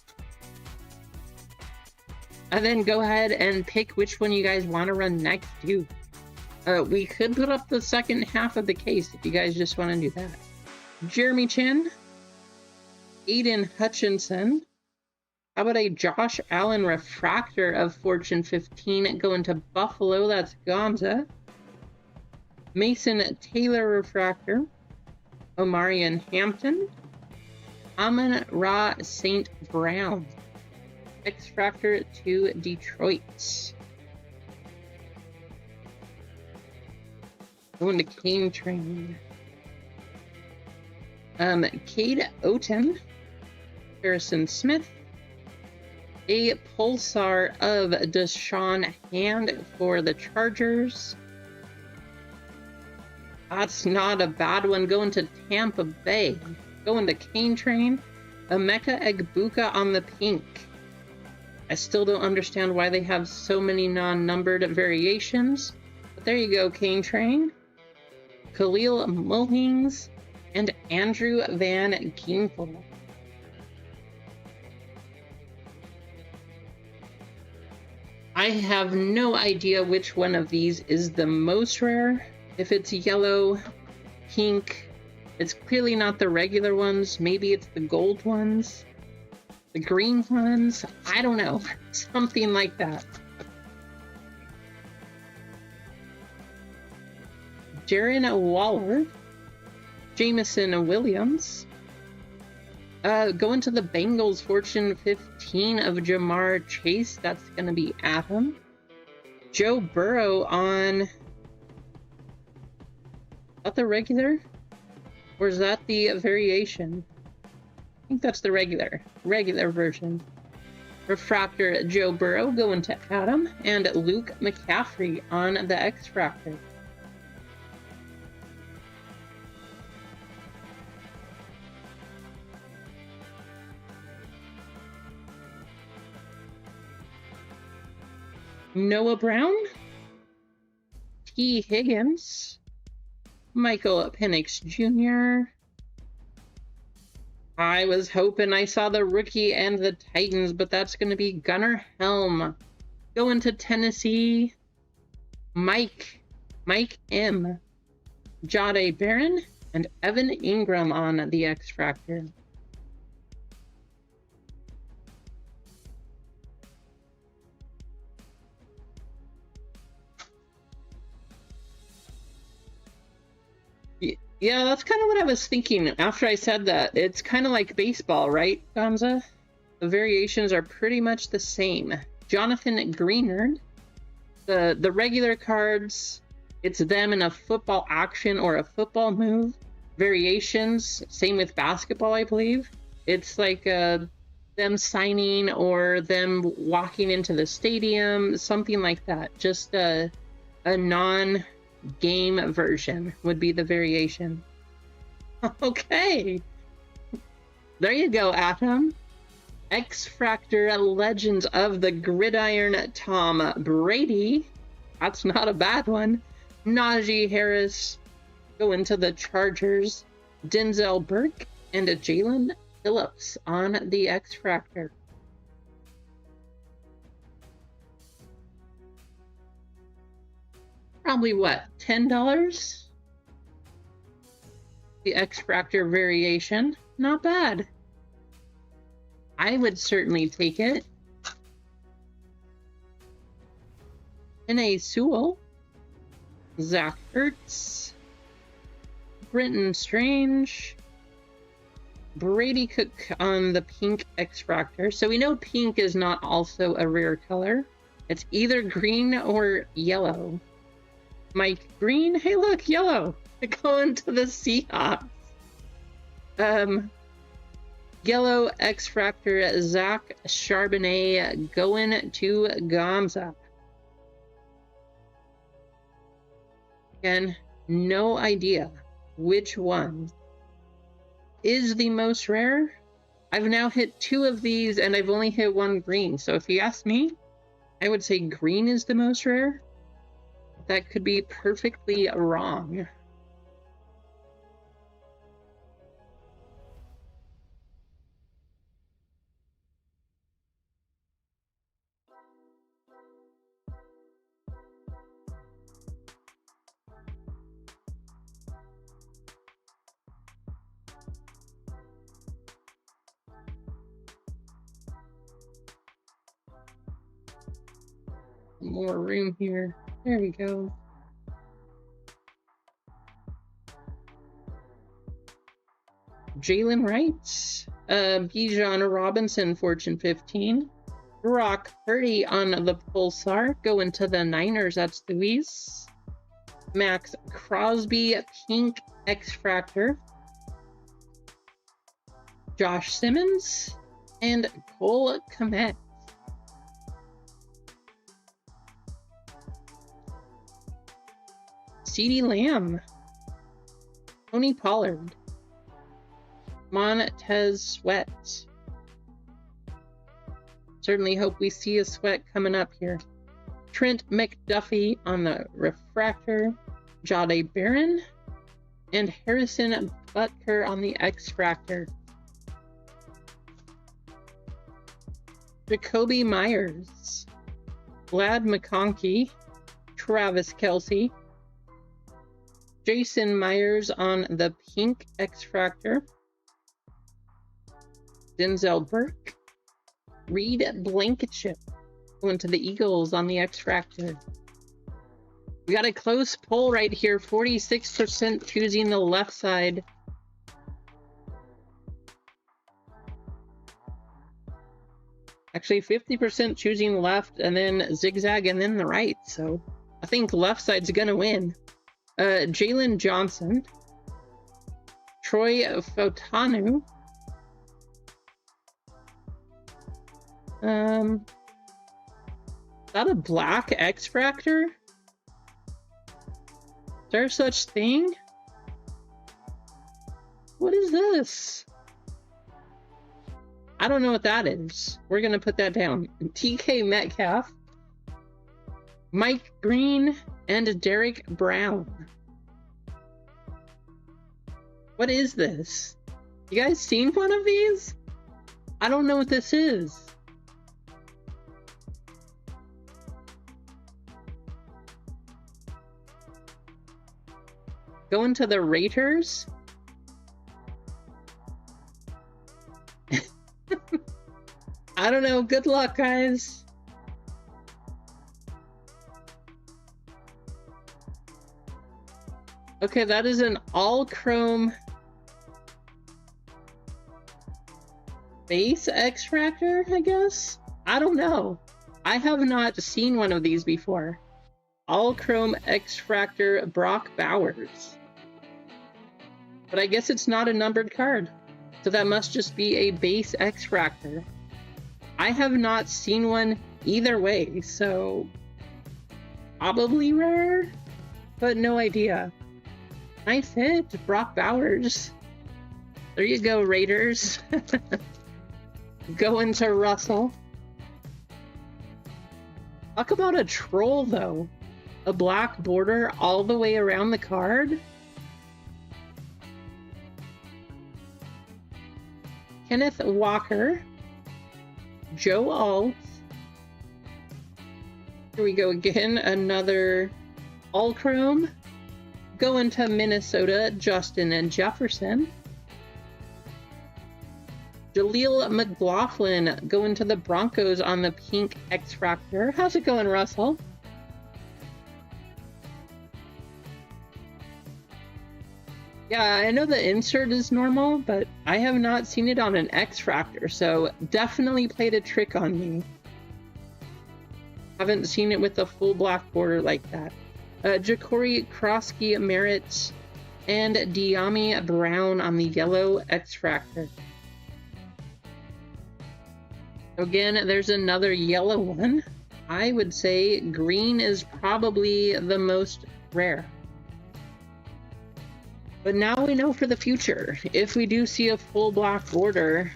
then go ahead and pick which one you guys want to run next too. We could put up the second half of the case if you guys just want to do that. Jeremy Chin, Aiden Hutchinson. How about a Josh Allen refractor of Fortune 15 going to Buffalo? That's Gonza. Mason Taylor refractor. Omarion Hampton. Amon-Ra St. Brown. X-Fractor to Detroit. Going to Kane Train. Cade Oten. Harrison Smith. A Pulsar of Deshaun Hand for the Chargers. That's not a bad one. Going to Tampa Bay. Going to Kane Train. Emeka Egbuka on the pink. I still don't understand why they have so many non-numbered variations. But there you go, Kane Train, Khalil Mullings, and Andrew Van Ginkel. I have no idea which one of these is the most rare. If it's yellow, pink, it's clearly not the regular ones. Maybe it's the gold ones, the green ones. I don't know. Something like that. Darren Waller, Jameson Williams. Going to the Bengals, Fortune 15 of Jamar Chase. That's going to be Adam. Joe Burrow on... Is that the regular? Or is that the variation? I think that's the regular version. Refractor Joe Burrow going to Adam. And Luke McCaffrey on the X-Fractor. Noah Brown, T. Higgins, Michael Penix Jr. I was hoping I saw the rookie and the Titans, but that's going to be Gunnar Helm. Going to Tennessee, Mike M., Jade Barron, and Evan Ingram on the X-Fractor. Yeah, that's kind of what I was thinking after I said that. It's kind of like baseball, right, Gonza? The variations are pretty much the same. Jonathan Greenard, the regular cards, it's them in a football action or a football move. Variations, same with basketball, I believe. It's like them signing or them walking into the stadium, something like that. Just a non... game version would be the variation. Okay. There you go, Atom. X-Fractor Legends of the Gridiron Tom Brady. That's not a bad one. Najee Harris going to the Chargers. Denzel Burke and Jalen Phillips on the X-Fractor. Probably what, $10? The X-Fractor variation. Not bad. I would certainly take it. Penei Sewell. Zach Ertz. Brenton Strange. Brady Cook on the pink X-Fractor. So we know pink is not also a rare color. It's either green or yellow. Mike Green, hey look, yellow, going to the Seahawks. Yellow X-Fractor Zach Charbonnet going to Gonza. Again, no idea which one is the most rare. I've now hit 2 of these and I've only hit 1 green. So if you ask me, I would say green is the most rare. That could be perfectly wrong. More room here. There we go. Jalen Wright, Bijan Robinson, Fortune 15. Brock Purdy on the Pulsar, going to the Niners. That's Luis. Max Crosby, pink X-Fractor. Josh Simmons and Cole Kmet. CeeDee Lamb, Tony Pollard, Montez Sweat, Certainly hope we see a sweat coming up here. Trent McDuffie on the refractor, Jade Barron, and Harrison Butker on the X-Fractor. Jacoby Myers, Vlad McConkey, Travis Kelce, Jason Myers on the pink X-Fractor, Denzel Burke, Reed Blankenship going to the Eagles on the X-Fractor. We got a close poll right here, 46% choosing the left side. Actually, 50% choosing left, and then zigzag, and then the right. So I think left side's gonna win. Jalen Johnson, Troy Fotanu, is that a black X-Fractor? Is there such thing? What is this? I don't know what that is. We're gonna put that down. TK Metcalf, Mike Green, and Derek Brown. What is this? You guys seen one of these? I don't know what this is. Going to the Raiders. I don't know. Good luck, guys. Okay, that is an all-chrome base X-Fractor, I guess? I don't know. I have not seen one of these before. All-chrome X-Fractor Brock Bowers. But I guess it's not a numbered card. So that must just be a base X-Fractor. I have not seen one either way, so probably rare, but no idea. Nice hit, Brock Bowers. There you go, Raiders. Going to Russell. Talk about a troll, though. A black border all the way around the card. Kenneth Walker. Joe Alt. Here we go again. Another all chrome. Going to Minnesota, Justin and Jefferson. Jaleel McLaughlin going to the Broncos on the pink X-Fractor. How's it going, Russell? Yeah, I know the insert is normal, but I have not seen it on an X-Fractor, so definitely played a trick on me. Haven't seen it with a full black border like that. Ja'Cory Krosky Merritt and De'Ami Brown on the yellow X-Fractor. Again, there's another yellow one. I would say green is probably the most rare. But now we know for the future. If we do see a full black border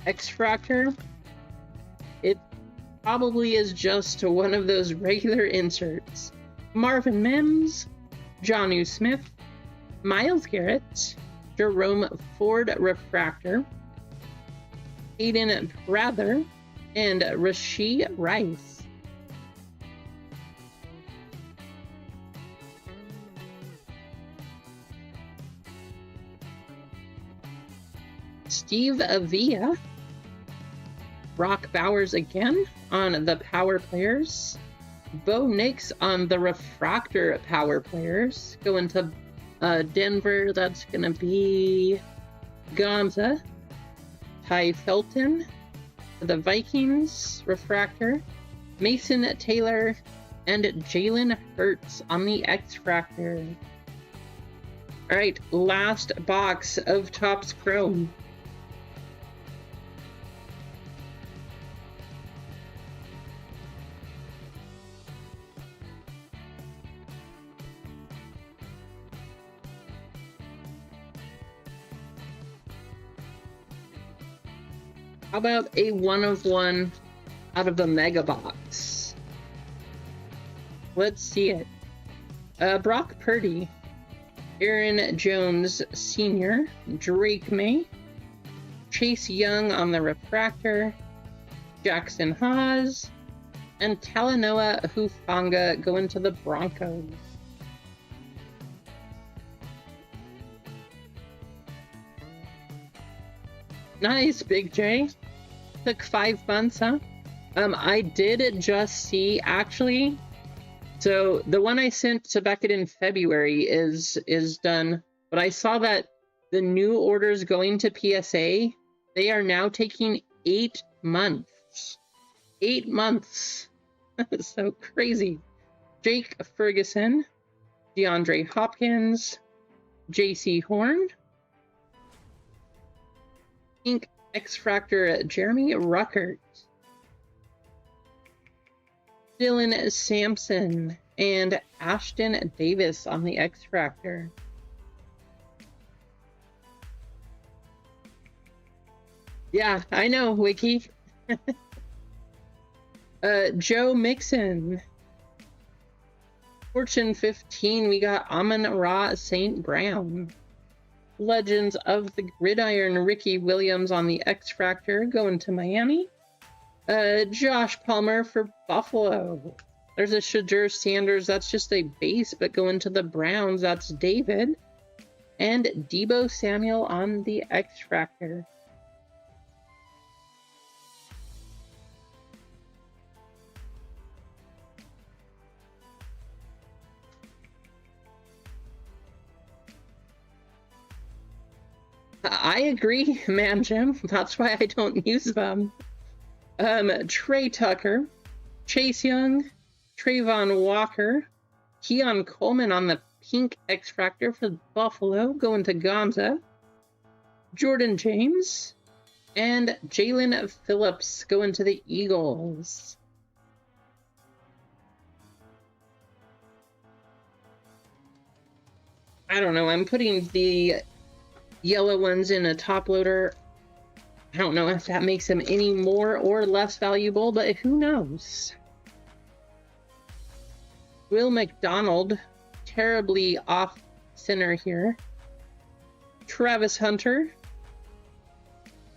X-Fractor, it probably is just one of those regular inserts. Marvin Mims, Jonnu Smith, Myles Garrett, Jerome Ford Refractor, Aiden Prather, and Rashee Rice. Steve Avila, Brock Bowers again on the Power Players, Bo Nix on the Refractor Power Players, going to Denver, that's going to be Gonza, Ty Felton, the Vikings Refractor, Mason Taylor, and Jalen Hurts on the X-Fractor. All right, last box of Topps Chrome. How about a 1 of 1 out of the mega box. Let's see it. Brock Purdy, Aaron Jones Sr., Drake May, Chase Young on the refractor, Jackson Haas, and Talanoa Hufanga going to the Broncos. Nice, Big J. Took 5 months, huh? I did just see, actually, so the one I sent to Beckett in February is done, but I saw that the new orders going to PSA, they are now taking 8 months. 8 months. That's so crazy. Jake Ferguson, DeAndre Hopkins, JC Horn, Pink X-Fractor Jeremy Ruckert, Dylan Sampson, and Ashton Davis on the X-Fractor. Yeah, I know, Wiki. Joe Mixon. Fortune 15, we got Amon-Ra St. Brown. Legends of the Gridiron, Ricky Williams on the X-Fractor going to Miami. Josh Palmer for Buffalo. There's a Shadur Sanders, that's just a base, but going to the Browns, that's David. And Deebo Samuel on the X-Fractor. I agree, man, Jim. That's why I don't use them. Trey Tucker, Chase Young, Trayvon Walker, Keon Coleman on the Pink X-Fractor for Buffalo, going to Gonza, Jordan James, and Jalen Phillips going to the Eagles. I don't know, I'm putting the yellow ones in a top loader. I don't know if that makes them any more or less valuable, but who knows? Will McDonald, terribly off center here. Travis Hunter.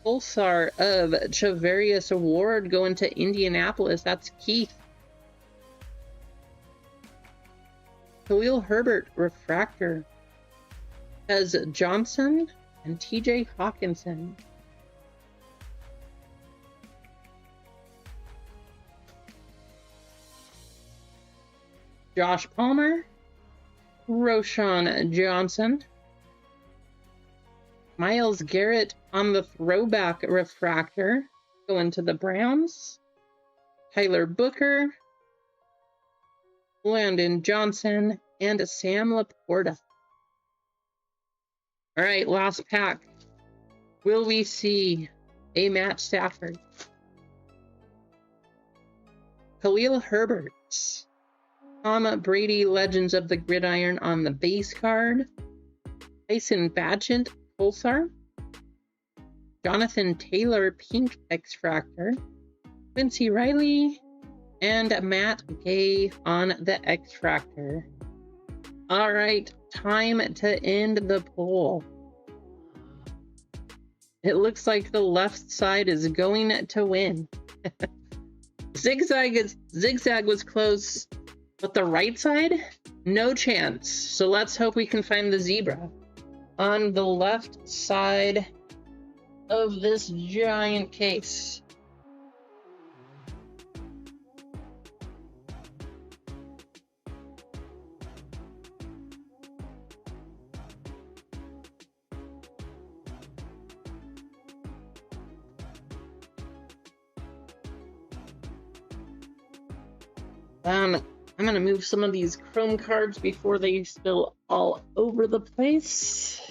Pulsar of Chavarius Award going to Indianapolis. That's Keith. Khalil Herbert refractor has Johnson and TJ Hawkinson. Josh Palmer, Roshan Johnson, Myles Garrett on the throwback refractor going to the Browns, Tyler Booker, Landon Johnson, and Sam Laporta. All right, last pack. Will we see a Matt Stafford? Khalil Herbert, Tom Brady, Legends of the Gridiron on the base card, Tyson Bagent, Pulsar, Jonathan Taylor, Pink X-Fractor, Quincy Riley, and Matt Gay on the X-Fractor. All right, time to end the poll. It looks like the left side is going to win. Zigzag was close, but the right side, no chance. So let's hope we can find the zebra on the left side of this giant case. I'm gonna move some of these chrome cards before they spill all over the place.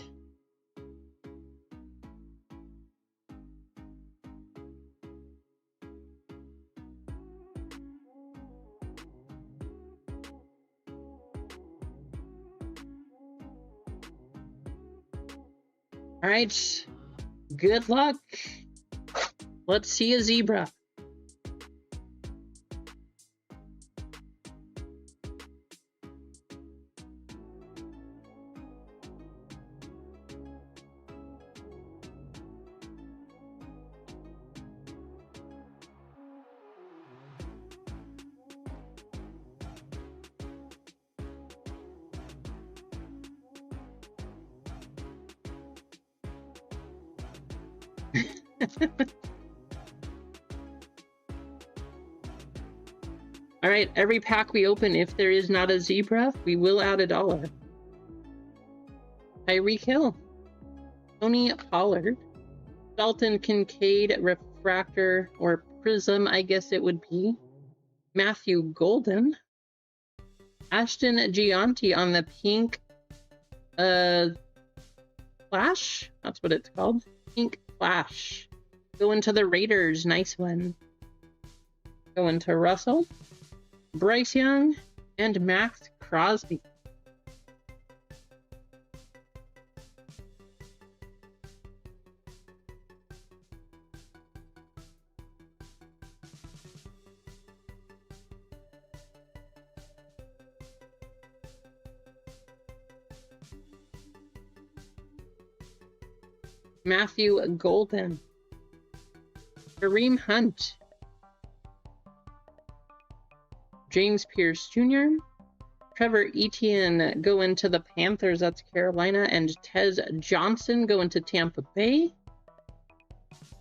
All right, good luck. Let's see a zebra. All right, every pack we open, if there is not a zebra, we will add $1. Tyreek Hill, Tony Pollard, Dalton Kincaid, Refractor, or Prism, I guess it would be, Matthew Golden, Ashton Gianti on the pink Flash, that's what it's called, pink Flash. Go into the Raiders, nice one. Go into Russell, Bryce Young, and Max Crosby. Matthew Golden, Kareem Hunt, James Pierce Jr., Trevor Etienne go into the Panthers, that's Carolina, and Tez Johnson go into Tampa Bay,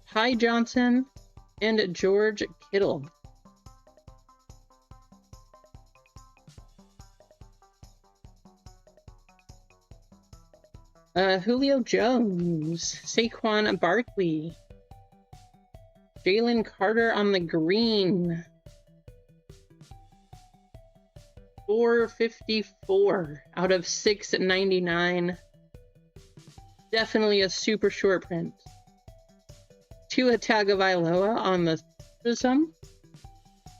Ty Johnson, and George Kittle. Julio Jones, Saquon Barkley, Jalen Carter on the green, 454 out of 699. Definitely a super short print. Tua Tagovailoa on the Prism,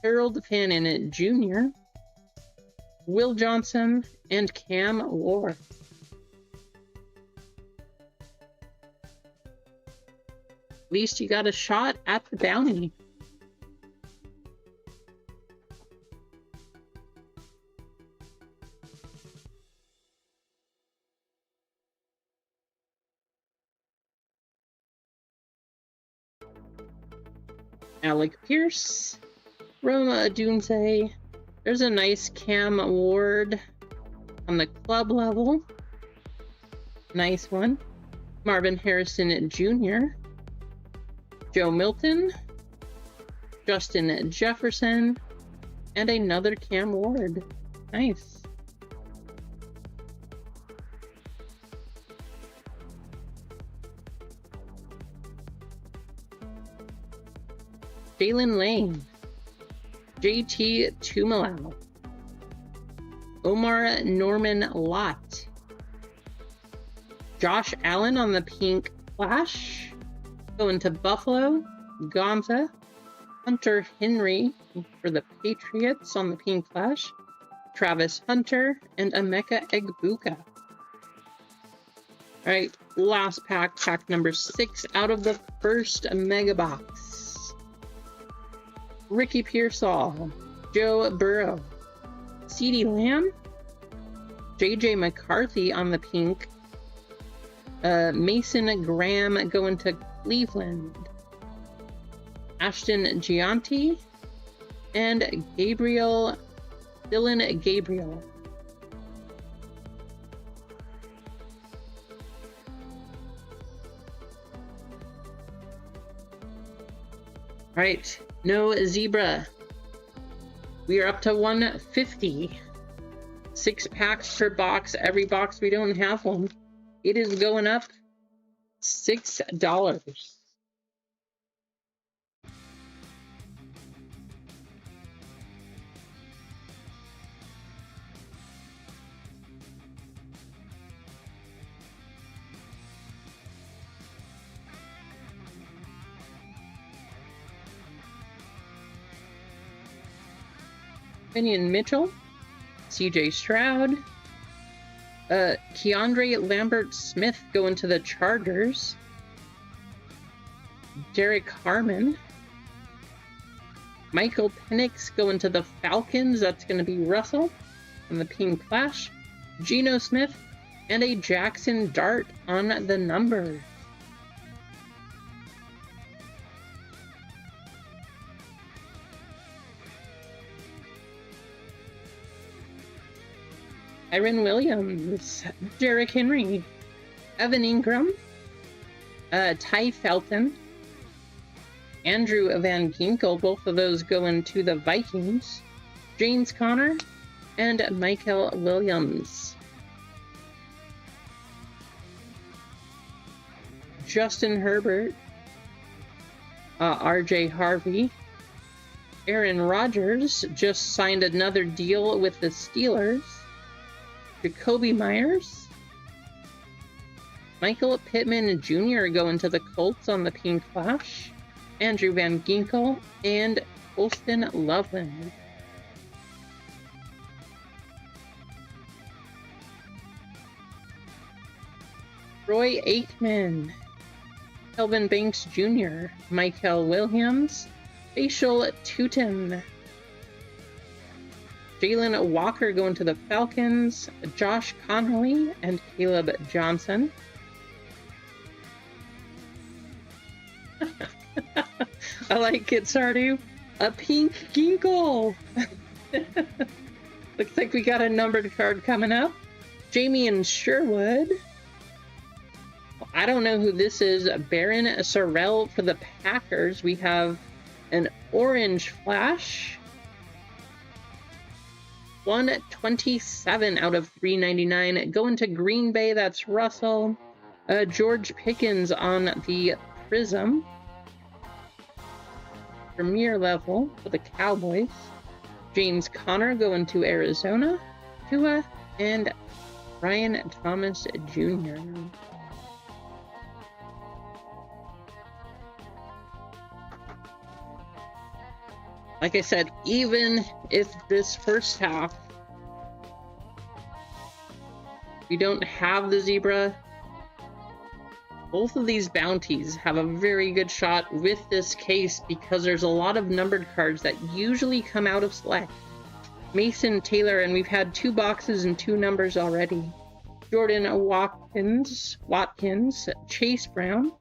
Harold Fannin Jr., Will Johnson, and Cam Ward. At least you got a shot at the bounty. Alec Pierce, Roma Odunze. There's a nice Cam Ward on the club level. Nice one. Marvin Harrison Jr., Joe Milton, Justin Jefferson, and another Cam Ward. Nice. Jalen Lane, JT Tumalau, Omar Norman Lott, Josh Allen on the pink Flash, going to Buffalo, Gonza, Hunter Henry for the Patriots on the pink Flash, Travis Hunter, and Emeka Egbuka. All right, last pack, pack number 6 out of the first mega box. Ricky Pearsall, Joe Burrow, CeeDee Lamb, JJ McCarthy on the pink, Mason Graham going to Cleveland, Ashton Gianti, and Dylan Gabriel. All right, no zebra. We are up to 150. 6 packs per box. Every box we don't have one. It is going up $6. Kenyon Mitchell, CJ Stroud, Keandre Lambert-Smith going to the Chargers, Derek Harmon, Michael Penix going to the Falcons, that's going to be Russell on the pink Flash, Geno Smith, and a Jackson Dart on the number. Kyren Williams, Derrick Henry, Evan Ingram, Ty Felton, Andrew Van Ginkel, both of those going to the Vikings, James Conner, and Michael Williams. Justin Herbert, RJ Harvey, Aaron Rodgers just signed another deal with the Steelers, Jacoby Myers, Michael Pittman Jr. going to the Colts on the Pink Flash, Andrew Van Ginkel, and Colston Loveland. Roy Aikman, Kelvin Banks Jr., Michael Williams, Facial Tootin, Jalen Walker going to the Falcons, Josh Connolly, and Caleb Johnson. I like it, Sardu. A pink Ginkle. Looks like we got a numbered card coming up. Jamie and Sherwood. I don't know who this is. Baron Sorrell for the Packers. We have an orange flash. 127 out of 399. Going to Green Bay, that's Russell. George Pickens on the Prism. Premier level for the Cowboys. James Conner going to Arizona. Tua and Ryan Thomas Jr. Like I said, even if this first half we don't have the zebra, both of these bounties have a very good shot with this case because there's a lot of numbered cards that usually come out of select. Mason Taylor, and we've had 2 boxes and 2 numbers already. Jordan Watkins, Chase Brown,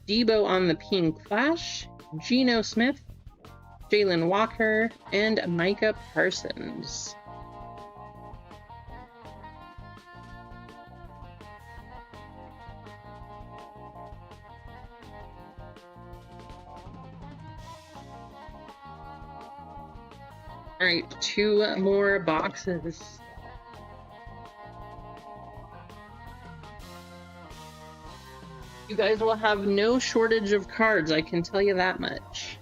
Debo on the Pink Flash, Geno Smith, Jalen Walker, and Micah Parsons. All right, 2 more boxes. You guys will have no shortage of cards, I can tell you that much.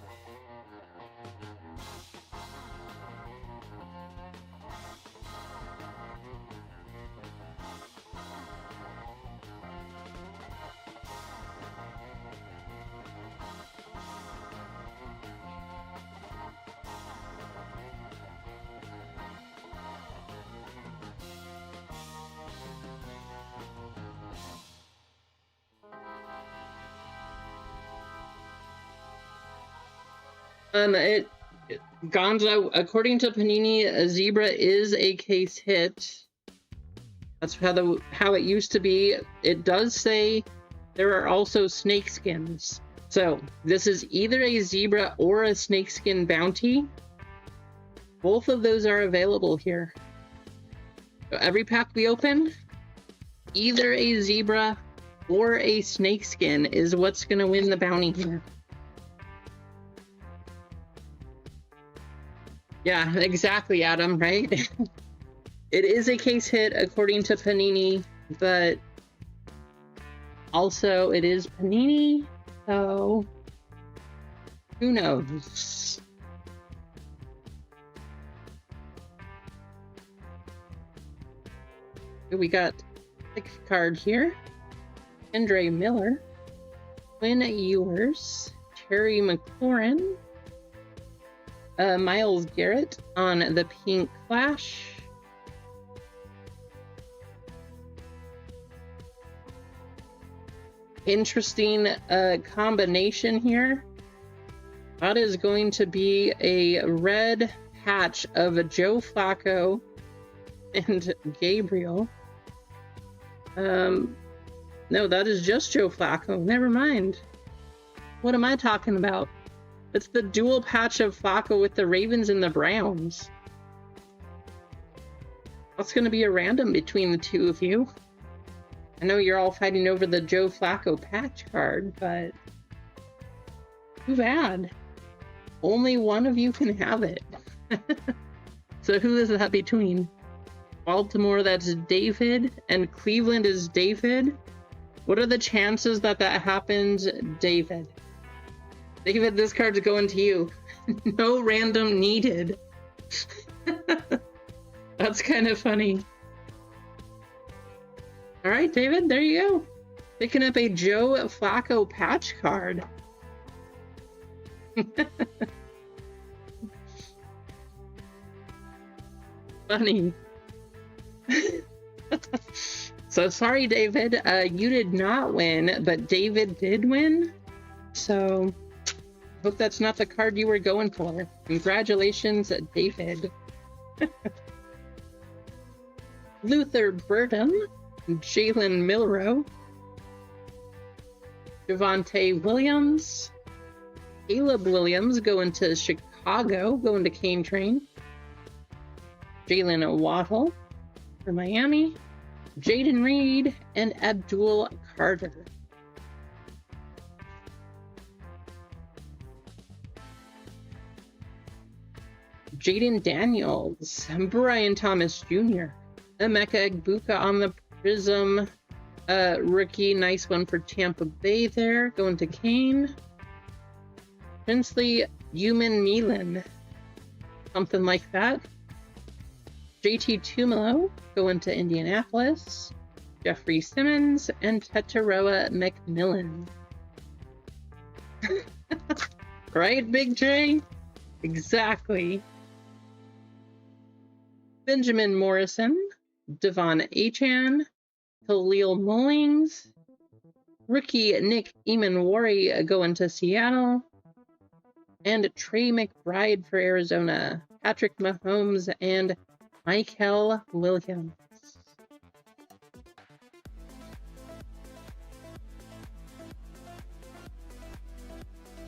Gonzo, according to Panini, a zebra is a case hit. That's how it used to be. It does say there are also snakeskins. So this is either a zebra or a snakeskin bounty. Both of those are available here. So every pack we open, either a zebra or a snakeskin is what's going to win the bounty here. Yeah, exactly, Adam, right? It is a case hit according to Panini, but also it is Panini, so who knows? We got a card here. Andre Miller, Quinn Ewers, Terry McLaurin, Myles Garrett on the Pink Flash. Interesting combination here. That is going to be a red patch of Joe Flacco and Gabriel. No, that is just Joe Flacco. Never mind. What am I talking about? It's the dual patch of Flacco with the Ravens and the Browns. That's going to be a random between the two of you. I know you're all fighting over the Joe Flacco patch card, but too bad. Only one of you can have it. So who is that between? Baltimore, that's David, and Cleveland is David. What are the chances that that happens, David? David, this card's going to you. No random needed. That's kind of funny. All right, David, there you go. Picking up a Joe Flacco patch card. Funny. So sorry, David. You did not win, but David did win. So hope that's not the card you were going for. Congratulations, David. Luther Burton, Jalen Milroe, Javonte Williams, Caleb Williams going to Chicago, going to Cane Train, Jalen Waddle for Miami, Jaden Reed, and Abdul Carter. Jaden Daniels, Brian Thomas Jr., Emeka Egbuka on the Prism rookie. Nice one for Tampa Bay there, going to Kane. Princely Human Milan, something like that. JT Tumalo going to Indianapolis. Jeffrey Simmons and Tetaroa McMillan. Right, Big J? Exactly. Benjamin Morrison, Devon Achan, Khalil Mullings, rookie Nick Emanwari going to Seattle, and Trey McBride for Arizona, Patrick Mahomes, and Michael Williams.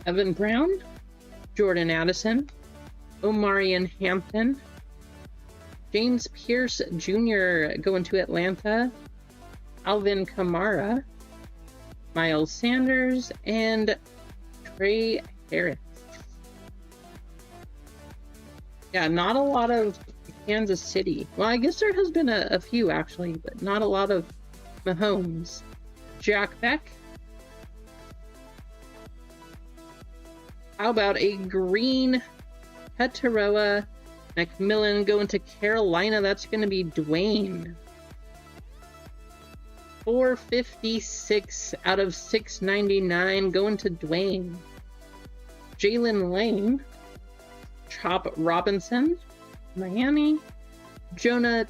Evan Brown, Jordan Addison, Omarion Hampton, James Pierce Jr. going to Atlanta, Alvin Kamara, Miles Sanders, and Trey Harris. Yeah, not a lot of Kansas City. Well, I guess there has been a few actually, but not a lot of Mahomes. Jack Beck. How about a green Tetaroa McMillan going to Carolina? That's going to be Dwayne. 456 out of 699 going to Dwayne. Jalen Lane. Chop Robinson. Miami. Jonah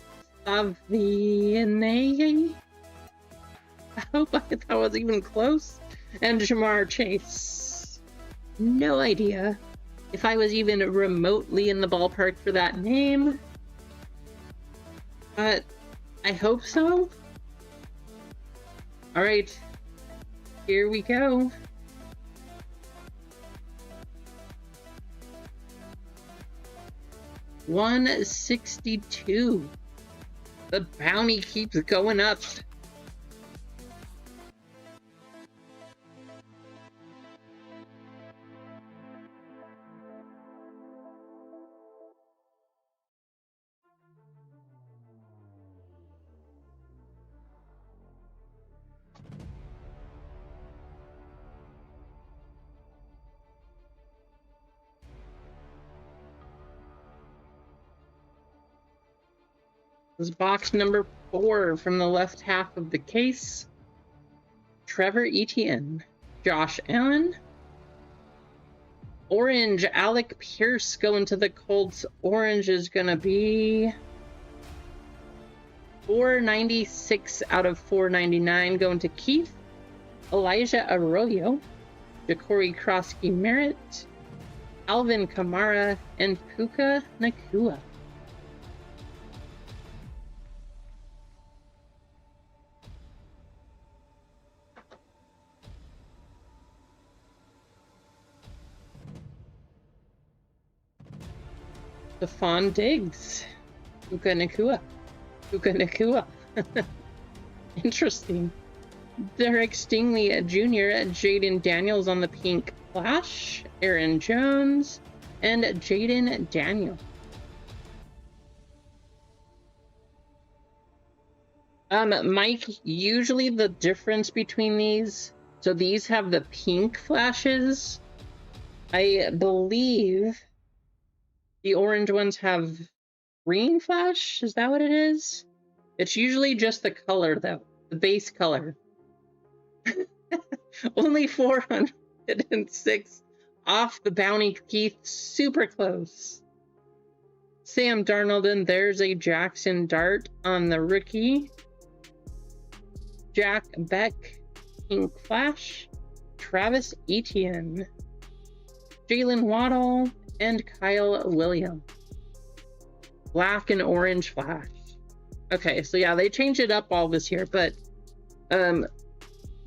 Saviene. I hope that was even close. And Jamar Chase. No idea if I was even remotely in the ballpark for that name, but I hope so. All right, here we go. $162. The bounty keeps going up. This is box number 4 from the left half of the case. Trevor Etienne, Josh Allen, orange Alec Pierce going to the Colts. Orange is gonna be 496 out of 499 going to Keith. Elijah Arroyo, Ja'Cory Krosky Merritt, Alvin Kamara, and Puka Nakua. Stephon Diggs, Puka Nakua. Interesting. Derek Stingley Jr., Jaden Daniels on the pink flash, Aaron Jones, and Jaden Daniel. Mike, usually the difference between these, so these have the pink flashes. I believe the orange ones have green flash. Is that what it is? It's usually just the color, though, the base color. Only 406 off the bounty, Keith. Super close. Sam Darnold, and there's a Jackson Dart on the rookie. Jack Beck, pink flash. Travis Etienne. Jalen Waddle, and Kyle Williams. Black and orange flash. Okay, so yeah, they changed it up all this year, but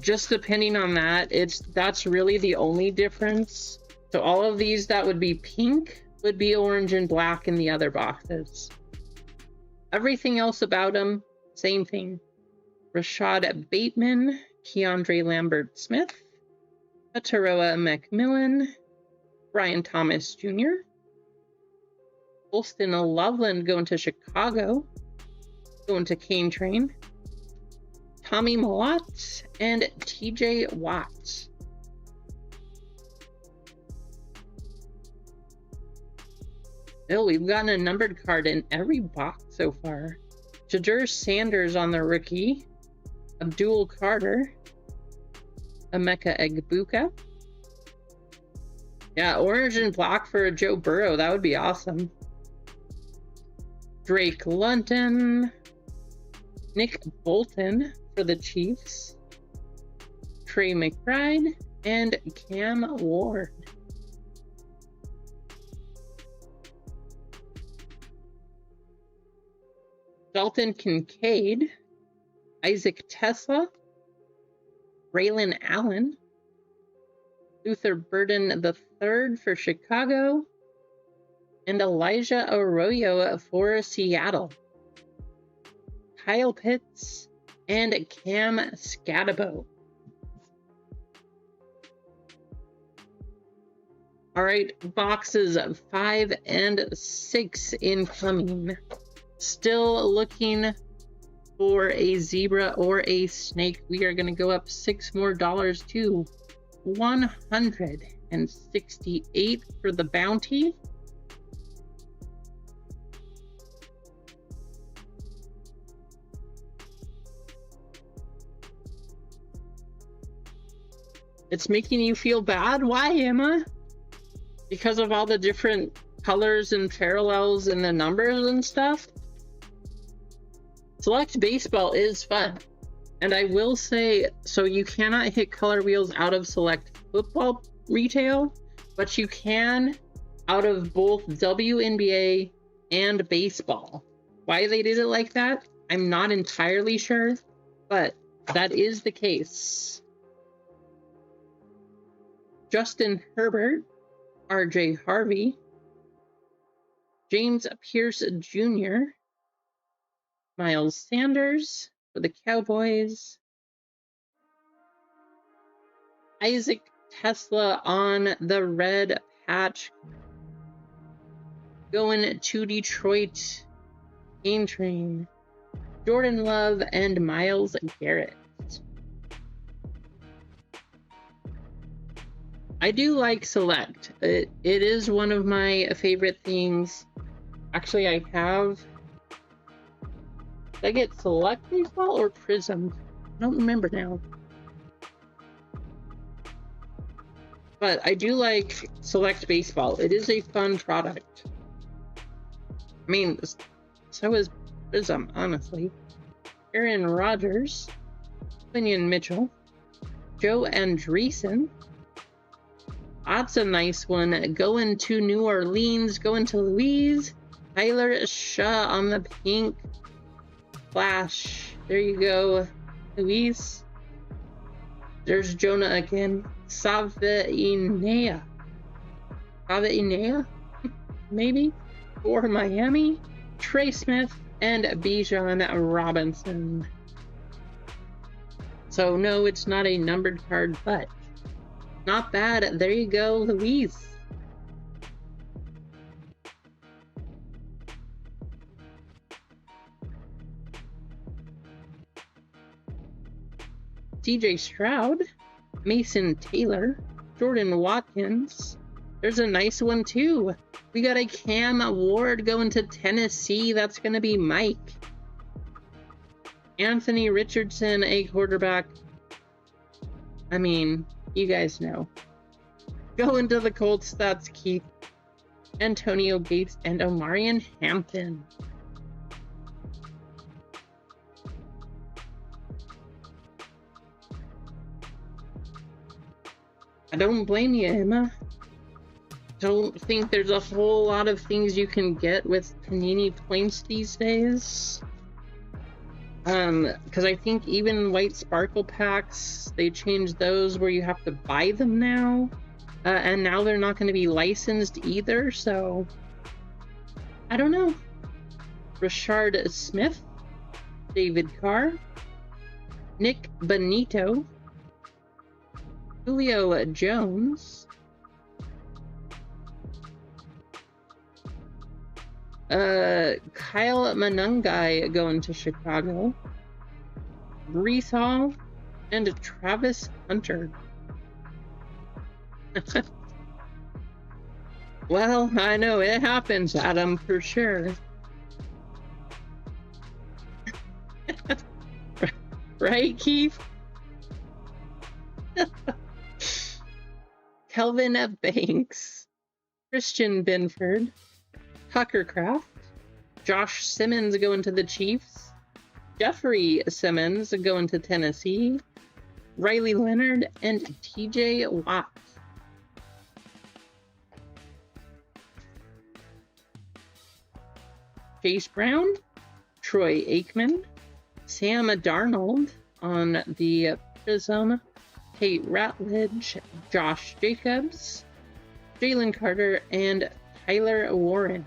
just depending on that, that's really the only difference. So all of these that would be pink would be orange and black in the other boxes. Everything else about them, same thing. Rashad Bateman, Keandre Lambert-Smith, Ataroa McMillan, Brian Thomas Jr., Holston Loveland going to Chicago, going to Cane Train, Tommy Malott, and TJ Watt. Oh, we've gotten a numbered card in every box so far. Shadur Sanders on the rookie, Abdul Carter, Emeka Egbuka. Yeah, orange and black for Joe Burrow. That would be awesome. Drake London, Nick Bolton for the Chiefs, Trey McBride, and Cam Ward. Dalton Kincaid, Isaac Tesla, Braylon Allen, Luther Burden III for Chicago, and Elijah Arroyo for Seattle. Kyle Pitts and Cam Scatabo. All right, boxes 5 and 6 incoming. Still looking for a zebra or a snake. We are going to go up $6 more to $168 for the bounty. It's making you feel bad? Why, Emma? Because of all the different colors and parallels and the numbers and stuff? Select Baseball is fun. And I will say, so you cannot hit color wheels out of Select Football retail, but you can out of both WNBA and baseball. Why they did it like that, I'm not entirely sure, but that is the case. Justin Herbert, RJ Harvey, James Pierce Jr., Miles Sanders for the Cowboys, Isaac Tesla on the red patch, going to Detroit, Cane Train, Jordan Love, and Myles Garrett. I do like Select. It is one of my favorite things. Actually, I have... Did I get Select Baseball or Prism? I don't remember now. But I do like Select Baseball. It is a fun product. I mean, so is Prism, honestly. Aaron Rodgers, Quinion Mitchell, Joe Andreessen. That's a nice one. Going to New Orleans, going to Louise. Tyler Shaw on the pink flash. There you go, Louise. There's Jonah again. Savinea, maybe, for Miami. Trey Smith and Bijan Robinson. So no, it's not a numbered card, but not bad. There you go, Louise. CJ Stroud, Mason Taylor, Jordan Watkins. There's a nice one too. We got a Cam Ward going to Tennessee. That's going to be Mike. Anthony Richardson, a quarterback. I mean, you guys know. Going to the Colts, that's Keith. Antonio Gates and Omarion Hampton. I don't blame you, Emma. Don't think there's a whole lot of things you can get with Panini points these days. Because I think even White Sparkle packs, they changed those where you have to buy them now. And now they're not going to be licensed either, so I don't know. Rashard Smith, David Carr, Nick Benito, Julio Jones, Kyle Manungai going to Chicago, Brees Hall, and Travis Hunter. Well, I know it happens, Adam, for sure. Right, Keith? Kelvin F. Banks, Christian Binford, Tucker Craft, Josh Simmons going to the Chiefs, Jeffrey Simmons going to Tennessee, Riley Leonard, and TJ Watt. Chase Brown, Troy Aikman, Sam Darnold on the Prism, Tate Ratledge, Josh Jacobs, Jalen Carter, and Tyler Warren.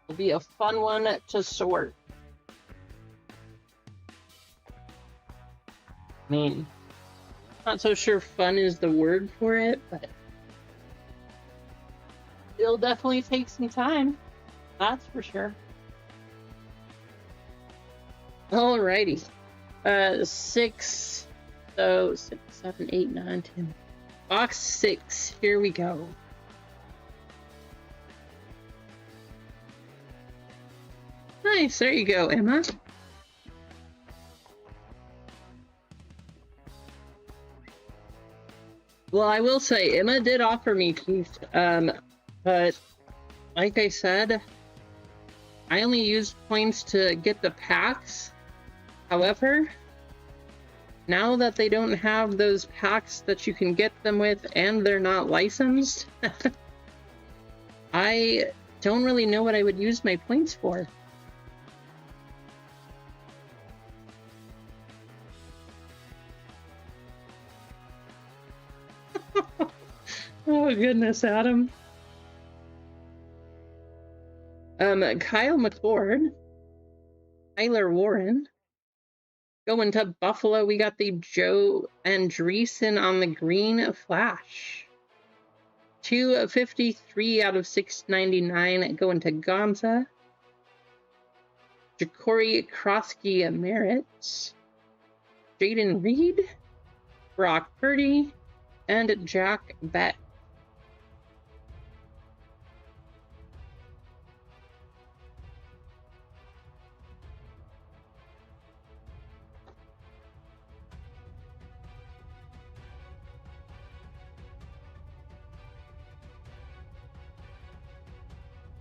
It'll be a fun one to sort. I mean, not so sure fun is the word for it, but it'll definitely take some time. That's for sure. Alrighty. 6, 7, 8, 9, 10. Box 6. Here we go. Nice, there you go, Emma. Well, I will say, Emma did offer me Keith, but like I said, I only used points to get the packs. However, now that they don't have those packs that you can get them with and they're not licensed, I don't really know what I would use my points for. Oh goodness, Adam. Kyle McCord, Tyler Warren. Going to Buffalo, we got the Joe Andreessen on the green flash. 253 out of 699 going to Gonza. Ja'Cory Krosky Merritt. Jaden Reed, Brock Purdy, and Jack Beck.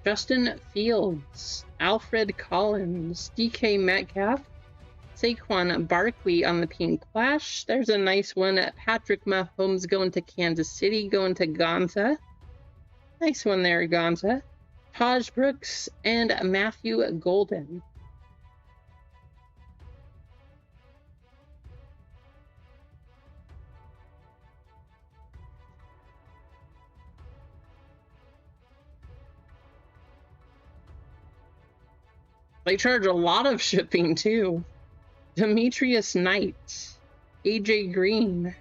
Justin Fields, Alfred Collins, DK Metcalf, Saquon Barkley on the pink flash. There's a nice one. Patrick Mahomes going to Kansas City, going to Gonza. Nice one there, Gonza. Taj Brooks and Matthew Golden. They charge a lot of shipping too. Demetrius Knight, AJ Green,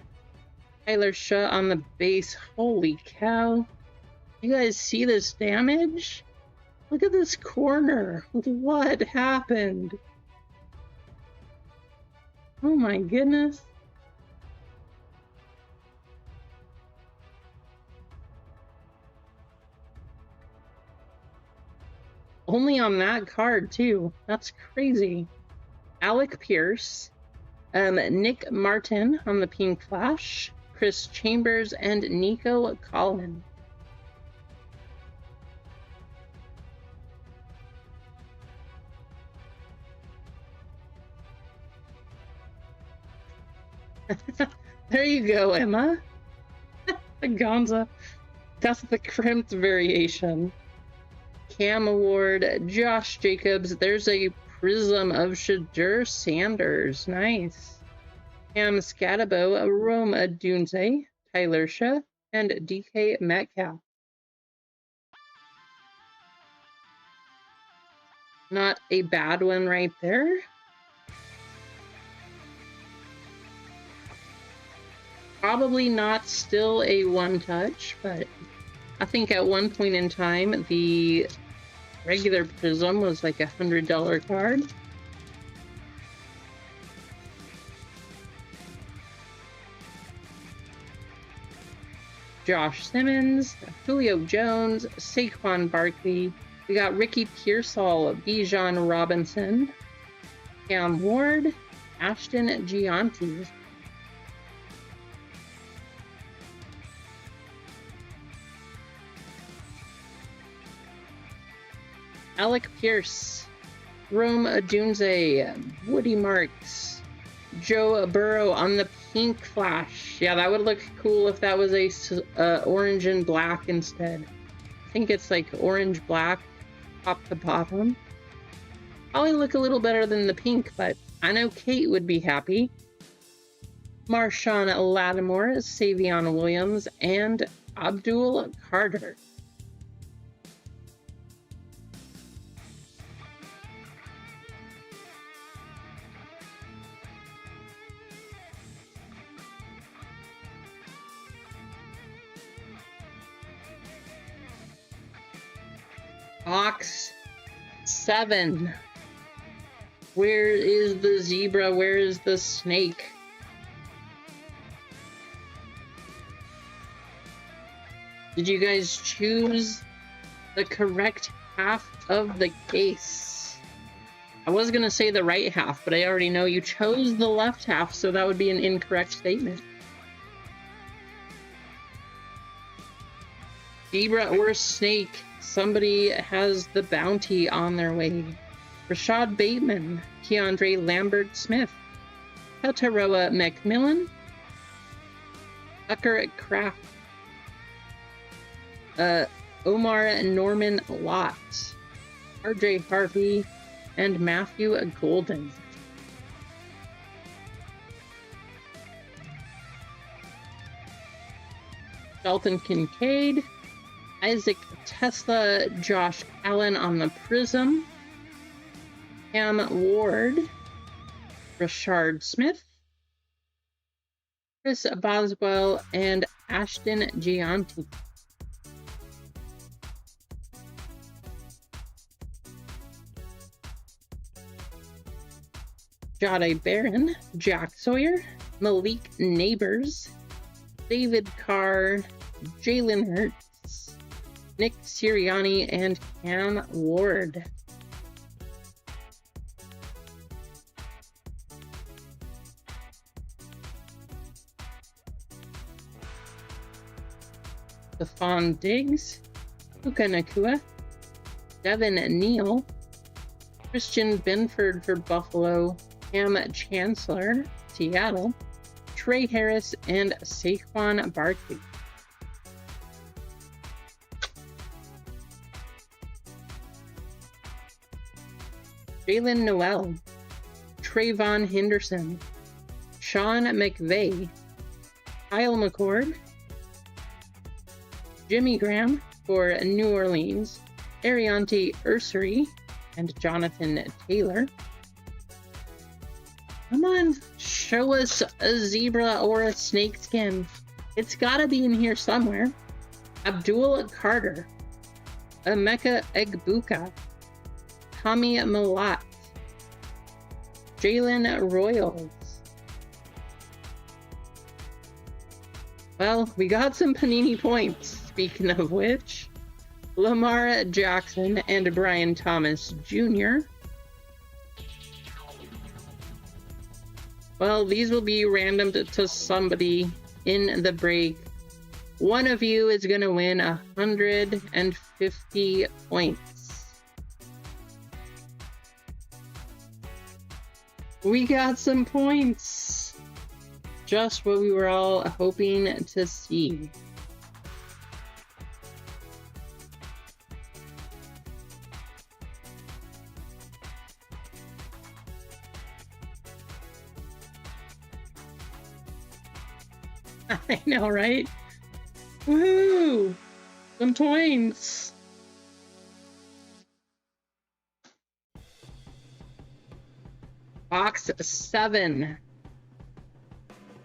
Tyler Shaw on the base. Holy cow. You guys see this damage? Look at this corner. What happened? Oh my goodness. Only on that card too. That's crazy. Alec Pierce, Nick Martin on the Pink Flash, Chris Chambers, and Nico Collin. There you go, Emma. The Gonza. That's the crimped variation. Cam Award, Josh Jacobs. There's a Prism of Shadur Sanders. Nice. Cam Scatabo, Roma Dunze, Tyler Shah, and DK Metcalf. Not a bad one right there. Probably not still a one-touch, but I think at one point in time, the regular Prism was like $100 card. Josh Simmons, Julio Jones, Saquon Barkley. We got Ricky Pearsall, Bijan Robinson, Cam Ward, Ashton Gianti. Alec Pierce, Rome Adunze, Woody Marks, Joe Burrow on the Pink Flash. Yeah, that would look cool if that was a orange and black instead. I think it's like orange black top to bottom. Probably look a little better than the pink, but I know Kate would be happy. Marshawn Lattimore, Savion Williams, and Abdul Carter. Box 7. Where is the zebra? Where is the snake? Did you guys choose the correct half of the case? I was gonna say the right half, but I already know you chose the left half, so that would be an incorrect statement. Zebra or snake? Somebody has the bounty on their way. Rashad Bateman, Keandre Lambert-Smith, Tataroa McMillan, Tucker Kraft, Omar Norman Lott, RJ Harvey, and Matthew Golden. Dalton Kincaid, Isaac Tesla, Josh Allen on the Prism, Cam Ward, Rashard Smith, Chris Boswell, and Ashton Gianti. Jade Barron, Jack Sawyer, Malik Neighbors, David Carr, Jalen Hurts, Nick Sirianni, and Cam Ward. Stephon Diggs, Puka Nakua, Devin Neal, Christian Benford for Buffalo, Cam Chancellor, Seattle, Trey Harris, and Saquon Barkley. Jalen Noel, Trayvon Henderson, Sean McVay, Kyle McCord, Jimmy Graham for New Orleans, Ariante Ursery, and Jonathan Taylor. Come on, show us a zebra or a snakeskin. It's gotta be in here somewhere. Abdul Carter, Emeka Egbuka, Tommy Malat, Jalen Royals. Well, we got some Panini points, speaking of which. Lamar Jackson and Brian Thomas Jr. Well, these will be random to somebody in the break. One of you is going to win 150 points. We got some points. Just what we were all hoping to see. I know, right? Woohoo! Some points! Box 7.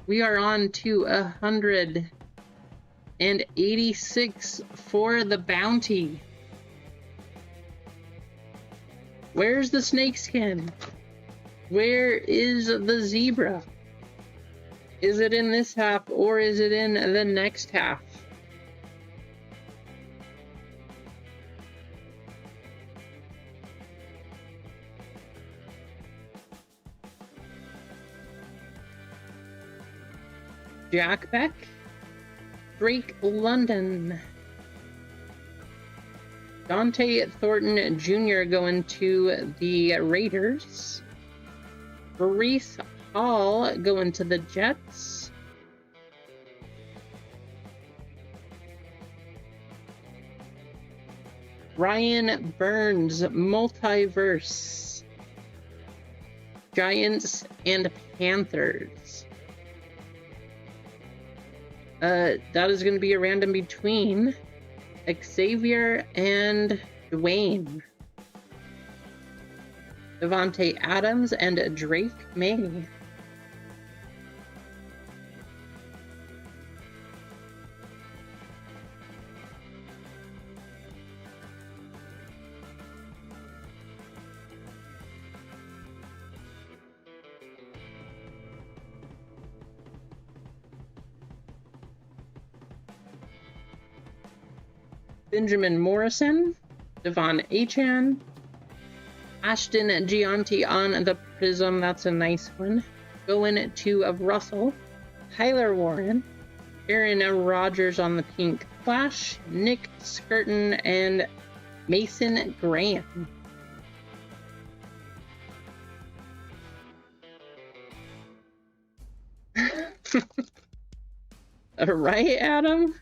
We are on to 186 for the bounty. Where's the snakeskin? Where is the zebra? Is it in this half or is it in the next half? Jack Beck, Drake London, Dante Thornton Jr. going to the Raiders, Breece Hall going to the Jets, Ryan Burns, Multiverse, Giants and Panthers. That is going to be a random between Xavier and Dwayne, Devontae Adams and Drake May. Benjamin Morrison, Devon Achan, Ashton Gianti on the Prism, that's a nice one. Going to Russell, Tyler Warren, Aaron Rodgers on the Pink Flash, Nick Skirton, and Mason Graham. Right, Adam?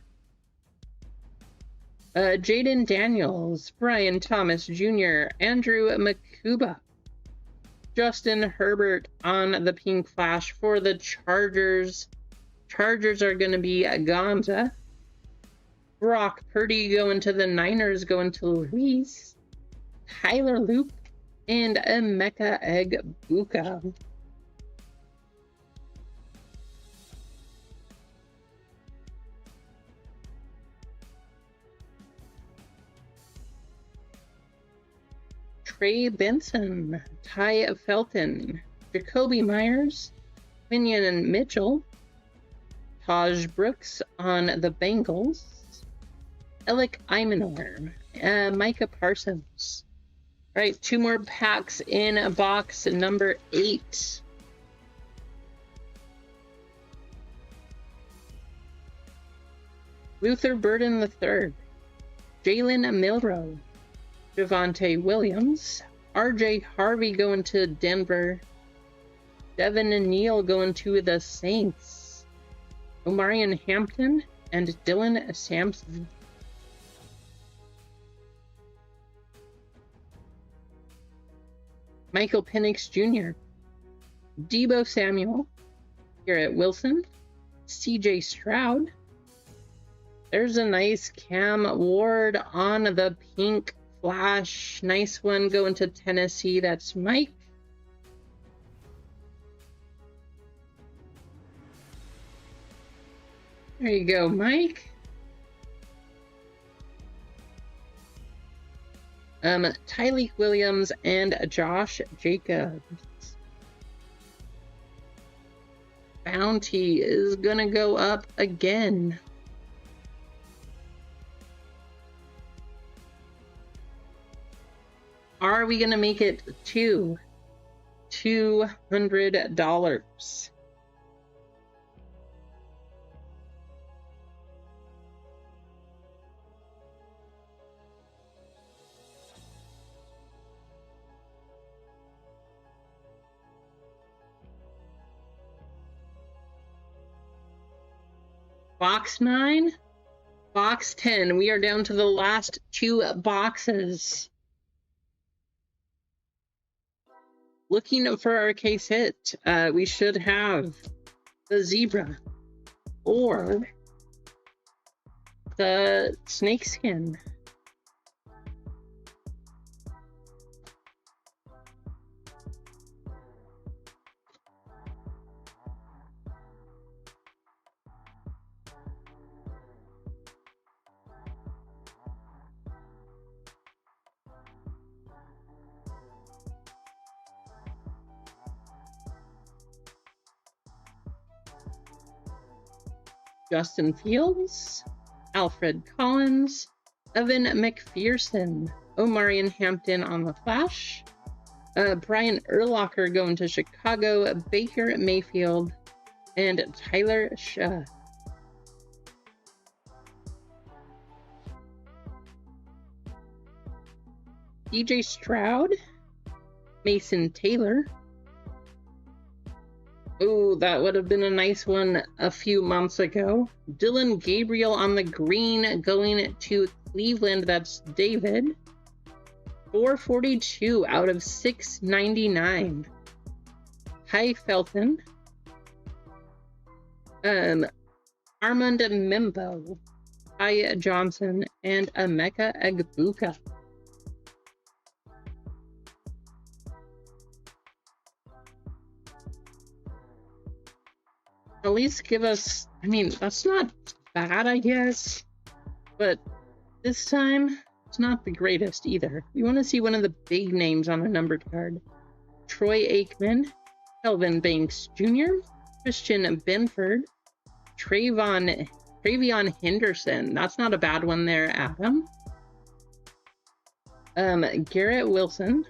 Jaden Daniels, Brian Thomas Jr., Andrew Makuba, Justin Herbert on the Pink Flash for the Chargers. Chargers are going to be Gonza. Brock Purdy going to the Niners, going to Luis, Tyler Loop, and Emeka Egbuka. Trey Benson, Ty Felton, Jacoby Myers, Quinion and Mitchell, Taj Brooks on the Bengals, Alec Imanor, Micah Parsons. All right, 2 more packs in box number 8. Luther Burden III, Jalen Milroe, Javonte Williams, RJ Harvey going to Denver, Devin and Neal going to the Saints, Omarion Hampton, and Dylan Sampson. Michael Penix Jr., Deebo Samuel, Garrett Wilson, CJ Stroud. There's a nice Cam Ward on the Pink Flash, nice one going to Tennessee. That's Mike. There you go, Mike. Tyleek Williams and Josh Jacobs. Bounty is gonna go up again. Are we gonna make it to $200? Box 9, box 10. We are down to the last 2 boxes. Looking for our case hit. We should have the zebra or the snakeskin. Justin Fields, Alfred Collins, Evan McPherson, Omarion Hampton on the Flash, Brian Urlacher going to Chicago, Baker Mayfield, and Tyler Shah. DJ Stroud, Mason Taylor. Oh, that would have been a nice one a few months ago. Dylan Gabriel on the green going to Cleveland. That's David. 442 out of 699. Ty Felton. Armand Mimbo. Ty Johnson. And Emeka Egbuka. At least give us, I mean, that's not bad, I guess, but this time, it's not the greatest either. We want to see one of the big names on a numbered card. Troy Aikman, Kelvin Banks Jr., Christian Benford, Travion Henderson. That's not a bad one there, Adam. Garrett Wilson,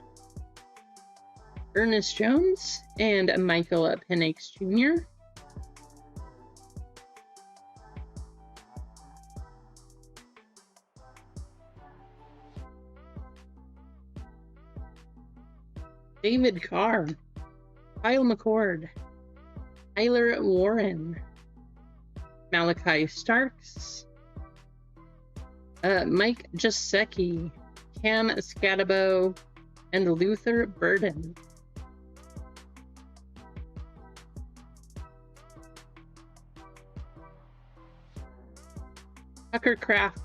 Ernest Jones, and Michael Penix Jr., David Carr, Kyle McCord, Tyler Warren, Malachi Starks, Mike Jasecki, Cam Scatabo, and Luther Burden. Tucker Kraft,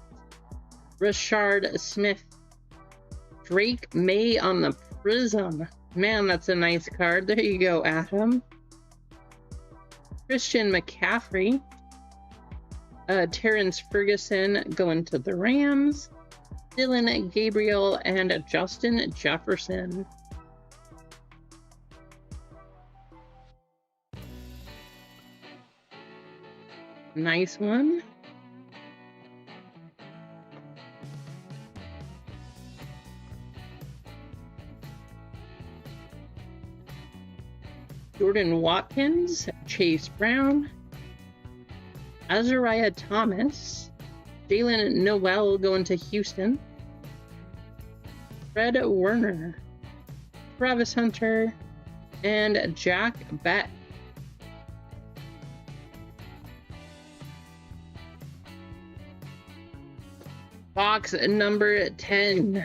Rashard Smith, Drake May on the Prism. Man, that's a nice card. There you go, Adam. Christian McCaffrey. Terrence Ferguson going to the Rams. Dylan Gabriel and Justin Jefferson. Nice one. Jordan Watkins, Chase Brown, Azariah Thomas, Jalen Noel going to Houston, Fred Werner, Travis Hunter, and Jack Beck. Box number 10.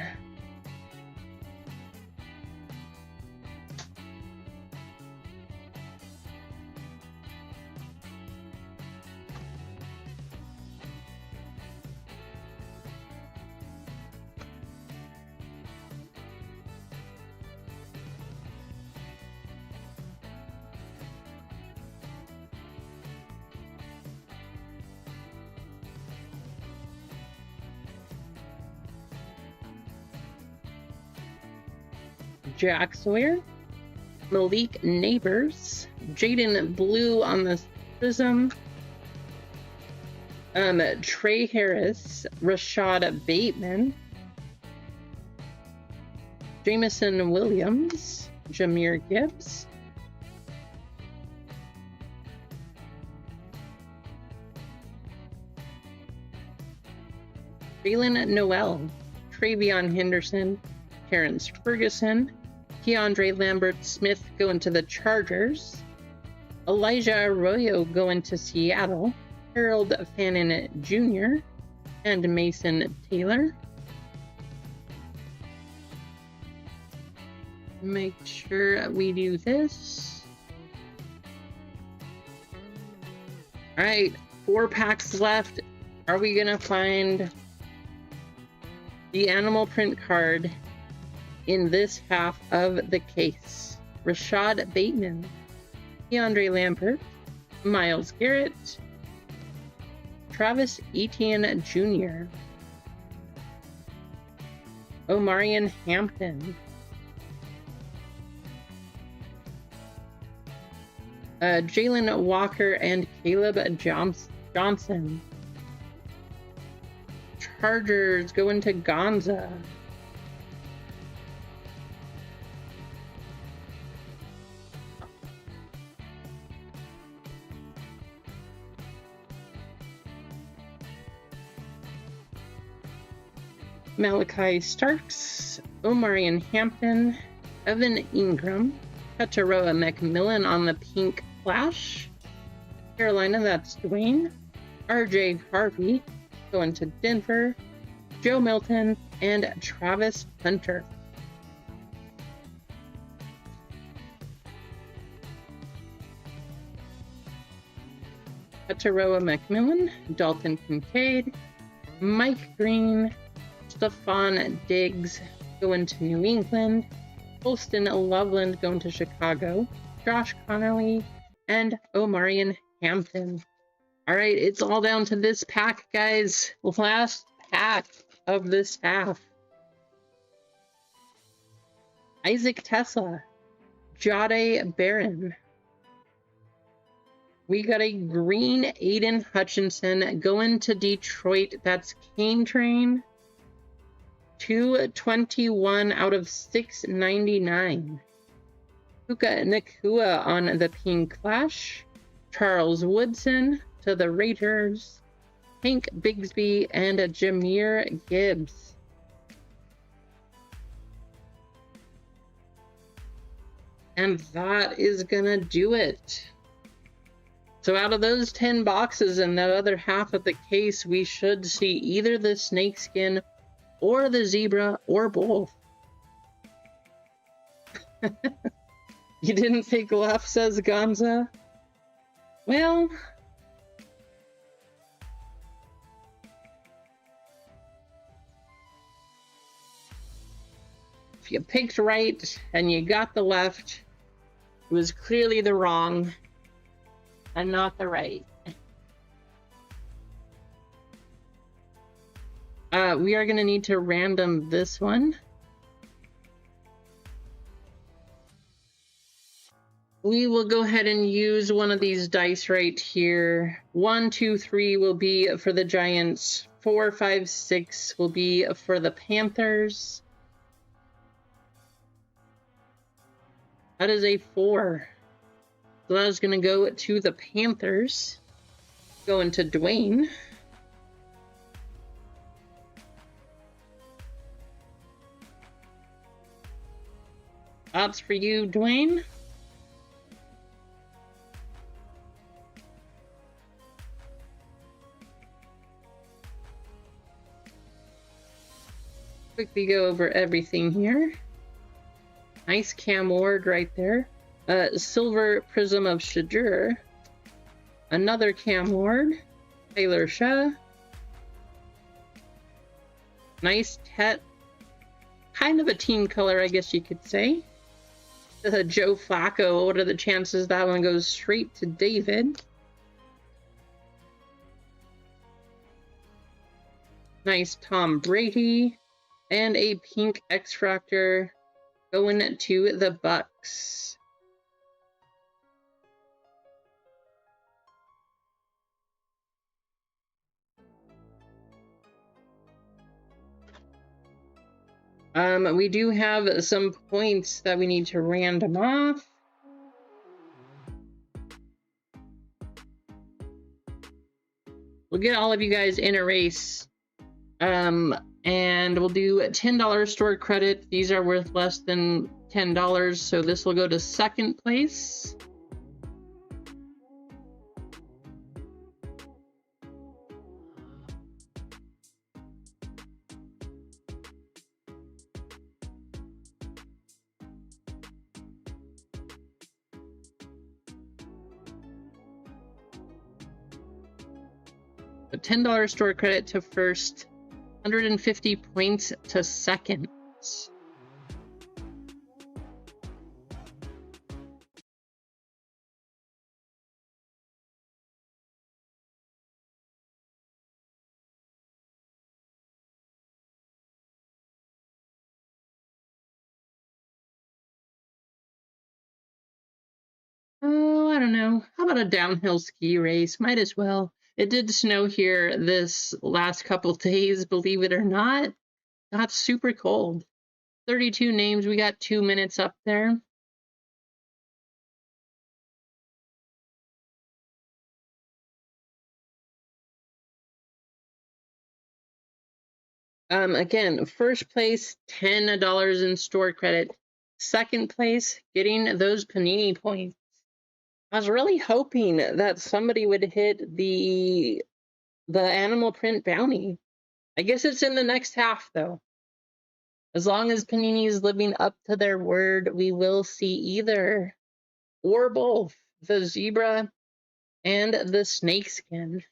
Jack Sawyer, Malik Neighbors, Jaden Blue on the Prism, Trey Harris, Rashad Bateman, Jameson Williams, Jameer Gibbs, Jalen Noel, Travion Henderson, Terrence Ferguson, Keandre Lambert-Smith going to the Chargers, Elijah Arroyo going to Seattle, Harold Fannin Jr., and Mason Taylor. Make sure we do this. All right, 4 packs left. Are we gonna find the animal print card in this half of the case? Rashad Bateman, Keandre Lambert, Myles Garrett, Travis Etienne Jr., Omarion Hampton, Jalen Walker and Caleb Johnson. Chargers going to Gonza. Malachi Starks, Omarion Hampton, Evan Ingram, Kataroa McMillan on the pink flash. Carolina, that's Dwayne. RJ Harvey going to Denver. Joe Milton and Travis Hunter. Kataroa McMillan, Dalton Kincaid, Mike Green, Stephon Diggs going to New England, Holston Loveland going to Chicago, Josh Connolly, and Omarion Hampton. All right, it's all down to this pack, guys. Last pack of this half. Isaac Tesla, Jade Barron. We got a green Aiden Hutchinson going to Detroit. That's Cane Train. 221 out of 699. Puka Nakua on the pink flash. Charles Woodson to the Raiders. Hank Bigsby and Jameer Gibbs. And that is gonna do it. So out of those 10 boxes in the other half of the case, we should see either the snakeskin or the zebra or both. You didn't think left, says Gonza. Well, if you picked right and you got the left, it was clearly the wrong and not the right. We are going to need to random this one. We will go ahead and use one of these dice right here. 1, 2, 3 will be for the Giants. 4, 5, 6 will be for the Panthers. That is a 4. So that is going to go to the Panthers. Going to Dwayne. That's for you, Dwayne. Quickly go over everything here. Nice Cam Ward right there. Silver Prism of Shadur. Another Cam Ward. Taylor Shah. Nice Tet. Kind of a team color, I guess you could say. Joe Flacco. What are the chances that one goes straight to David? Nice Tom Brady. And a pink X-Fractor going to the Bucks. We do have some points that we need to random off. We'll get all of you guys in a race. And we'll do $10 store credit. These are worth less than $10, so this will go to second place. A $10 store credit to first, 150 points to second. Oh, I don't know. How about a downhill ski race? Might as well. It did snow here this last couple days, believe it or not. Got super cold. 32 names. We got 2 minutes up there. Again, first place, $10 in store credit. Second place, getting those Panini points. I was really hoping that somebody would hit the animal print bounty. I guess it's in the next half, though. As long as Panini is living up to their word, we will see either or both the zebra and the snakeskin.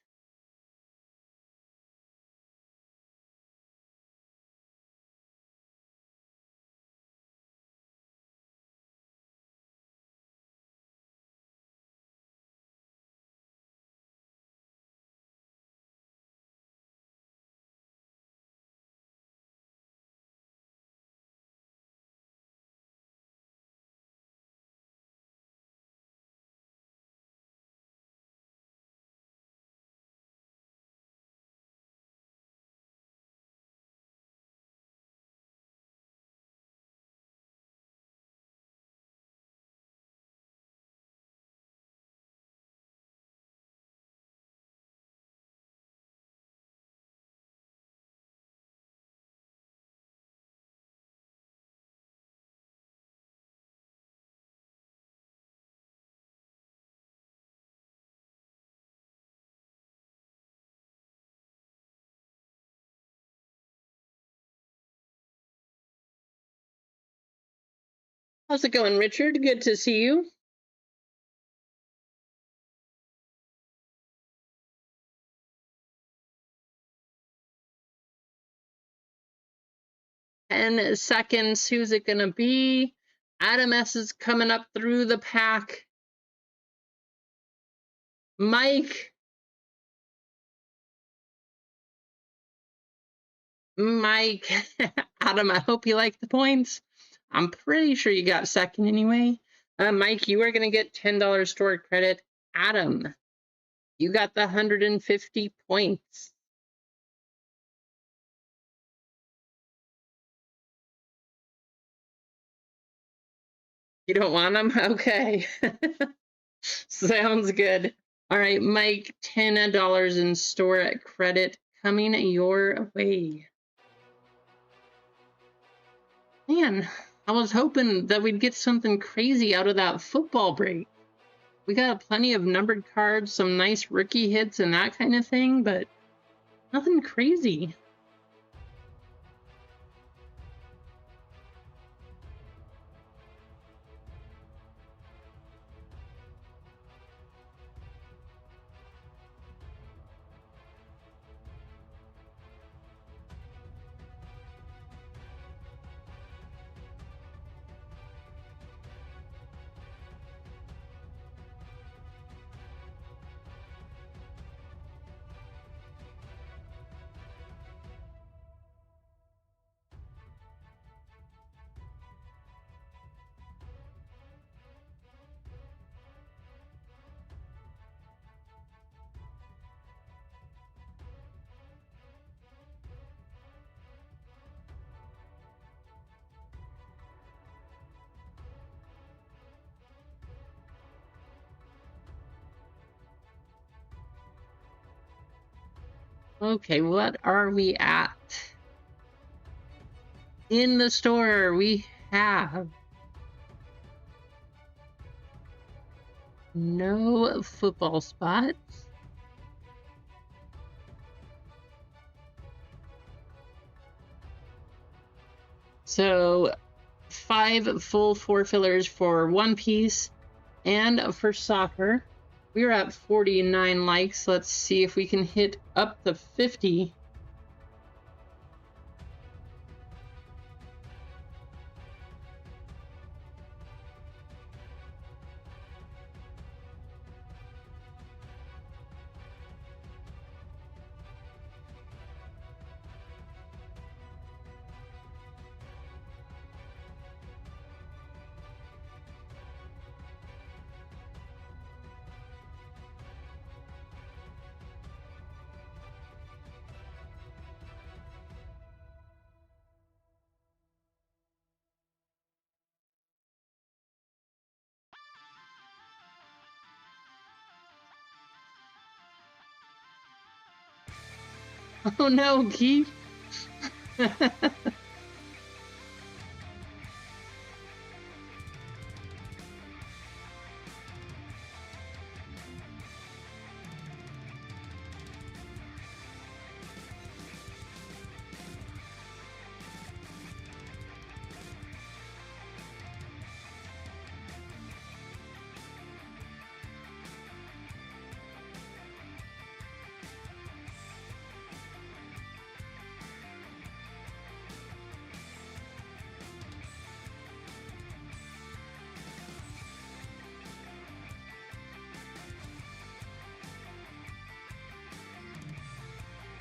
How's it going, Richard? Good to see you. And seconds, who's it gonna be? Adam S is coming up through the pack. Mike, Adam, I hope you like the points. I'm pretty sure you got second anyway. Mike, you are gonna get $10 store credit. Adam, you got the 150 points. You don't want them? Okay. Sounds good. All right, Mike, $10 in store credit coming your way. Man, I was hoping that we'd get something crazy out of that football break. We got plenty of numbered cards, some nice rookie hits and that kind of thing, but nothing crazy. Okay, what are we at? In the store, we have no football spots. So 5 full 4 fillers for One Piece and for soccer. We're at 49 likes. Let's see if we can hit up to 50. Oh no, Keith.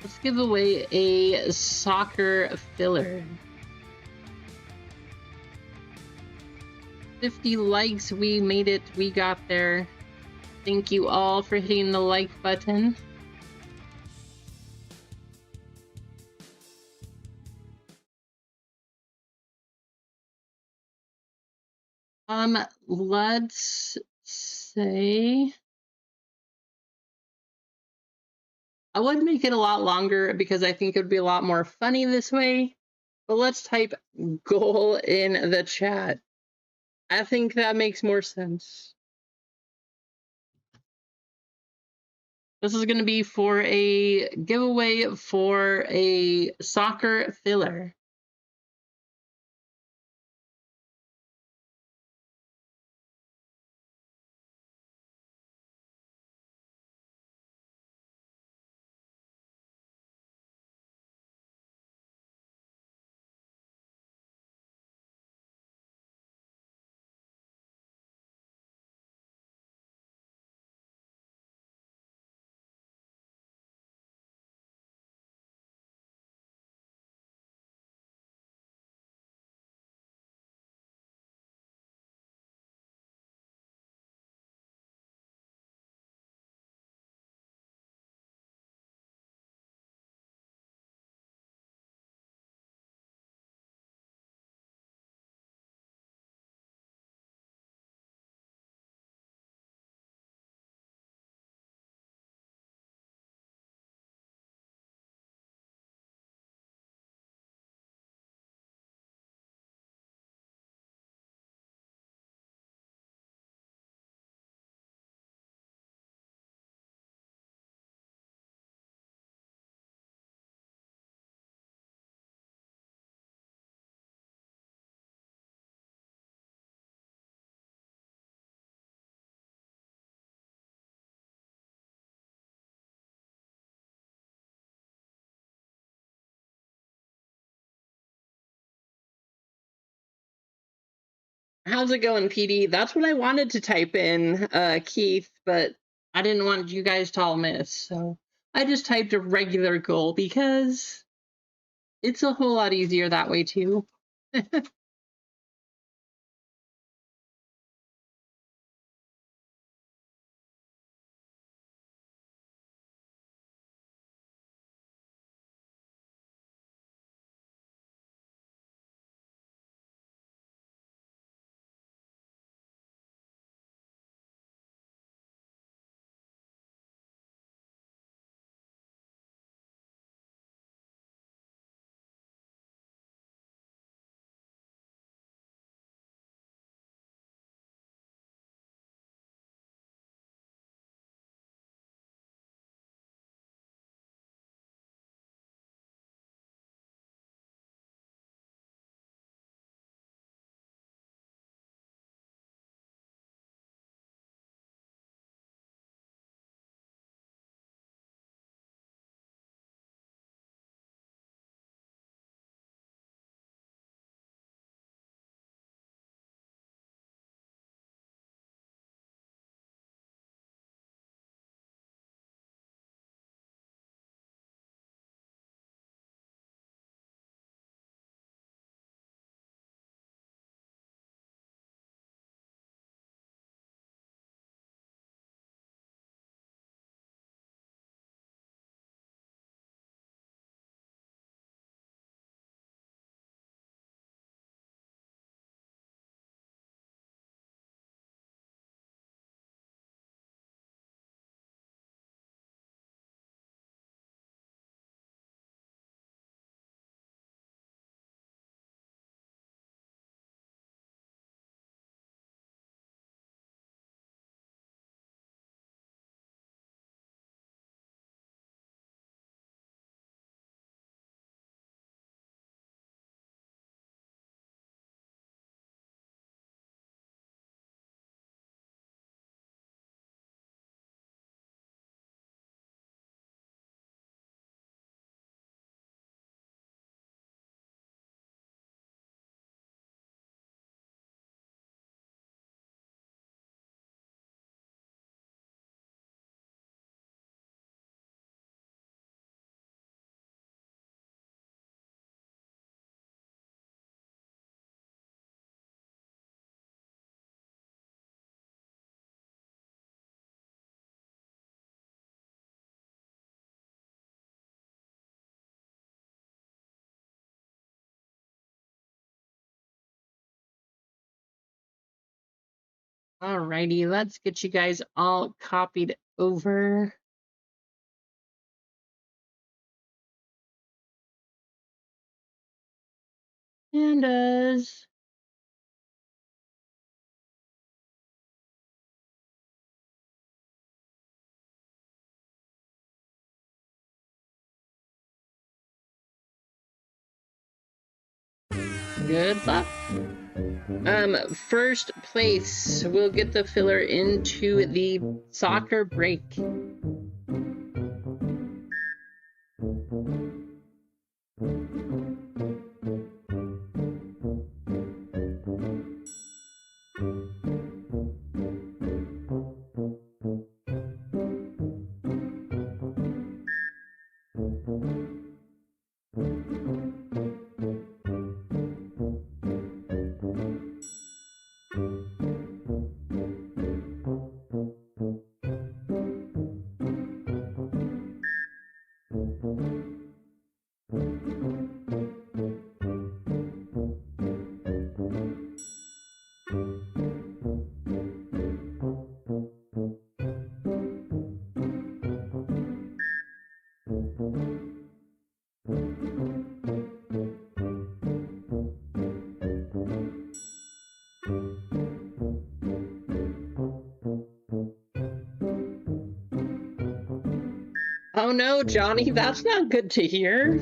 Let's give away a soccer filler. 50 likes, we made it, we got there. Thank you all for hitting the like button. Let's say I would make it a lot longer because I think it would be a lot more funny this way. But let's type goal in the chat. I think that makes more sense. This is going to be for a giveaway for a soccer filler. How's it going, PD? That's what I wanted to type in, Keith, but I didn't want you guys to all miss, so I just typed a regular goal because it's a whole lot easier that way too. Alrighty, let's get you guys all copied over. Pandas. Good luck. First place will get the filler into the soccer break. Oh no, Johnny, that's not good to hear.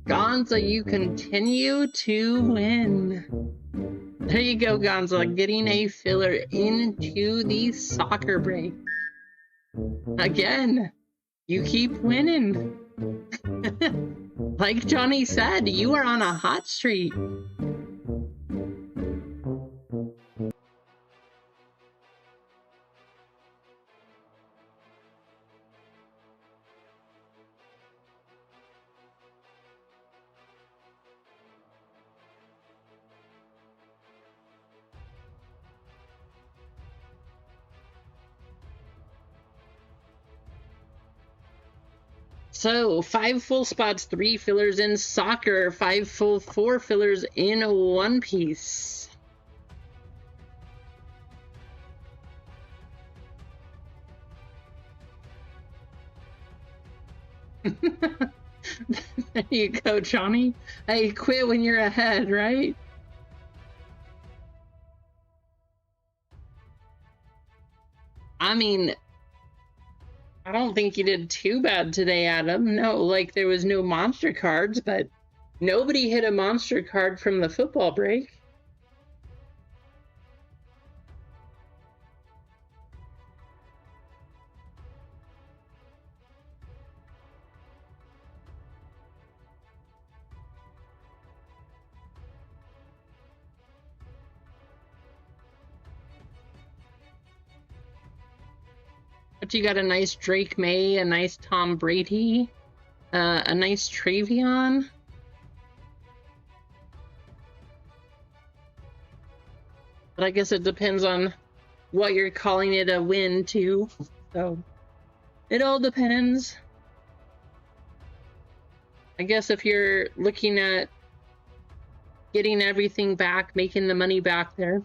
Gonza, you continue to win. There you go, Gonza, getting a filler into the soccer break. Again, you keep winning. Like Johnny said, you are on a hot streak. So 5 full spots, 3 fillers in soccer, 5 full 4 fillers in One Piece. There you go, Johnny. Hey, quit when you're ahead, right? I mean, I don't think you did too bad today, Adam. No, like there was no monster cards, but nobody hit a monster card from the football break. But you got a nice Drake May, a nice Tom Brady, a nice Travion. But I guess it depends on what you're calling it a win too. So it all depends. I guess if you're looking at getting everything back, making the money back there,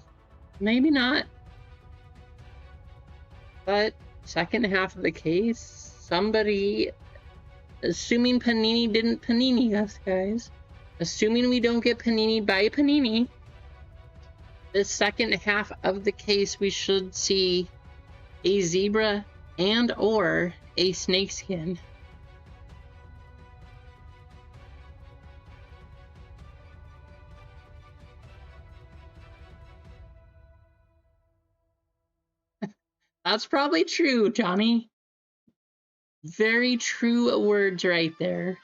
maybe not. But second half of the case, somebody, assuming Panini didn't Panini us, guys, assuming we don't get Panini by Panini, the second half of the case, we should see a zebra and or a snakeskin. That's probably true, Johnny. Very true words right there.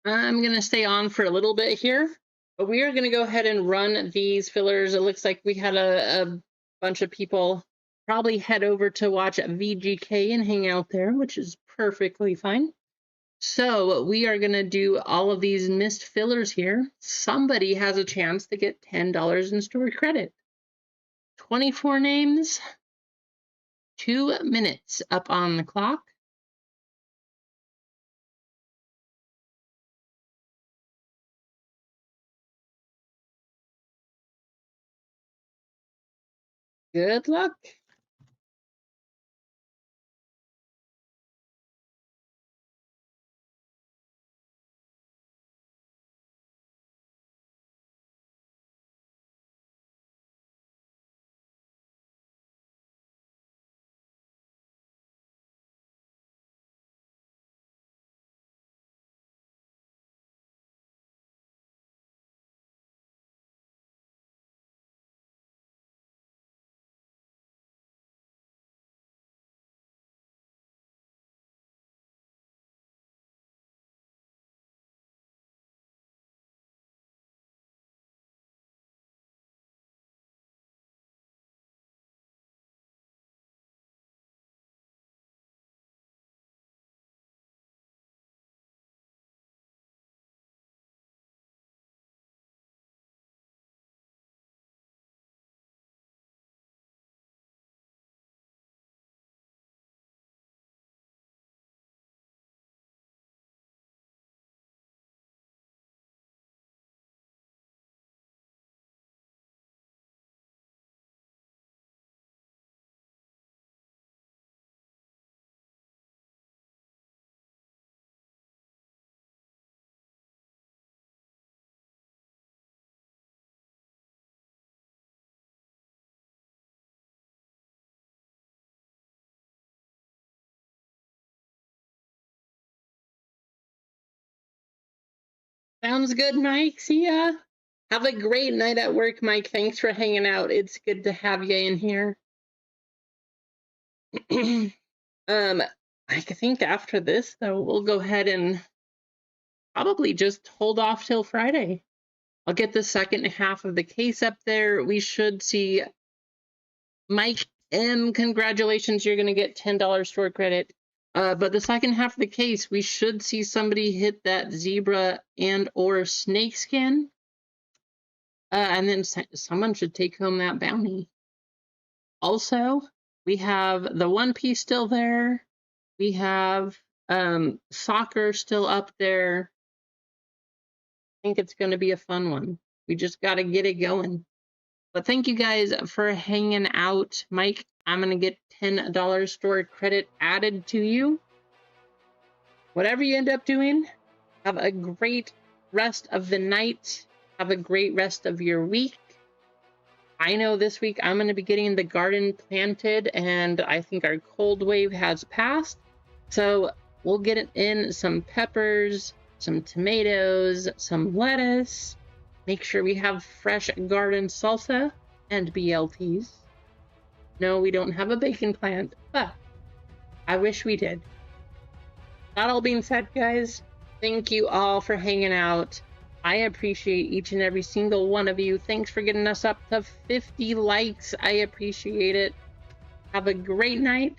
I'm going to stay on for a little bit here, but we are going to go ahead and run these fillers. It looks like we had a bunch of people probably head over to watch VGK and hang out there, which is perfectly fine. So we are going to do all of these missed fillers here. Somebody has a chance to get $10 in story credit. 24 names, 2 minutes up on the clock. Good luck. Sounds good, Mike. See ya. Have a great night at work, Mike. Thanks for hanging out. It's good to have you in here. I think after this, though, we'll go ahead and probably just hold off till Friday. I'll get the second half of the case up there. We should see Mike M. Congratulations, you're going to get $10 store credit. But the second half of the case, we should see somebody hit that zebra and or snakeskin. And then someone should take home that bounty. Also, we have the One Piece still there. We have soccer still up there. I think it's going to be a fun one. We just got to get it going. But thank you guys for hanging out. Mike, I'm going to get $10 store credit added to you. Whatever you end up doing, have a great rest of the night. Have a great rest of your week. I know this week I'm going to be getting the garden planted, and I think our cold wave has passed. So we'll get in some peppers, some tomatoes, some lettuce. Make sure we have fresh garden salsa and BLTs. No, we don't have a bacon plant, but I wish we did. That all being said, guys, thank you all for hanging out. I appreciate each and every single one of you. Thanks for getting us up to 50 likes. I appreciate it. Have a great night,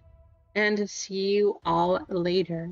and see you all later.